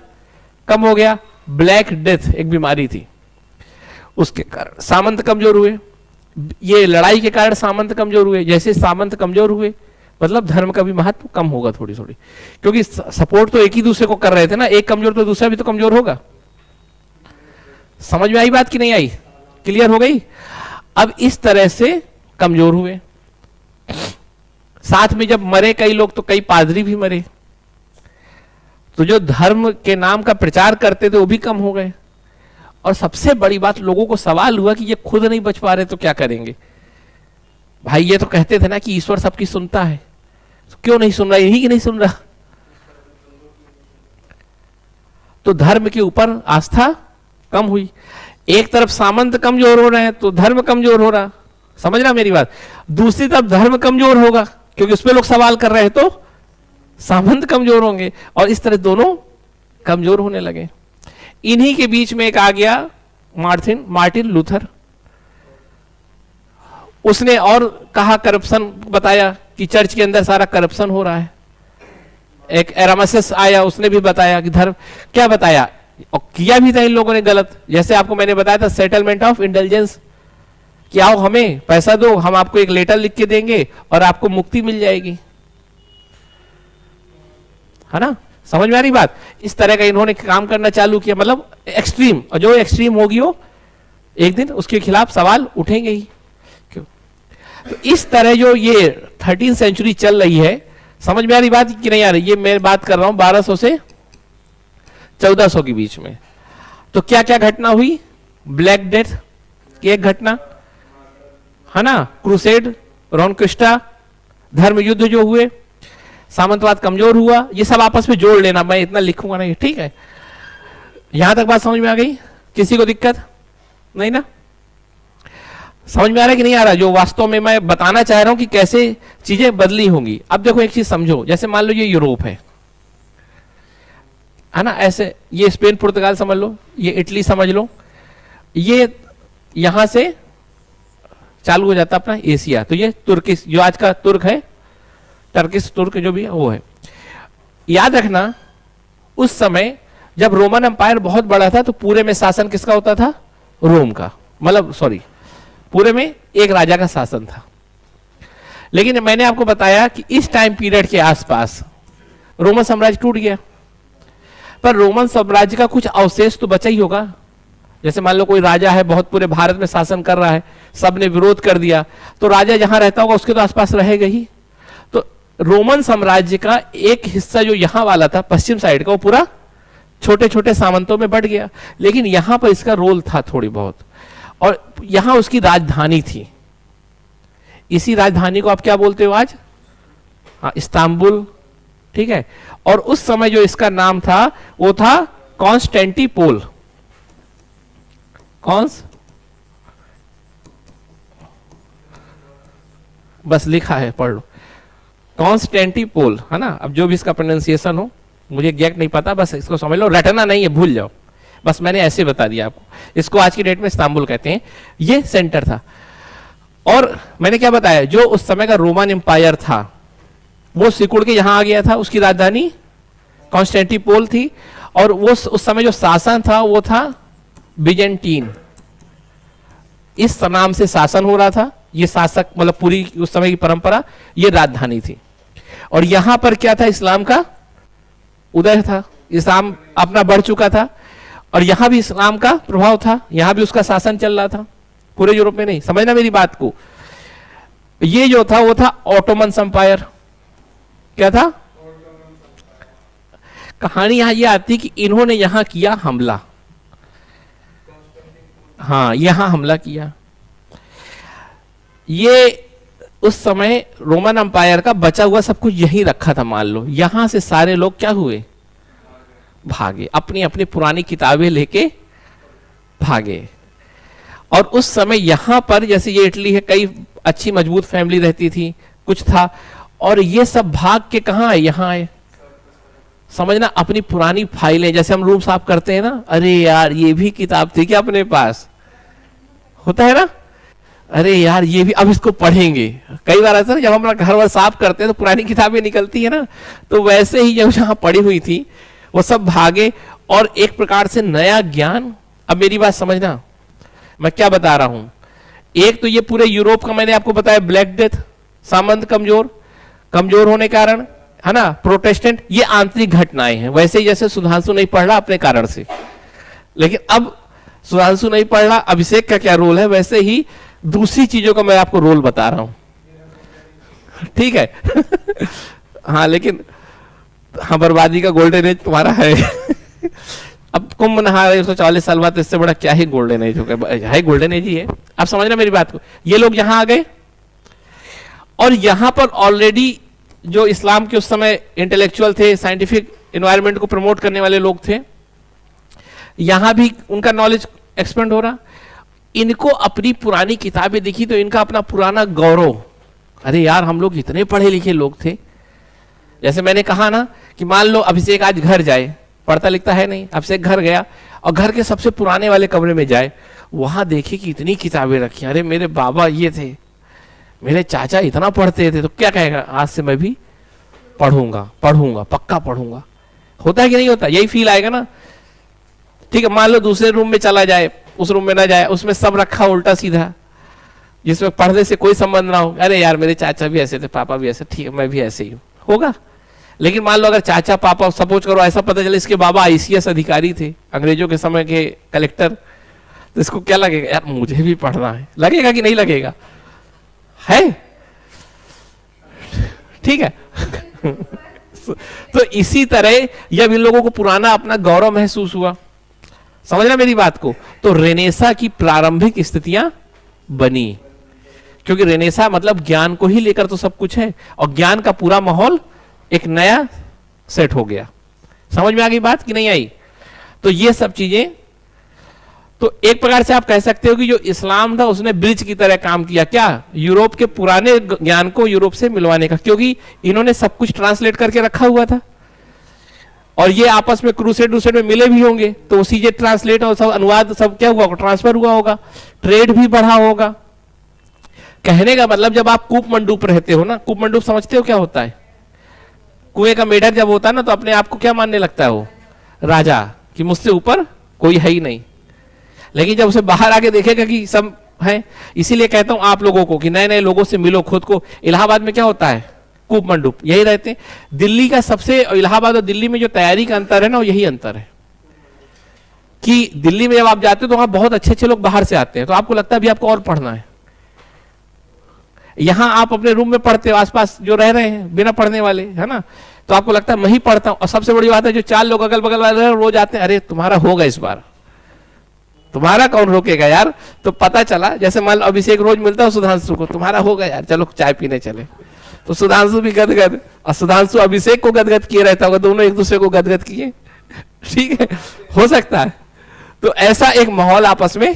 कम हो गया। ब्लैक डेथ एक बीमारी थी, उसके कारण सामंत कमजोर हुए। ये लड़ाई के कारण सामंत कमजोर हुए। जैसे सामंत कमजोर हुए मतलब धर्म का भी महत्व कम होगा थोड़ी थोड़ी, क्योंकि सपोर्ट तो एक ही दूसरे को कर रहे थे ना, एक कमजोर तो दूसरा भी तो कमजोर होगा। समझ में आई बात कि नहीं आई? क्लियर हो गई? अब इस तरह से कमजोर हुए। साथ में जब मरे कई लोग तो कई पादरी भी मरे, तो जो धर्म के नाम का प्रचार करते थे वो भी कम हो गए। और सबसे बड़ी बात, लोगों को सवाल हुआ कि ये खुद नहीं बच पा रहे तो क्या करेंगे? भाई ये तो कहते थे ना कि ईश्वर सबकी सुनता है, तो क्यों नहीं सुन रहा? यही कि नहीं सुन रहा। तो धर्म के ऊपर आस्था कम हुई। एक तरफ सामंत कमजोर हो रहे हैं तो धर्म कमजोर हो रहा, समझ रहा मेरी बात। दूसरी तरफ धर्म कमजोर होगा क्योंकि उस पर लोग सवाल कर रहे हैं, तो सामंत कमजोर होंगे, और इस तरह दोनों कमजोर होने लगे। इन्हीं के बीच में एक आ गया मार्टिन लूथर। उसने और कहा, करप्शन बताया कि चर्च के अंदर सारा करप्शन हो रहा है। एक एरामासिस आया, उसने भी बताया कि धर्म, क्या बताया और किया भी था इन लोगों ने गलत। जैसे आपको मैंने बताया था सेटलमेंट ऑफ इंटेलिजेंस, कि आओ हमें पैसा दो, हम आपको एक लेटर लिख के देंगे और आपको मुक्ति मिल जाएगी, है ना। समझ में आ रही बात? इस तरह का इन्होंने काम करना चालू किया, मतलब एक्सट्रीम, और जो एक्सट्रीम होगी वो एक दिन उसके खिलाफ सवाल उठेंगे ही। क्यों? तो इस तरह जो ये 13वीं सेंचुरी चल रही है, समझ में आ रही बात कि नहीं आ रही? ये मैं बात कर रहा हूं 1200 से 1400 के बीच में। तो क्या क्या घटना हुई? ब्लैक डेथ की एक घटना, है ना, क्रूसेड, रोनक्विस्टा, धर्म युद्ध जो हुए, सामंतवाद कमजोर हुआ, ये सब आपस में जोड़ लेना, मैं इतना लिखूंगा नहीं, ठीक है। यहां तक बात समझ में आ गई? किसी को दिक्कत नहीं ना? समझ में आ रहा है कि नहीं आ रहा? जो वास्तव में मैं बताना चाह रहा हूं कि कैसे चीजें बदली होंगी। अब देखो एक चीज समझो, जैसे मान लो ये यूरोप है ना, ऐसे ये स्पेन पुर्तगाल समझ लो, ये इटली समझ लो, ये यहां से चालू हो जाता अपना एशिया, तो ये तुर्किश, जो आज का तुर्क है, टर्किश तुर्क जो भी है वो है। याद रखना उस समय जब रोमन एम्पायर बहुत बड़ा था तो पूरे में शासन किसका होता था? रोम का, मतलब सॉरी, पूरे में एक राजा का शासन था। लेकिन मैंने आपको बताया कि इस टाइम पीरियड के आसपास रोमन साम्राज्य टूट गया, पर रोमन साम्राज्य का कुछ अवशेष तो बचा ही होगा। जैसे मान लो कोई राजा है, बहुत पूरे भारत में शासन कर रहा है, सबने विरोध कर दिया, तो राजा जहां रहता होगा उसके तो आसपास रहेगा ही। तो रोमन साम्राज्य का एक हिस्सा जो यहां वाला था, पश्चिम साइड का, वो पूरा छोटे छोटे सामंतों में बट गया। लेकिन यहां पर इसका रोल था थोड़ी बहुत, और यहां उसकी राजधानी थी। इसी राजधानी को आप क्या बोलते हो आज? हाँ, इस्तांबुल, ठीक है। और उस समय जो इसका नाम था वो था कॉन्स्टेंटिपोल। बस लिखा है, पढ़ लो, कॉन्स्टेंटिपोल, है ना। अब जो भी इसका प्रोनाउंसिएशन हो, मुझे एग्जैक्ट नहीं पता, बस इसको समझ लो, रटना नहीं है, भूल जाओ, बस मैंने ऐसे बता दिया आपको। इसको आज की डेट में इस्तांबुल कहते हैं। ये सेंटर था। और मैंने क्या बताया, जो उस समय का रोमन एम्पायर था वो सिकुड़ के यहां आ गया था, उसकी राजधानी कॉन्स्टेंटिपोल थी। और वो उस समय जो शासन था वो था बिजेंटीन, इस नाम से शासन हो रहा था। ये शासक मतलब पूरी उस समय की परंपरा, ये राजधानी थी। और यहां पर क्या था? इस्लाम का उदय था, इस्लाम अपना बढ़ चुका था, और यहां भी इस्लाम का प्रभाव था, यहां भी उसका शासन चल रहा था, पूरे यूरोप में नहीं। समझना मेरी बात को। ये जो था वो था ऑटोमन एम्पायर। क्या था? कहानी यहां ये आती कि इन्होंने यहां किया हमला, हाँ, यहां हमला किया। ये उस समय रोमन एम्पायर का बचा हुआ सब कुछ यहीं रखा था, मान लो। यहां से सारे लोग क्या हुए? भागे, अपनी अपनी पुरानी किताबें लेके भागे। और उस समय यहां पर, जैसे ये इटली है, कई अच्छी मजबूत फैमिली रहती थी, कुछ था, और ये सब भाग के कहां आए? यहां आए। समझना, अपनी पुरानी फाइलें, जैसे हम रूम साफ करते हैं ना, अरे यार ये भी किताब थी क्या अपने पास? होता है ना, अरे यार ये भी, अब इसको पढ़ेंगे। कई बार ऐसा, जब हम अपना घर वर साफ करते हैं तो पुरानी किताबें निकलती है ना, तो वैसे ही जब जहां पड़ी हुई थी वो सब भागे, और एक प्रकार से नया ज्ञान। अब मेरी बात समझना, मैं क्या बता रहा हूं। एक तो ये पूरे यूरोप का मैंने आपको बताया, ब्लैक डेथ, सामंत कमजोर होने के कारण, है ना, प्रोटेस्टेंट, ये आंतरिक घटनाएं हैं। वैसे ही जैसे सुधांशु नहीं पढ़ रहा अपने कारण से, लेकिन अब सुधांशु नहीं पढ़ रहा, अभिषेक का क्या रोल है, वैसे ही दूसरी चीजों का मैं आपको रोल बता रहा हूं, ठीक है। हाँ, लेकिन हाँ, बर्बादी का गोल्डन एज तुम्हारा है। अब कुंभ नहा रहे 140 साल बाद, इससे बड़ा क्या ही गोल्डन एज होगा, है गोल्डन एज ही है। आप समझना मेरी बात को। ये लोग यहां आ गए, और यहां पर ऑलरेडी जो इस्लाम के उस समय इंटेलेक्चुअल थे, साइंटिफिक एनवायरनमेंट को प्रमोट करने वाले लोग थे, यहां भी उनका नॉलेज एक्सपेंड हो रहा। इनको अपनी पुरानी किताबें दिखी तो इनका अपना पुराना गौरव, अरे यार हम लोग इतने पढ़े लिखे लोग थे। जैसे मैंने कहा ना कि मान लो अभिषेक आज घर जाए, पढ़ता लिखता है नहीं, अभिषेक घर गया और घर के सबसे पुराने वाले कमरे में जाए, वहां देखे कि इतनी किताबें रखी, अरे मेरे बाबा ये थे, मेरे चाचा इतना पढ़ते थे, तो क्या कहेगा, आज से मैं भी पढ़ूंगा, पक्का पढ़ूंगा। होता है कि नहीं होता? यही फील आएगा ना। ठीक है, मान लो दूसरे रूम में चला जाए, उस रूम में ना जाए, उसमें सब रखा उल्टा सीधा, जिसमें पढ़ने से कोई संबंध ना हो, अरे यार मेरे चाचा भी ऐसे थे, पापा भी ऐसे, ठीक है मैं भी ऐसे ही हूं, होगा। लेकिन मान लो अगर चाचा पापा, सपोज करो ऐसा पता चले इसके बाबा आईसीएस अधिकारी थे, अंग्रेजों के समय के कलेक्टर, तो इसको क्या लगेगा, यार मुझे भी पढ़ना है, लगेगा कि नहीं लगेगा? है, ठीक है। तो इसी तरह जब इन लोगों को पुराना अपना गौरव महसूस हुआ, समझना मेरी बात को, तो रेनेसा की प्रारंभिक स्थितियां बनी, क्योंकि रेनेसा मतलब ज्ञान को ही लेकर तो सब कुछ है, और ज्ञान का पूरा माहौल एक नया सेट हो गया। समझ में आ गई बात कि नहीं आई? तो ये सब चीजें, तो एक प्रकार से आप कह सकते हो कि जो इस्लाम था उसने ब्रिज की तरह काम किया, क्या, यूरोप के पुराने ज्ञान को यूरोप से मिलवाने का, क्योंकि इन्होंने सब कुछ ट्रांसलेट करके रखा हुआ था, और ये आपस में क्रूसेड में मिले भी होंगे, तो उसी से ट्रांसलेट और सब अनुवाद सब क्या हुआ होगा, ट्रांसफर हुआ होगा, ट्रेड भी बढ़ा होगा। कहने का मतलब जब आप कूप मंडूप रहते हो ना, कूप मंडूप समझते हो क्या होता है? कुएं का मेढक जब होता है ना, तो अपने आप को क्या मानने लगता है वो राजा, कि मुझसे ऊपर कोई है ही नहीं। लेकिन जब उसे बाहर आके देखेगा कि सब है, इसीलिए कहता हूं आप लोगों को कि नए नए लोगों से मिलो, खुद को। इलाहाबाद में क्या होता है, कूप मंडूप यही रहते हैं। दिल्ली का सबसे, इलाहाबाद और दिल्ली में जो तैयारी का अंतर है ना, वो यही अंतर है कि दिल्ली में जब आप जाते हो तो वहां बहुत अच्छे अच्छे लोग बाहर से आते हैं, तो आपको लगता है अभी आपको और पढ़ना है। यहां आप अपने रूम में पढ़ते हो, आसपास जो रह रहे हैं बिना पढ़ने वाले, है ना, तो आपको लगता है मैं ही पढ़ता हूं। और सबसे बड़ी बात है, जो 4 लोग अगल बगल वाले रोज आते हैं, अरे तुम्हारा होगा इस बार, तुम्हारा कौन रोकेगा यार। तो पता चला, जैसे मान लो अभिषेक रोज मिलता है सुधांशु को, तुम्हारा होगा यार, चलो चाय पीने चले। तो सुधांशु भी गदगद, और सुधांशु अभिषेक को गदगद किए रहता होगा, दोनों एक दूसरे को गदगद किए। ठीक है, हो सकता है। तो ऐसा एक माहौल आपस में,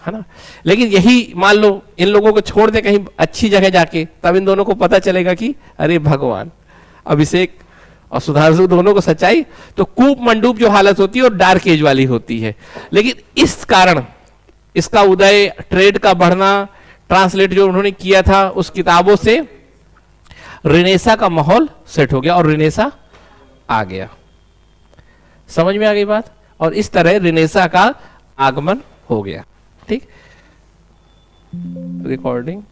है ना। लेकिन यही मान लो इन लोगों को छोड़ दे कहीं अच्छी जगह जाके, तब इन दोनों को पता चलेगा कि अरे भगवान, अभिषेक और सुधांशु दोनों को सच्चाई। तो कूप मंडूप जो हालत होती है वो डार्क एज वाली होती है। लेकिन इस कारण इसका उदय, ट्रेड का बढ़ना, ट्रांसलेट जो उन्होंने किया था उस किताबों से रिनेसा का माहौल सेट हो गया और रिनेसा आ गया। समझ में आ गई बात? और इस तरह रिनेसा का आगमन हो गया। ठीक, रिकॉर्डिंग